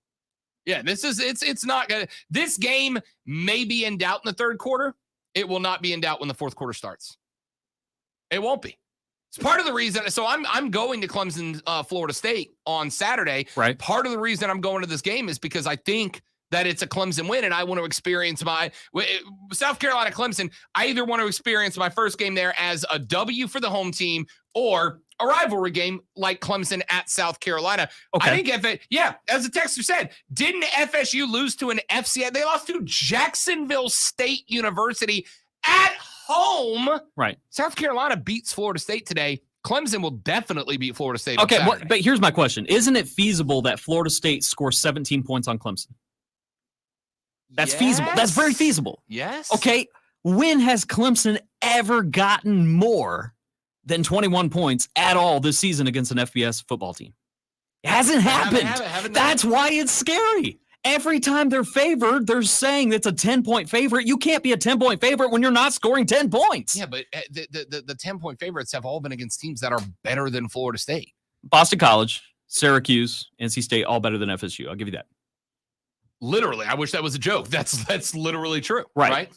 Yeah, it's not going to. This game may be in doubt in the third quarter. It will not be in doubt when the fourth quarter starts. It won't be. It's part of the reason. So I'm going to Clemson, Florida State on Saturday. Right. Part of the reason I'm going to this game is because I think that it's a Clemson win, and I want to experience my South Carolina Clemson. I either want to experience my first game there as a W for the home team or a rivalry game like Clemson at South Carolina. Okay. I think as the texter said, didn't FSU lose to an FCS? They lost to Jacksonville State University at home. Right. South Carolina beats Florida State today. Clemson will definitely beat Florida State. Okay, on Saturday. but here's my question. Isn't it feasible that Florida State scores 17 points on Clemson? That's feasible. That's very feasible. Yes. Okay. When has Clemson ever gotten more than 21 points at all this season against an FBS football team? It hasn't happened. Haven't That's why it's scary. Every time they're favored, they're saying it's a 10-point favorite. You can't be a 10-point favorite when you're not scoring 10 points. Yeah, but the 10-point favorites have all been against teams that are better than Florida State. Boston College, Syracuse, NC State, all better than FSU. I'll give you that. Literally, I wish that was a joke. That's literally true. Right.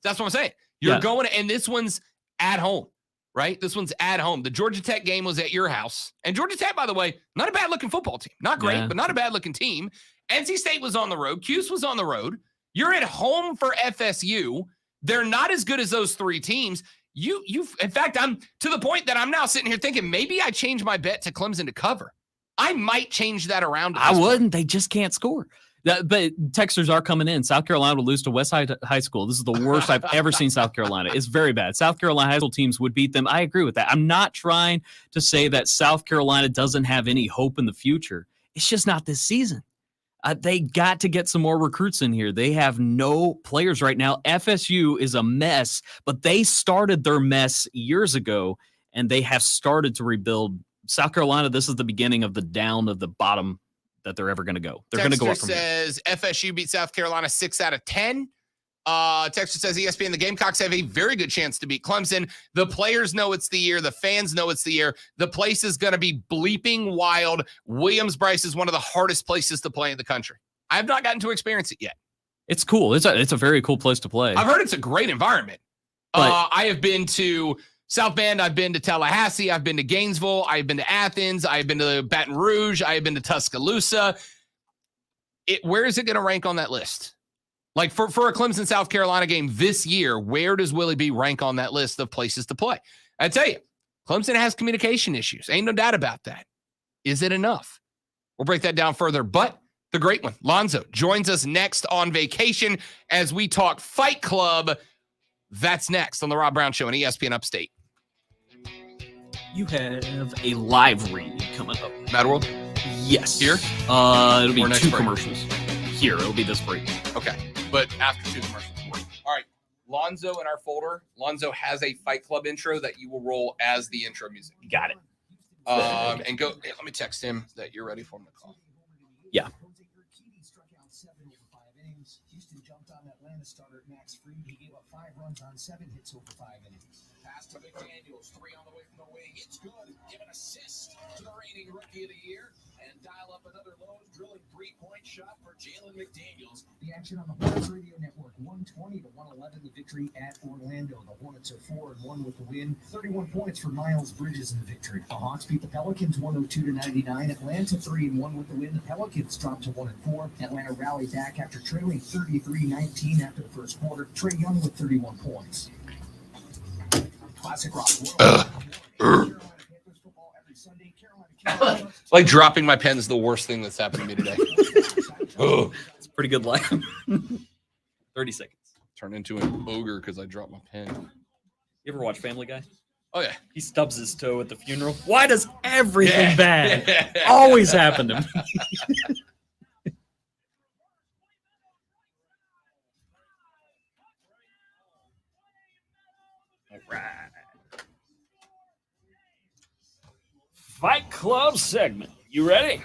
That's what I'm saying. You're Yeah. going, and this one's at home, right? This one's at home. The Georgia Tech game was at your house. And Georgia Tech, by the way, not a bad-looking football team. Not great, Yeah. but not a bad-looking team. NC State was on the road. Cuse was on the road. You're at home for FSU. They're not as good as those three teams. In fact, I'm to the point that I'm now sitting here thinking maybe I change my bet to Clemson to cover. I might change that around. I wouldn't. They just can't score. But Texters are coming in. South Carolina will lose to West High School. This is the worst I've ever seen South Carolina. It's very bad. South Carolina high school teams would beat them. I agree with that. I'm not trying to say that South Carolina doesn't have any hope in the future. It's just not this season. They got to get some more recruits in here. They have no players right now. FSU is a mess, but they started their mess years ago, and they have started to rebuild. South Carolina, this is the beginning of the down of the bottom that they're ever going to go. They're going to go up from here. says FSU beat South Carolina 6 out of 10. Texter says ESPN, the Gamecocks have a very good chance to beat Clemson. The players know it's the year. The fans know it's the year. The place is going to be bleeping wild. Williams-Brice is one of the hardest places to play in the country. I have not gotten to experience it yet. It's cool. It's a very cool place to play. I've heard it's a great environment. I have been to South Bend. I've been to Tallahassee. I've been to Gainesville. I've been to Athens. I've been to Baton Rouge. I've been to Tuscaloosa. Where is it going to rank on that list? Like for a Clemson, South Carolina game this year, where does Willie B rank on that list of places to play? I tell you, Clemson has communication issues. Ain't no doubt about that. Is it enough? We'll break that down further, but the great one, Lonzo, joins us next on vacation as we talk Fight Club. That's next on the Rob Brown Show on ESPN Upstate. You have a live read coming up. Mad World? Yes. Here? It'll be Or next 2 break? commercials. Here, it'll be this break. Okay, but after 2 commercials. All right, Lonzo in our folder. Lonzo has a Fight Club intro that you will roll as the intro music. Got it. And go. Hey, let me text him that you're ready for him to call. Yeah. Houston jumped on Atlanta starter Max Fried. He gave up 5 runs on 7 hits over 5 innings. Pass to McDaniels, 3 on the way from the wing. It's good. Give an assist to the reigning Rookie of the Year. And dial up another Lowe's drilling 3-point shot for Jalen McDaniels. The action on the Hornets Radio Network, 120 to 111, the victory at Orlando. The Hornets are 4-1 with the win. 31 points for Miles Bridges in the victory. The Hawks beat the Pelicans 102 to 99. Atlanta 3-1 with the win. The Pelicans dropped to 1-4. Atlanta rallied back after trailing 33-19 after the first quarter. Trae Young with 31 points. Classic rock. Like dropping my pen is the worst thing that's happened to me today. Oh, it's a pretty good laugh. 30 seconds. Turned into an ogre because I dropped my pen. You ever watch Family Guy? Oh, yeah. He stubs his toe at the funeral. Why does everything Yeah. bad always happen to me? All right. Fight Club segment. You ready?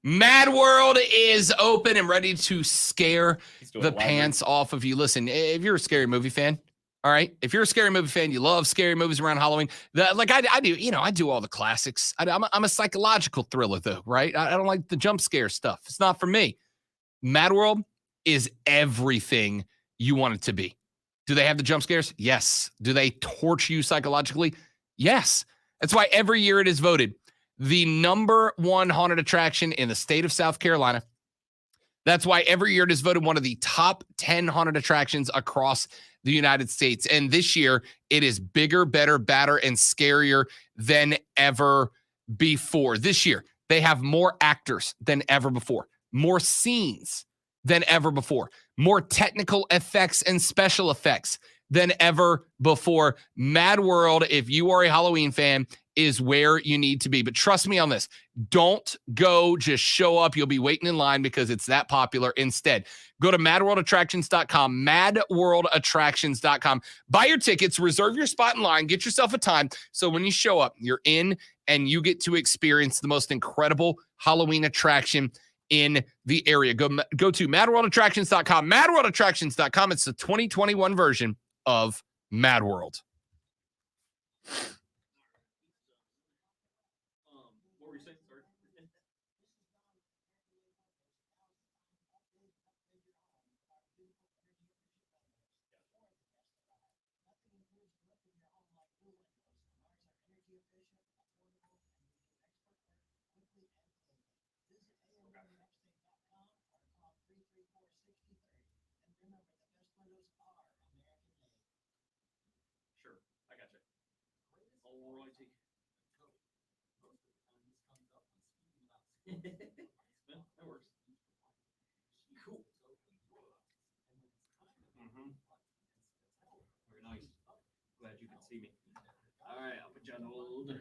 Mad World is open and ready to scare doing the a live pants off of you. Listen, if you're a scary movie fan, all right, if you're a scary movie fan, you love scary movies around Halloween. I do, I do all the classics. I'm a psychological thriller though, right? I don't like the jump scare stuff. It's not for me. Mad World is everything you want it to be. Do they have the jump scares? Yes. Do they torture you psychologically? Yes. That's why every year it is voted the #1 haunted attraction in the state of South Carolina. That's why every year it is voted one of the top 10 haunted attractions across the United States. And this year it is bigger, better, badder, and scarier than ever before. This year they have more actors than ever before, more scenes than ever before, more technical effects and special effects than ever before. Mad World, if you are a Halloween fan, is where you need to be. But trust me on this. Don't go just show up. You'll be waiting in line because it's that popular. Instead, go to madworldattractions.com, madworldattractions.com. Buy your tickets, reserve your spot in line, get yourself a time. So when you show up, you're in and you get to experience the most incredible Halloween attraction in the area. Go to madworldattractions.com, madworldattractions.com. It's the 2021 version of Mad World. Sure, I got you. All righty. That works. Cool. Very nice. Glad you can see me. All right, I'll put you on hold.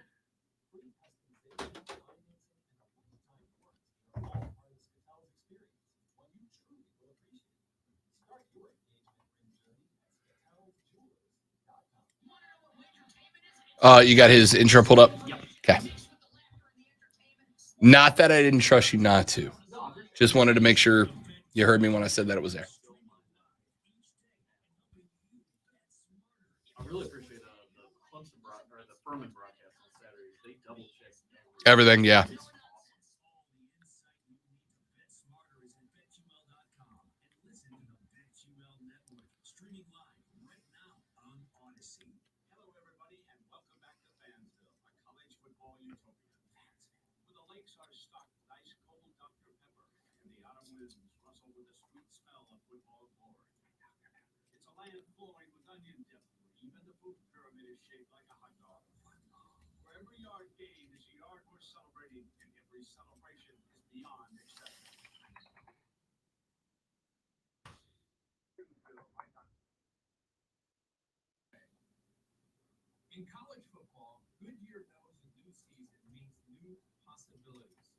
You got his intro pulled up? Okay. Not that I didn't trust you not to. Just wanted to make sure you heard me when I said that it was there. I really appreciate the Clemson or the Furman broadcast on Saturday. They double checked Everything, yeah. It's a land flowing with onion dip. Even the food pyramid is shaped like a hot dog. every yard gained is a yard worth celebrating, and every celebration is beyond acceptable. In college football, Goodyear knows a new season means new possibilities,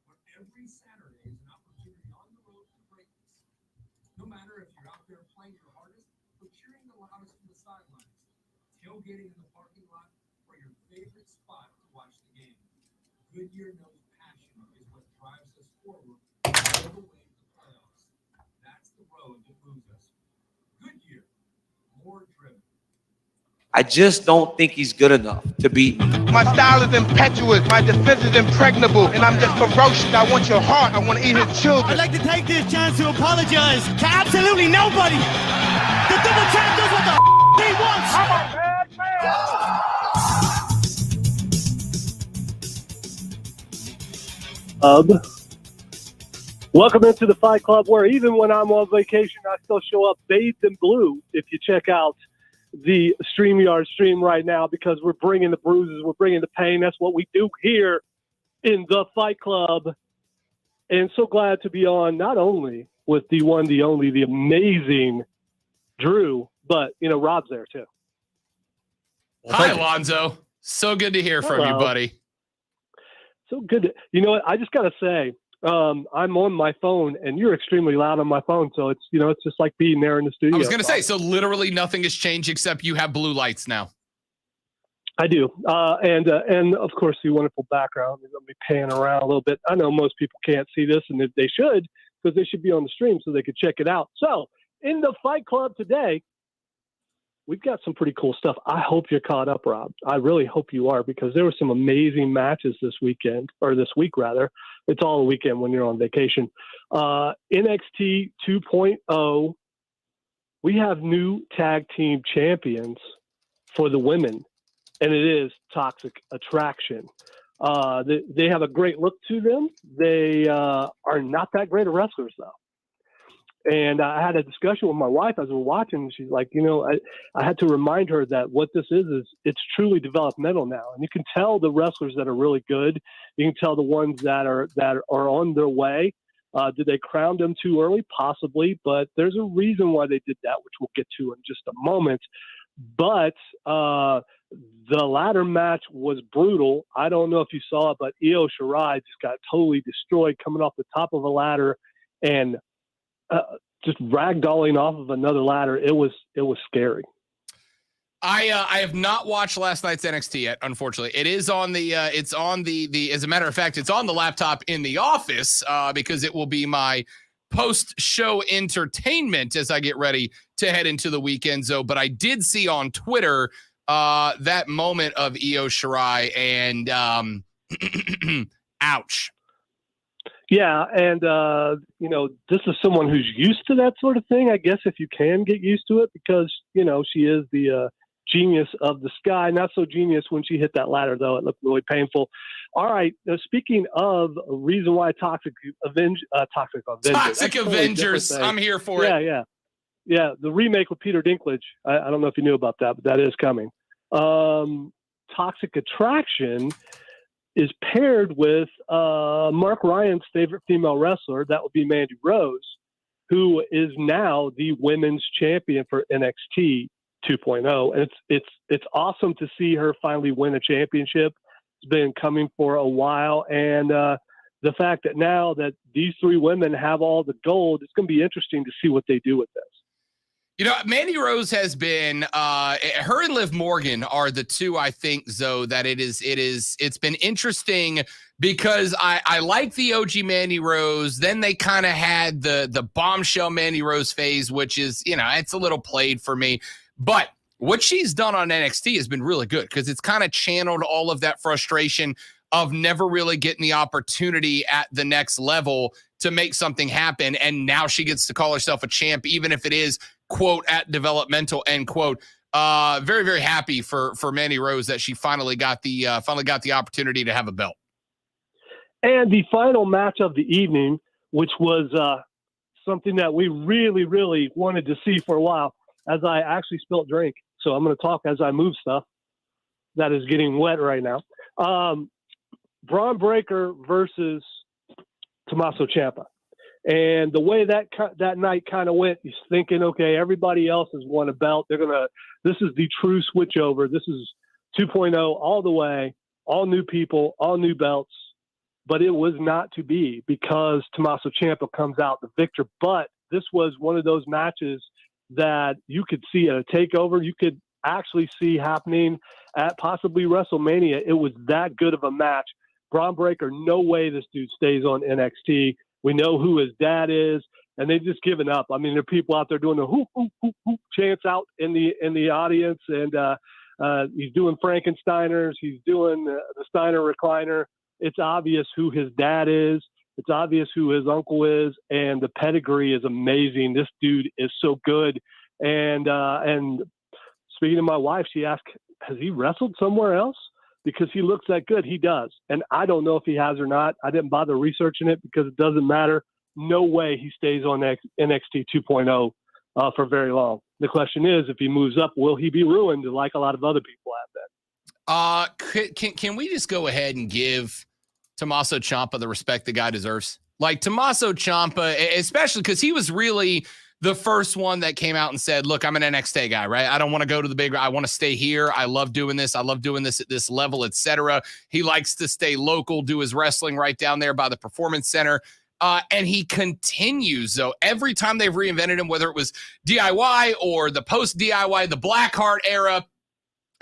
where every Saturday is an opportunity on the road to greatness. No matter if you're out there playing your hardest or cheering the loudest from the sidelines, tailgating in the parking lot, or your favorite spot to watch the game, Goodyear knows passion is what drives us forward all the way to the playoffs. That's the road that moves us. Goodyear, more driven. I just don't think he's good enough to beat me. My style is impetuous, my defense is impregnable, and I'm just ferocious. I want your heart, I want to eat his children. I'd like to take this chance to apologize to absolutely nobody. The double champ does what the he wants. I'm a bad man. Welcome into the Fight Club, where even when I'm on vacation, I still show up bathed in blue. If you check out the StreamYard stream right now, because we're bringing the bruises, we're bringing the pain. That's what we do here in the Fight Club. And so glad to be on not only with the one, the only, the amazing Drew, but, Rob's there too. Hi, Alonzo. So good to hear from you, buddy. So good. You know what? I just got to say, I'm on my phone, and you're extremely loud on my phone, so it's it's just like being there in the studio. I was going to say, so literally nothing has changed except you have blue lights now. I do, and of course the wonderful background. We're going to be panning around a little bit. I know most people can't see this, and they should, because they should be on the stream so they could check it out. So in the Fight Club today, we've got some pretty cool stuff. I hope you're caught up, Rob. I really hope you are, because there were some amazing matches this week, rather. It's all a weekend when you're on vacation. NXT 2.0, we have new tag team champions for the women, and it is Toxic Attraction. They have a great look to them. They are not that great of wrestlers, though. And I had a discussion with my wife as we were watching. And she's like, I had to remind her that what this is it's truly developmental now. And you can tell the wrestlers that are really good. You can tell the ones that are on their way. Did they crown them too early? Possibly, but there's a reason why they did that, which we'll get to in just a moment. But the ladder match was brutal. I don't know if you saw it, but Io Shirai just got totally destroyed coming off the top of a ladder and just ragdolling off of another ladder. It was scary. I have not watched last night's NXT yet, unfortunately. It is on the it's on the as a matter of fact, it's on the laptop in the office because it will be my post-show entertainment as I get ready to head into the weekend zone. But I did see on Twitter that moment of Io Shirai and ouch. Yeah, and, this is someone who's used to that sort of thing, I guess, if you can get used to it, because, she is the genius of the sky. Not so genius when she hit that ladder, though. It looked really painful. All right, speaking of a reason why Toxic Avengers. I'm here for it. Yeah, the remake with Peter Dinklage. I don't know if you knew about that, but that is coming. Toxic Attraction is paired with Mark Ryan's favorite female wrestler. That would be Mandy Rose, who is now the women's champion for NXT 2.0. And it's awesome to see her finally win a championship. It's been coming for a while. And the fact that now that these three women have all the gold, it's going to be interesting to see what they do with this. Mandy Rose has been her and Liv Morgan are the two, I think, Zoe, that it's been interesting because I like the OG Mandy Rose. Then they kind of had the bombshell Mandy Rose phase, which is, it's a little played for me. But what she's done on NXT has been really good because it's kind of channeled all of that frustration of never really getting the opportunity at the next level to make something happen. And now she gets to call herself a champ, even if it is, quote, at developmental, end quote. Very, very happy for Mandy Rose that she finally got the opportunity to have a belt. And the final match of the evening, which was something that we really, really wanted to see for a while, as I actually spilt drink. So I'm going to talk as I move stuff that is getting wet right now. Braun Breaker versus Tommaso Ciampa. And the way that night kind of went, he's thinking, okay, everybody else has won a belt. This is the true switchover. This is 2.0 all the way, all new people, all new belts. But it was not to be because Tommaso Ciampa comes out the victor. But this was one of those matches that you could see at a takeover. You could actually see happening at possibly WrestleMania. It was that good of a match. Braun Breaker, no way this dude stays on NXT. We know who his dad is, and they've just given up. I mean, there are people out there doing the hoop, hoop, hoop, hoop chants out in the audience, and he's doing Frankensteiners. He's doing the Steiner recliner. It's obvious who his dad is. It's obvious who his uncle is, and the pedigree is amazing. This dude is so good. And speaking to my wife, she asked, has he wrestled somewhere else? Because he looks that good. He does. And I don't know if he has or not. I didn't bother researching it because it doesn't matter. No way he stays on NXT 2.0 for very long. The question is, if he moves up, will he be ruined like a lot of other people have been? Can we just go ahead and give Tommaso Ciampa the respect the guy deserves? Like Tommaso Ciampa, especially because he was really the first one that came out and said, look, I'm an NXT guy, right? I don't want to go to the big, I want to stay here. I love doing this. I love doing this at this level, etc. He likes to stay local, do his wrestling right down there by the Performance Center. And he continues, though, every time they've reinvented him, whether it was DIY or the post-DIY, the Blackheart era,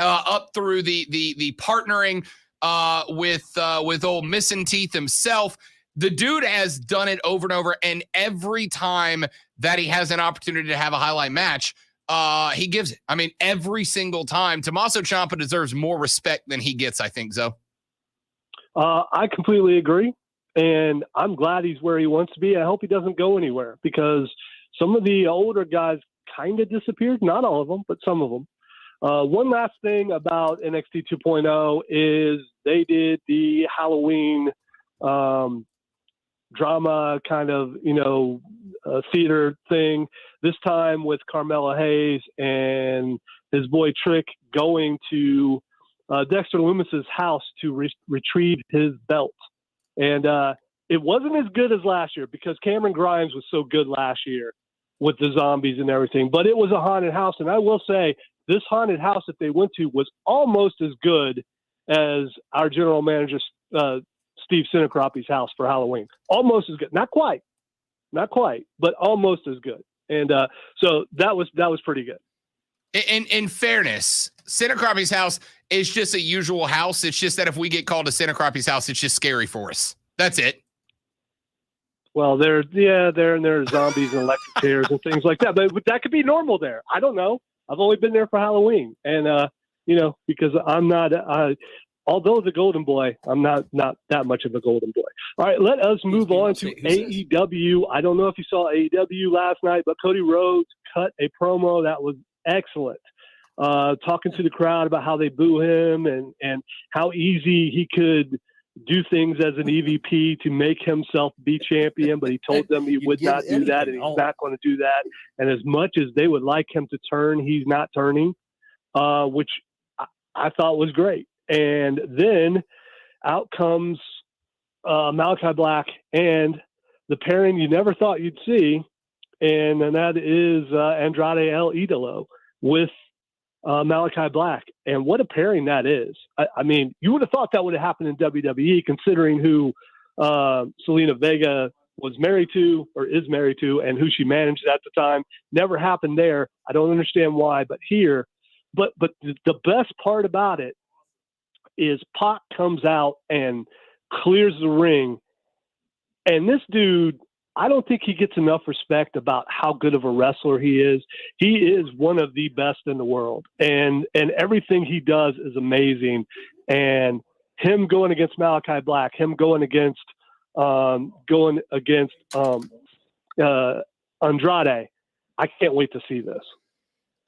up through the partnering with old Missing Teeth himself. The dude has done it over and over, and every time that he has an opportunity to have a highlight match, he gives it. I mean, every single time. Tommaso Ciampa deserves more respect than he gets, I think, Zoe. I completely agree, and I'm glad he's where he wants to be. I hope he doesn't go anywhere because some of the older guys kind of disappeared. Not all of them, but some of them. One last thing about NXT 2.0 is they did the Halloween drama kind of, theater thing, this time with Carmella Hayes and his boy Trick going to Dexter Lumis's house to retrieve his belt. And it wasn't as good as last year because Cameron Grimes was so good last year with the zombies and everything, but it was a haunted house. And I will say this haunted house that they went to was almost as good as our general manager, Steve Sinacrapi's house for Halloween. Almost as good. Not quite, but almost as good. And so that was pretty good. In fairness, Sinacrapi's house is just a usual house. It's just that if we get called to Sinacrapi's house, it's just scary for us. That's it. Well, there are zombies and electric chairs and things like that. But that could be normal there. I don't know. I've only been there for Halloween. And, because I'm not although the golden boy, I'm not that much of a golden boy. All right, let us move on to AEW. I don't know if you saw AEW last night, but Cody Rhodes cut a promo that was excellent, talking to the crowd about how they boo him and how easy he could do things as an EVP to make himself be champion, but he told them he would not do that, and he's not going to do that. And as much as they would like him to turn, he's not turning, which I thought was great. And then out comes Malachi Black and the pairing you never thought you'd see, and that is Andrade El Idolo with Malachi Black. And what a pairing that is. I mean, you would have thought that would have happened in WWE, considering who Selena Vega was married to or is married to and who she managed at the time. Never happened there. I don't understand why, but here. But the best part about it is Pac comes out and clears the ring. And this dude, I don't think he gets enough respect about how good of a wrestler he is. He is one of the best in the world. And everything he does is amazing. And him going against Malachi Black, him going against Andrade, I can't wait to see this.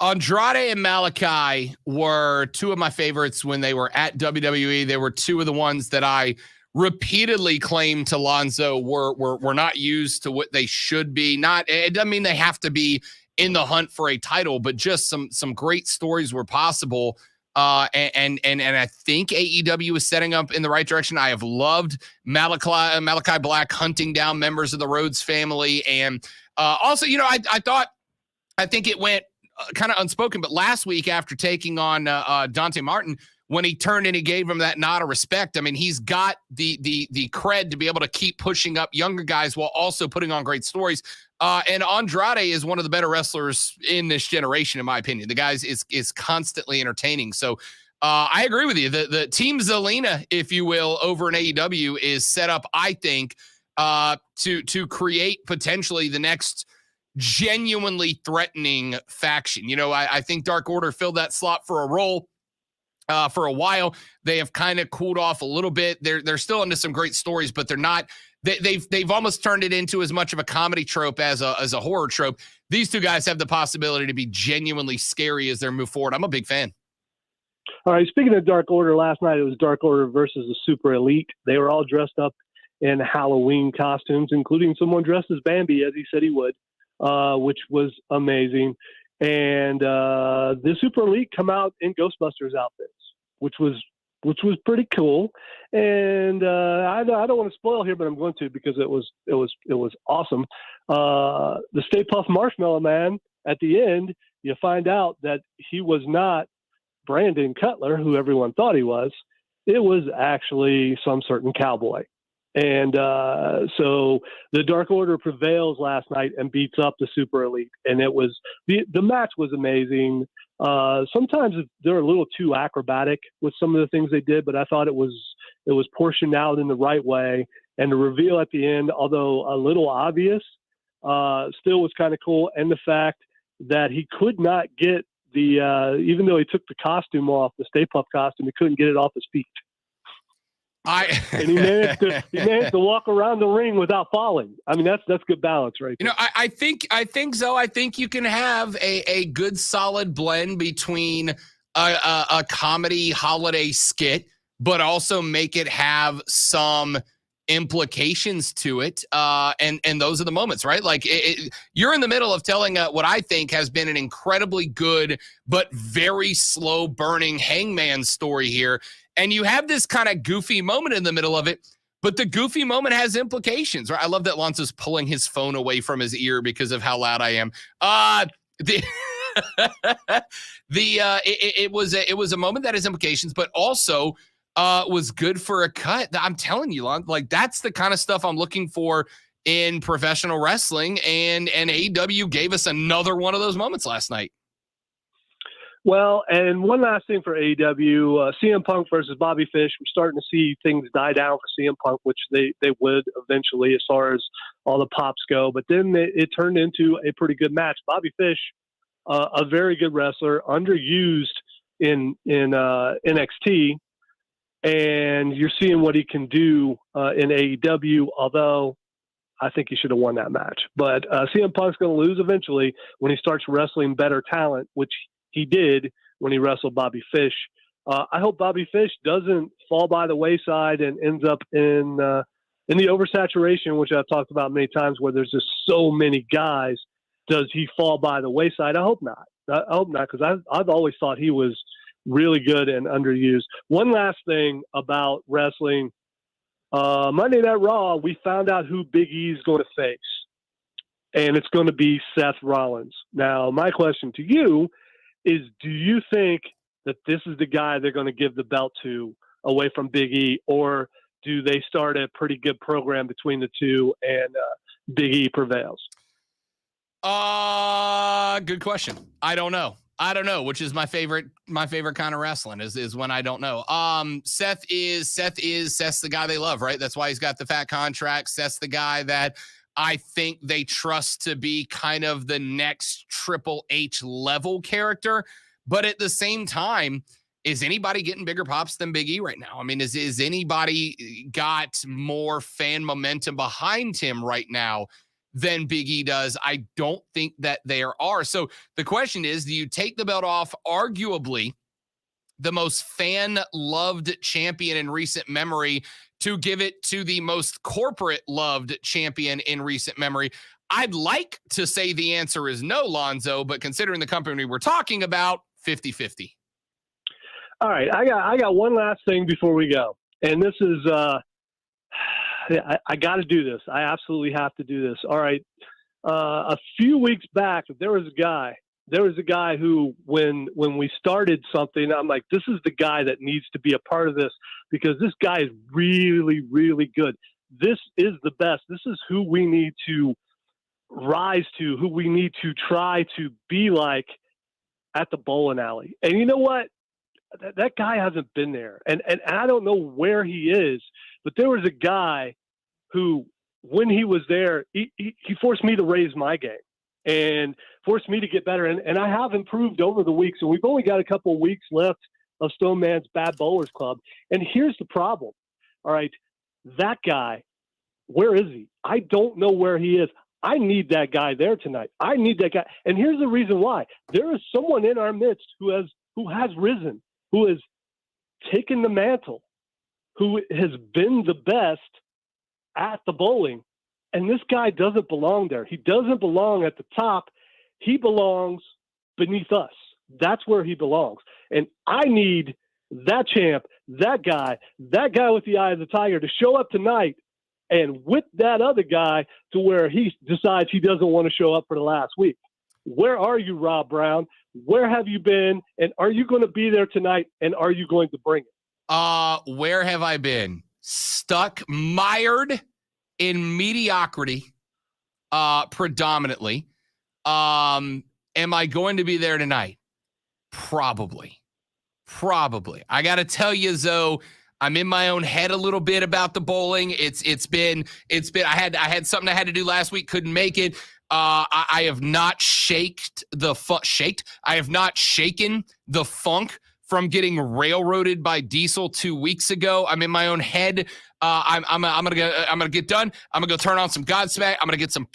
Andrade and Malachi were two of my favorites when they were at WWE. They were two of the ones that I repeatedly claimed to Lonzo were not used to what they should be. It doesn't mean they have to be in the hunt for a title, but just some great stories were possible And I think AEW is setting up in the right direction. I have loved Malachi Black hunting down members of the Rhodes family. And also, I think it went kind of unspoken, but last week after taking on Dante Martin, when he turned and he gave him that nod of respect, I mean, he's got the cred to be able to keep pushing up younger guys while also putting on great stories. And Andrade is one of the better wrestlers in this generation, in my opinion. The guy is constantly entertaining. So I agree with you. The Team Zelina, if you will, over in AEW is set up, I think, to create potentially the next genuinely threatening faction. I think Dark Order filled that slot for a role. For a while, they have kind of cooled off a little bit. They're still into some great stories, but they're not. They've almost turned it into as much of a comedy trope as a horror trope. These two guys have the possibility to be genuinely scary as they move forward. I'm a big fan. All right. Speaking of Dark Order, last night it was Dark Order versus the Super Elite. They were all dressed up in Halloween costumes, including someone dressed as Bambi, as he said he would, which was amazing. And the Super Elite come out in Ghostbusters outfits, which was pretty cool. And I don't want to spoil here, but I'm going to because it was awesome. The Stay Puft Marshmallow Man at the end, you find out that he was not Brandon Cutler, who everyone thought he was. It was actually some certain cowboy. And so the Dark Order prevails last night and beats up the Super Elite. And it was the match was amazing. Sometimes they're a little too acrobatic with some of the things they did, but I thought it was portioned out in the right way. And the reveal at the end, although a little obvious, still was kind of cool. And the fact that he could not get even though he took the costume off, the Stay Puft costume, he couldn't get it off his feet. And he managed to walk around the ring without falling. I mean, that's good balance, right there. I think so. I think you can have a good solid blend between a comedy holiday skit, but also make it have some implications to it. And those are the moments, right? Like you're in the middle of telling what I think has been an incredibly good, but very slow burning Hangman story here. And you have this kind of goofy moment in the middle of it, but the goofy moment has implications, right? I love that Lonzo's pulling his phone away from his ear because of how loud I am. It was a moment that has implications, but also was good for a cut. I'm telling you, Lon, like that's the kind of stuff I'm looking for in professional wrestling, and AEW gave us another one of those moments last night. Well, and one last thing for AEW, CM Punk versus Bobby Fish. We're starting to see things die down for CM Punk, which they would eventually as far as all the pops go. But then it turned into a pretty good match. Bobby Fish, a very good wrestler, underused in NXT, and you're seeing what he can do in AEW, although I think he should have won that match. But CM Punk's going to lose eventually when he starts wrestling better talent, which he did when he wrestled Bobby Fish. I hope Bobby Fish doesn't fall by the wayside and ends up in the oversaturation, which I've talked about many times, where there's just so many guys. Does he fall by the wayside? I hope not. I hope not, because I've always thought he was really good and underused. One last thing about wrestling. Monday Night Raw, we found out who Big E is going to face, and it's going to be Seth Rollins. Now, my question to you is, do you think that this is the guy they're going to give the belt to away from Big E, or do they start a pretty good program between the two and Big E prevails? Good question. I don't know, which is my favorite kind of wrestling is when I don't know. Seth's the guy they love, right? That's why he's got the fat contract. Seth's the guy that I think they trust to be kind of the next Triple H level character. But at the same time, is anybody getting bigger pops than Big E right now? I mean, is anybody got more fan momentum behind him right now than Big E does? I don't think that there are. So the question is, do you take the belt off arguably the most fan-loved champion in recent memory to give it to the most corporate-loved champion in recent memory? I'd like to say the answer is no, Lonzo, but considering the company we're talking about, 50-50. All right, I got one last thing before we go, and this is I got to do this. I absolutely have to do this. All right, a few weeks back, there was a guy who, when we started something, I'm like, this is the guy that needs to be a part of this because this guy is really, really good. This is the best. This is who we need to rise to, who we need to try to be like at the bowling alley. And you know what? That guy hasn't been there. And I don't know where he is, but there was a guy who, when he was there, he forced me to raise my game and forced me to get better. And I have improved over the weeks. And we've only got a couple of weeks left of Stoneman's Bad Bowlers Club. And here's the problem. All right, that guy, where is he? I don't know where he is. I need that guy there tonight. I need that guy. And here's the reason why. There is someone in our midst who has risen, who has taken the mantle, who has been the best at the bowling. And this guy doesn't belong there. He doesn't belong at the top. He belongs beneath us. That's where he belongs. And I need that champ, that guy with the eye of the tiger to show up tonight and whip that other guy to where he decides he doesn't want to show up for the last week. Where are you, Rob Brown? Where have you been? And are you going to be there tonight? And are you going to bring it? Where have I been? Stuck, mired in mediocrity, predominantly. Am I going to be there tonight? Probably. I got to tell you, Zoe, I'm in my own head a little bit about the bowling. It's been. I had something I had to do last week, couldn't make it. I have not I have not shaken the funk from getting railroaded by Diesel 2 weeks ago. I'm in my own head. I'm gonna get done. I'm gonna go turn on some Godsmack. I'm gonna get some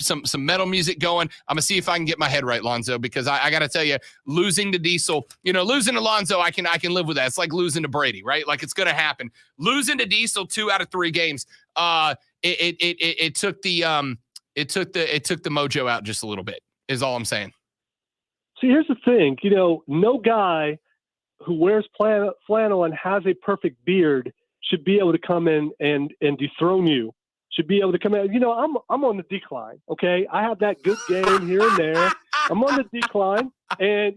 metal music going. I'm gonna see if I can get my head right, Lonzo, because I gotta tell you, losing to Diesel, losing to Lonzo, I can live with that. It's like losing to Brady, right? Like it's gonna happen. Losing to Diesel 2 out of 3 games. It took the mojo out just a little bit. Is all I'm saying. See, here's the thing. No guy who wears flannel and has a perfect beard should be able to come in and dethrone you. Should be able to come in. I'm on the decline. Okay, I have that good game here and there. I'm on the decline, and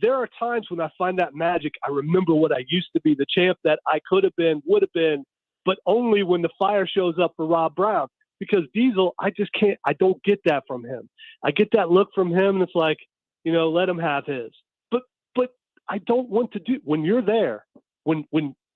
there are times when I find that magic. I remember what I used to be, the champ that I could have been, would have been, but only when the fire shows up for Rob Brown. Because Diesel, I just can't. I don't get that from him. I get that look from him, and it's like, let him have his. But I don't want to do when you're there. When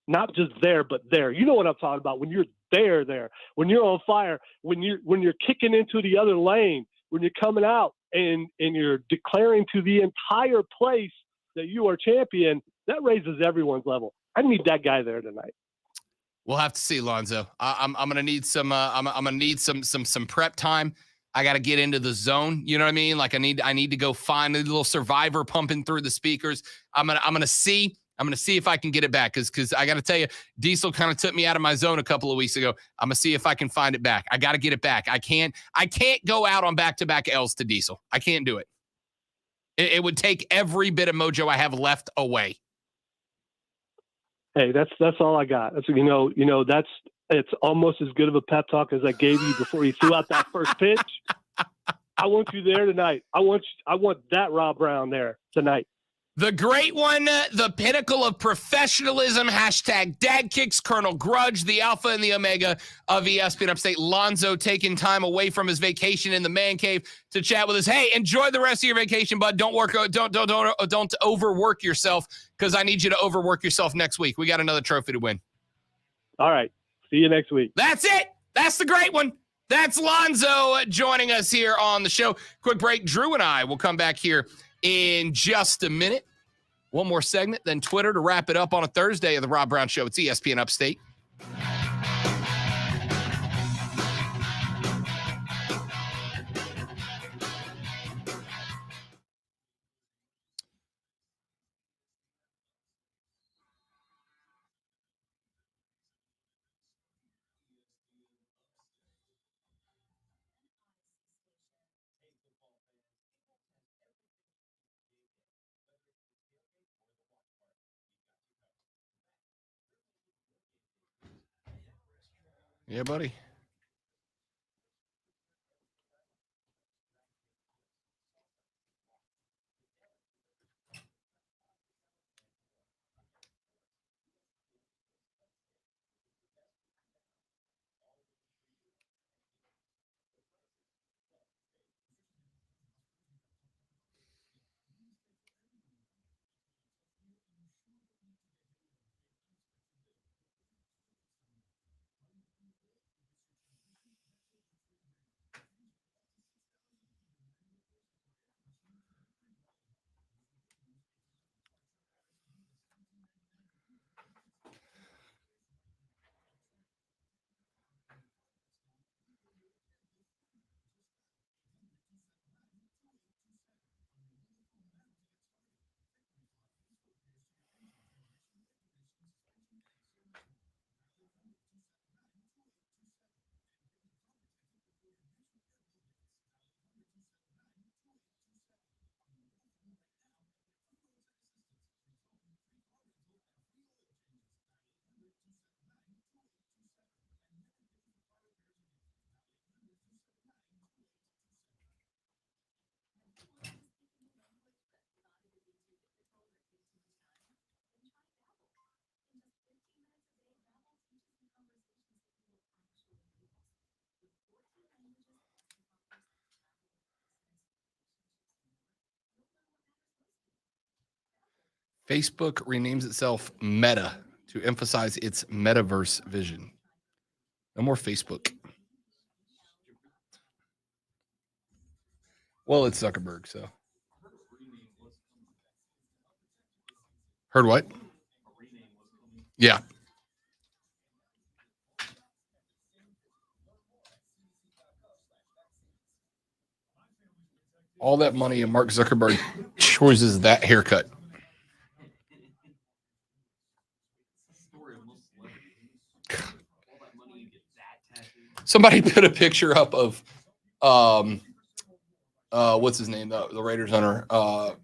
not just there, but there. You know what I'm talking about. When you're there, when you're on fire, when you're kicking into the other lane, when you're coming out and you're declaring to the entire place that you are champion, that raises everyone's level. I need that guy there tonight. We'll have to see, Lonzo. I'm gonna need some. I'm gonna need some prep time. I got to get into the zone. You know what I mean? Like I need to go find a little Survivor pumping through the speakers. I'm gonna see if I can get it back because I got to tell you, Diesel kind of took me out of my zone a couple of weeks ago. I'm gonna see if I can find it back. I got to get it back. I can't go out on back-to-back L's to Diesel. I can't do it. It would take every bit of mojo I have left away. Hey, that's all I got. That's it's almost as good of a pep talk as I gave you before you threw out that first pitch. I want you there tonight. I want that Rob Brown there tonight. The great one, the pinnacle of professionalism, #DadKicks, Colonel Grudge, the alpha and the omega of ESPN Upstate. Lonzo taking time away from his vacation in the man cave to chat with us. Hey, enjoy the rest of your vacation, bud. Don't overwork yourself because I need you to overwork yourself next week. We got another trophy to win. All right. See you next week. That's it. That's the great one. That's Lonzo joining us here on the show. Quick break. Drew and I will come back here in just a minute. One more segment, then Twitter to wrap it up on a Thursday of the Rob Brown Show. It's ESPN Upstate. Yeah, buddy. Facebook renames itself Meta to emphasize its metaverse vision. No more Facebook. Well, it's Zuckerberg, so. Heard what? Yeah. All that money and Mark Zuckerberg chooses that haircut. Somebody put a picture up of what's his name? The Raiders owner,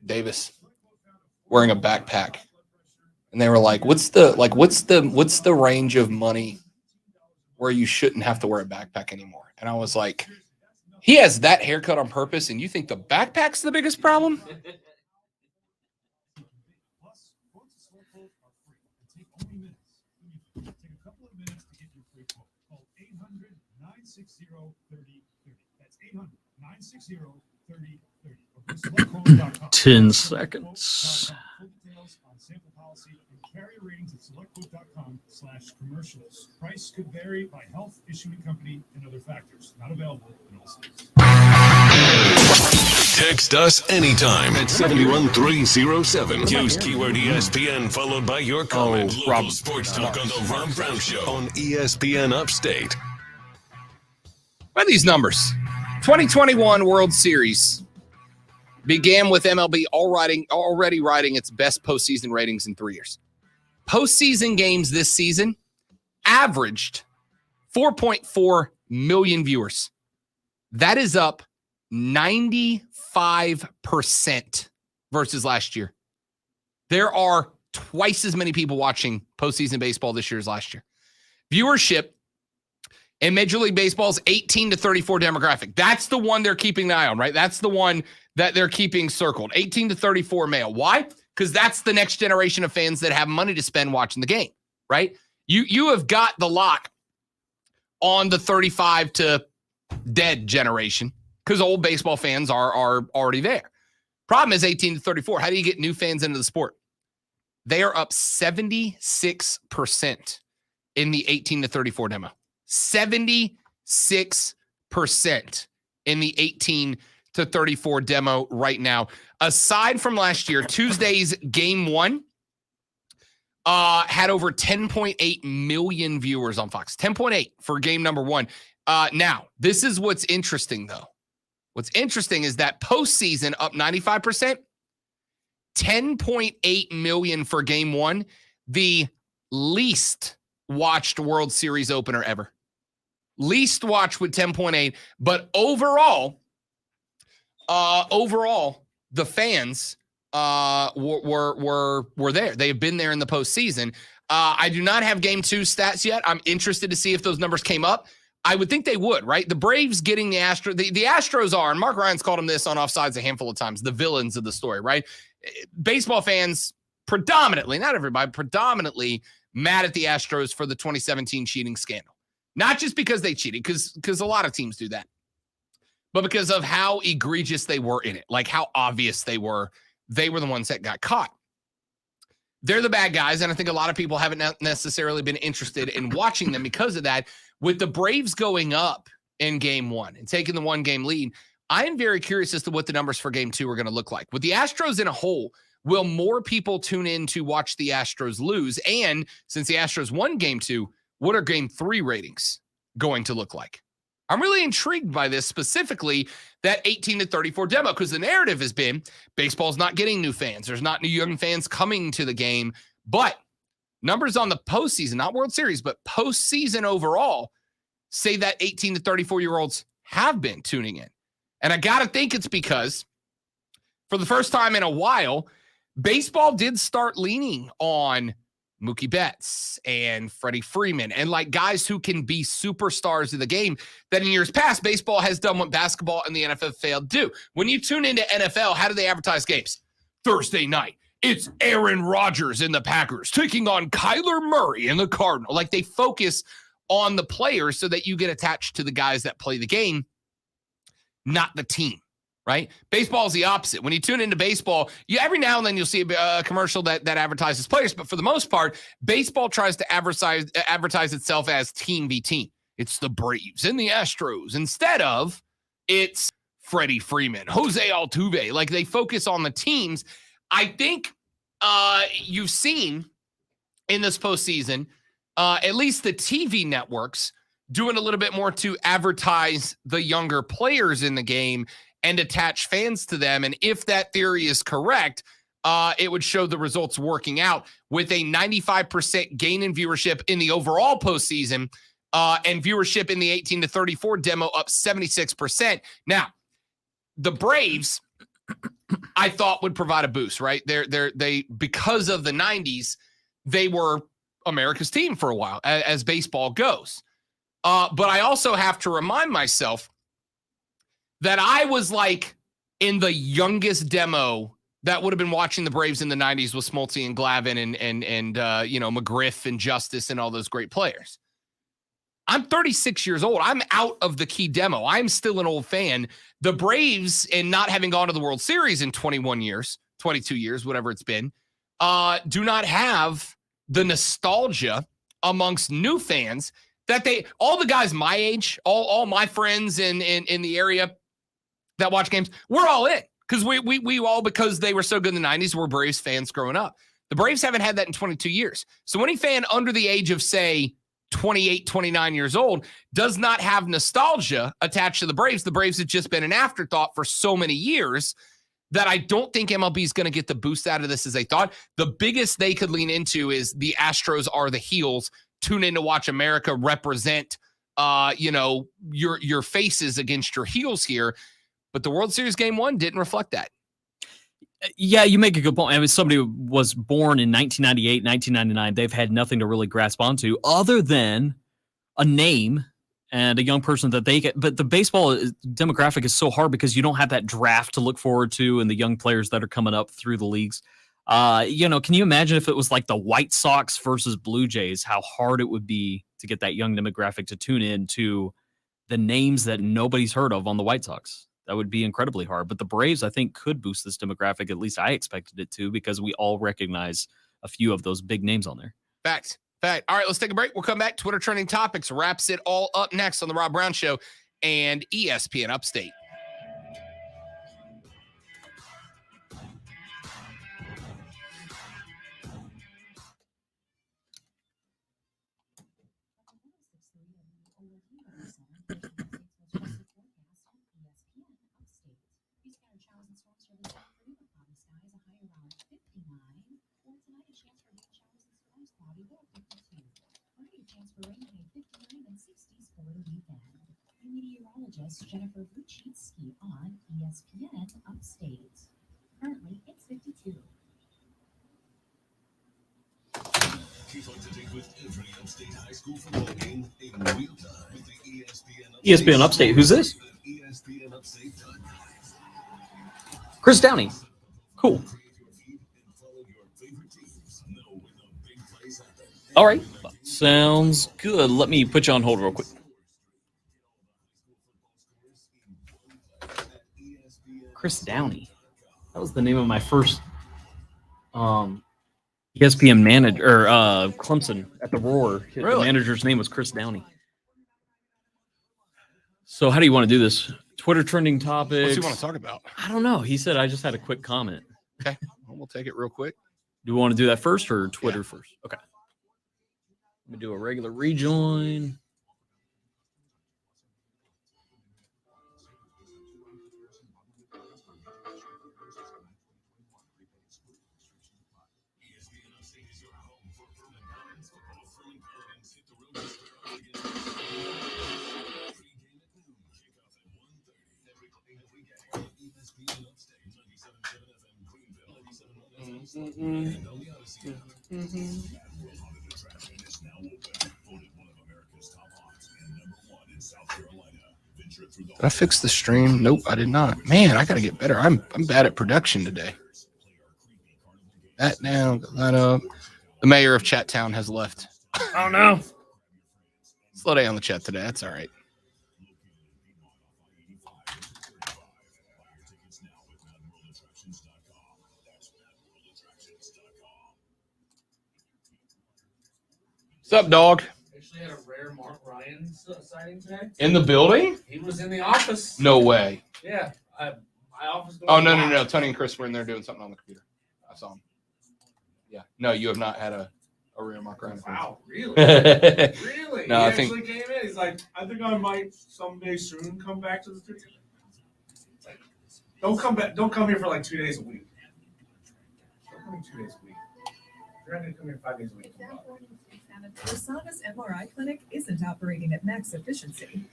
Davis, wearing a backpack. And they were like, what's the range of money where you shouldn't have to wear a backpack anymore? And I was like, he has that haircut on purpose, and you think the backpack's the biggest problem? That's 800-960-3030. 10 seconds. Sample policy and carrier ratings at selectquote.com/commercials. Price could vary by health, issuing company, and other factors. Not available in all states. Text us anytime at 71307. Use keyword ESPN followed by your comment. Local sports talk on the Rob Brown Show on ESPN Upstate. By these numbers, 2021 World Series began with MLB already riding its best postseason ratings in 3 years. Postseason games this season averaged 4.4 million viewers. That is up 95% versus last year. There are twice as many people watching postseason baseball this year as last year. Viewership in Major League Baseball's 18 to 34 demographic. That's the one they're keeping an eye on, right? That's the one that they're keeping circled. 18 to 34 male. Why? Because that's the next generation of fans that have money to spend watching the game, right? You have got the lock on the 35 to dead generation because old baseball fans are already there. Problem is 18 to 34. How do you get new fans into the sport? They are up 76% in the 18 to 34 demo. 76% in the 18 to 34 demo right now. Aside from last year, Tuesday's game one had over 10.8 million viewers on Fox. 10.8 for game number one. Now, this is what's interesting, though. What's interesting is that postseason up 95%, 10.8 million for game one, the least watched World Series opener ever. Least watched with 10.8, but overall, the fans were there. They have been there in the postseason. I do not have game 2 stats yet. I'm interested to see if those numbers came up. I would think they would, right? The Braves getting the Astros are, and Mark Ryan's called them this on Offsides a handful of times, the villains of the story, right? Baseball fans predominantly, not everybody, predominantly mad at the Astros for the 2017 cheating scandal. Not just because they cheated, because a lot of teams do that, but because of how egregious they were in it, like how obvious they were. They were the ones that got caught. They're the bad guys, and I think a lot of people haven't necessarily been interested in watching them because of that. With the Braves going up in game 1 and taking the 1-game lead, I am very curious as to what the numbers for game 2 are going to look like. With the Astros in a hole, will more people tune in to watch the Astros lose? And since the Astros won game 2, what are game 3 ratings going to look like? I'm really intrigued by this, specifically that 18 to 34 demo, because the narrative has been baseball's not getting new fans. There's not new young fans coming to the game, but numbers on the postseason, not World Series, but postseason overall, say that 18 to 34-year-olds have been tuning in. And I got to think it's because for the first time in a while, baseball did start leaning on Mookie Betts and Freddie Freeman and like guys who can be superstars of the game that in years past, baseball has done what basketball and the NFL failed to do. When you tune into NFL, how do they advertise games? Thursday night, it's Aaron Rodgers in the Packers taking on Kyler Murray in the Cardinals. Like they focus on the players so that you get attached to the guys that play the game, not the team. Right? Baseball is the opposite. When you tune into baseball, every now and then you'll see a commercial that advertises players, but for the most part, baseball tries to advertise itself as team v team. It's the Braves and the Astros instead of it's Freddie Freeman, Jose Altuve. Like they focus on the teams. I think you've seen in this postseason, at least the TV networks doing a little bit more to advertise the younger players in the game and attach fans to them. And if that theory is correct, it would show the results working out with a 95% gain in viewership in the overall postseason and viewership in the 18 to 34 demo up 76%. Now, the Braves, I thought would provide a boost, right? They because of the 90s, they were America's team for a while as baseball goes. But I also have to remind myself that I was like in the youngest demo that would have been watching the Braves in the 90s with Smoltz and Glavine and McGriff and Justice and all those great players. I'm 36 years old. I'm out of the key demo. I'm still an old fan. The Braves, and not having gone to the World Series in 21 years, 22 years, whatever it's been, do not have the nostalgia amongst new fans that all the guys my age, all my friends in the area that watch games, we're all in because we all, because they were so good in the 90s, were Braves fans growing up. The Braves haven't had that in 22 years. So any fan under the age of, say, 28, 29 years old does not have nostalgia attached to the Braves. The Braves have just been an afterthought for so many years that I don't think MLB is going to get the boost out of this as they thought. The biggest they could lean into is the Astros are the heels. Tune in to watch America represent, your faces against your heels here. But the World Series Game 1 didn't reflect that. Yeah, you make a good point. I mean, somebody was born in 1998, 1999. They've had nothing to really grasp onto other than a name and a young person that they get. But the baseball demographic is so hard because you don't have that draft to look forward to and the young players that are coming up through the leagues. Can you imagine if it was like the White Sox versus Blue Jays, how hard it would be to get that young demographic to tune in to the names that nobody's heard of on the White Sox? That would be incredibly hard. But the Braves, I think, could boost this demographic. At least I expected it to, because we all recognize a few of those big names on there. Fact. All right, let's take a break. We'll come back. Twitter Trending Topics wraps it all up next on The Rob Brown Show and ESPN Upstate. Meteorologist Jennifer Vuchitsky on ESPN Upstate. Currently, it's 52. ESPN Upstate. Who's this? Chris Downey. Cool. All right. Sounds good. Let me put you on hold real quick. Chris Downey. That was the name of my first ESPN manager, or Clemson at the Roar. Really? The manager's name was Chris Downey. So how do you want to do this? Twitter trending topics. What's he want to talk about? I don't know. He said I just had a quick comment. Okay, well, we'll take it real quick. Do we want to do that first or Twitter first? Okay. Let me do a regular rejoin. Did I fix the stream? Nope, I did not. Man, I gotta get better. I'm bad at production today. That down, that up. The mayor of Chattown has left. Oh no. Slow day on the chat today. That's all right. What's up, dog? Actually had a rare Mark Ryan sighting today. In the building? He was in the office. No way. Yeah, my office. Oh, no. Tony and Chris were in there doing something on the computer. I saw him. Yeah. No, you have not had a rare Mark Ryan. Wow, really? Really? No, he I think. actually came in. He's like, I think I might someday soon come back to the studio. It's like, don't come back. Don't come here for like 2 days a week. Don't come here 2 days a week. You're not gonna come here 5 days a week. Versanis MRI clinic isn't operating at max efficiency.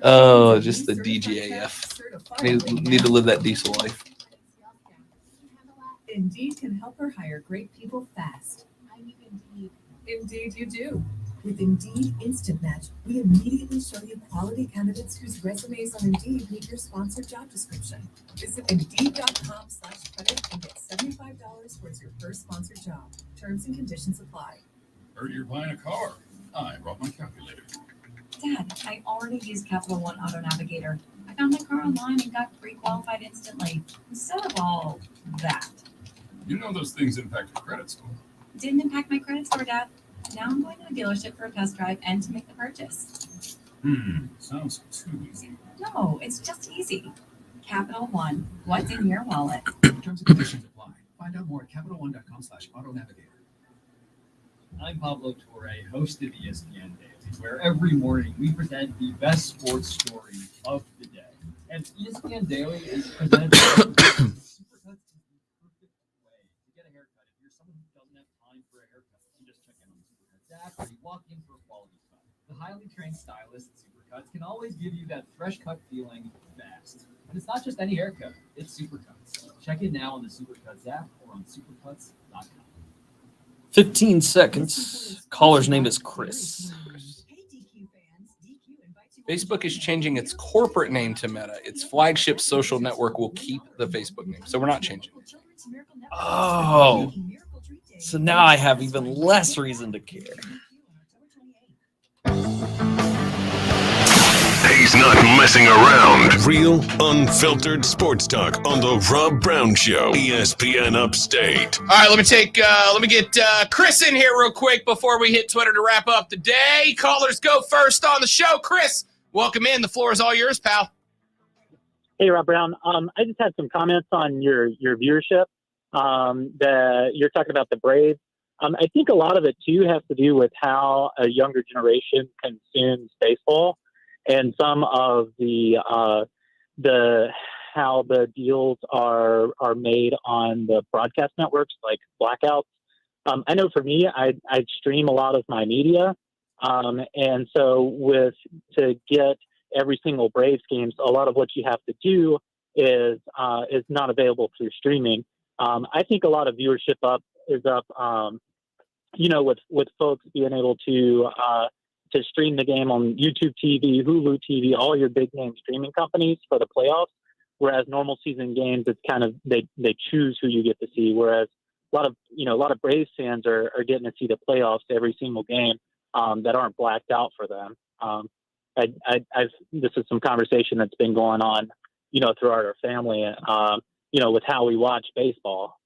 Oh, just the DGAF. Need to live that diesel life. Indeed can help her hire great people fast. Indeed you do. With Indeed Instant Match, we immediately show you quality candidates whose resumes on Indeed meet your sponsored job description. Visit Indeed.com/credit and get $75 towards your first sponsored job. Terms and conditions apply. Heard you're buying a car. I brought my calculator. Dad, I already used Capital One Auto Navigator. I found my car online and got pre-qualified instantly. Instead of all that. You know those things impact your credit score. Didn't impact my credit score, Dad. Now I'm going to a dealership for a test drive and to make the purchase. Sounds too easy. No, it's just easy. Capital One, what's in your wallet? Terms and conditions apply. Find out more at CapitalOne.com/AutoNavigator. I'm Pablo Torre, host of ESPN Daily, where every morning we present the best sports story of the day. And ESPN Daily is presented by Supercuts is the perfect way to get a haircut. If you're someone who doesn't have time for a haircut, you just check in on the Supercuts app or you walk in for a quality cut. The highly trained stylist at Supercuts can always give you that fresh cut feeling fast. And it's not just any haircut, it's Supercuts. Check it now on the Supercuts app or on supercuts.com. 15 seconds. Caller's name is Chris. Facebook is changing its corporate name to Meta. Its flagship social network will keep the Facebook name. So we're not changing. Oh. So now I have even less reason to care. He's not messing around. Real, unfiltered sports talk on the Rob Brown Show, ESPN Upstate. All right, let me get Chris in here real quick before we hit Twitter to wrap up the day. Callers go first on the show. Chris, welcome in. The floor is all yours, pal. Hey, Rob Brown. I just had some comments on your viewership. You're talking about the Braves. I think a lot of it too has to do with how a younger generation consumes baseball. And some of the how the deals are made on the broadcast networks, like blackouts. I know for me, I stream a lot of my media, and so to get every single Braves games, a lot of what you have to do is not available through streaming. I think a lot of viewership is up with folks being able to stream the game on YouTube TV, Hulu TV, all your big name streaming companies for the playoffs. Whereas normal season games, it's kind of they choose who you get to see. Whereas a lot of Braves fans are getting to see the playoffs every single game that aren't blacked out for them. This is some conversation that's been going on, throughout our family, with how we watch baseball.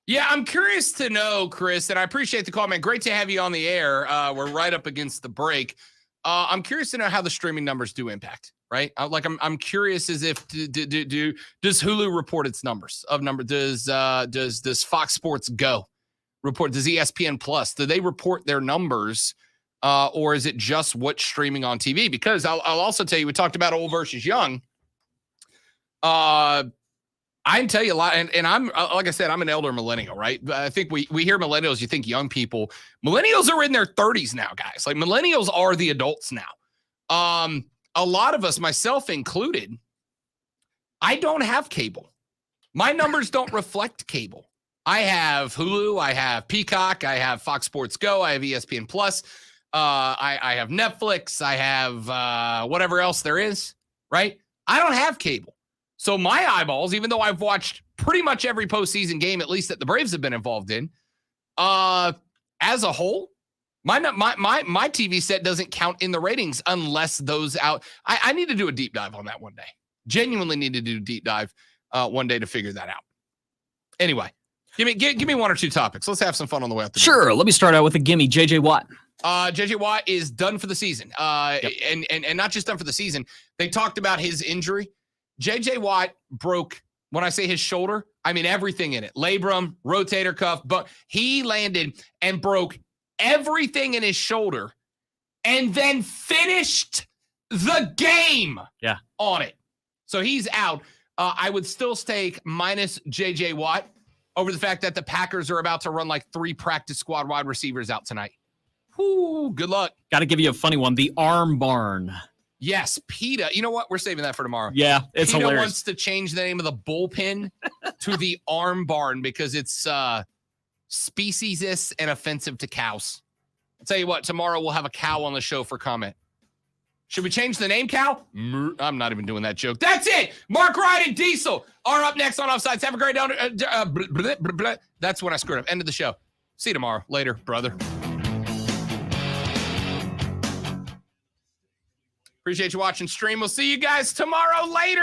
Yeah, I'm curious to know, Chris, and I appreciate the call, man. Great to have you on the air. We're right up against the break. I'm curious to know how the streaming numbers do impact, right? I'm curious as if does Hulu report its numbers of number? Does Fox Sports Go report? Does ESPN Plus, do they report their numbers? Or is it just what's streaming on TV? Because I'll also tell you, we talked about old versus young. I can tell you a lot, and I'm like I said, I'm an elder millennial, right? I think we hear millennials, you think young people. Millennials are in their 30s now, guys. Like millennials are the adults now. A lot of us, myself included, I don't have cable. My numbers don't reflect cable. I have Hulu, I have Peacock, I have Fox Sports Go, I have ESPN Plus, I have Netflix, I have whatever else there is, right? I don't have cable. So my eyeballs, even though I've watched pretty much every postseason game, at least that the Braves have been involved in, as a whole, my TV set doesn't count in the ratings unless those out. I need to do a deep dive on that one day. Genuinely need to do a deep dive one day to figure that out. Anyway, give me one or two topics. Let's have some fun on the way out the door. Sure. Let me start out with a gimme. JJ Watt. JJ Watt is done for the season. And not just done for the season. They talked about his injury. JJ Watt broke, when I say his shoulder, I mean everything in it. Labrum, rotator cuff, but he landed and broke everything in his shoulder and then finished the game on it. So he's out. I would still stake minus JJ Watt over the fact that the Packers are about to run like 3 practice squad wide receivers out tonight. Whoo, good luck. Got to give you a funny one. The Arm Barn. Yes, PETA. You know what? We're saving that for tomorrow. Yeah, it's PETA hilarious. wants to change the name of the bullpen to the Arm Barn because it's speciesist and offensive to cows. I'll tell you what, tomorrow we'll have a cow on the show for comment. Should we change the name, cow? I'm not even doing that joke. That's it. Mark Ryan and Diesel are up next on Offsides. Have a great day. That's when I screwed up. End of the show. See you tomorrow. Later, brother. Appreciate you watching stream. We'll see you guys tomorrow later.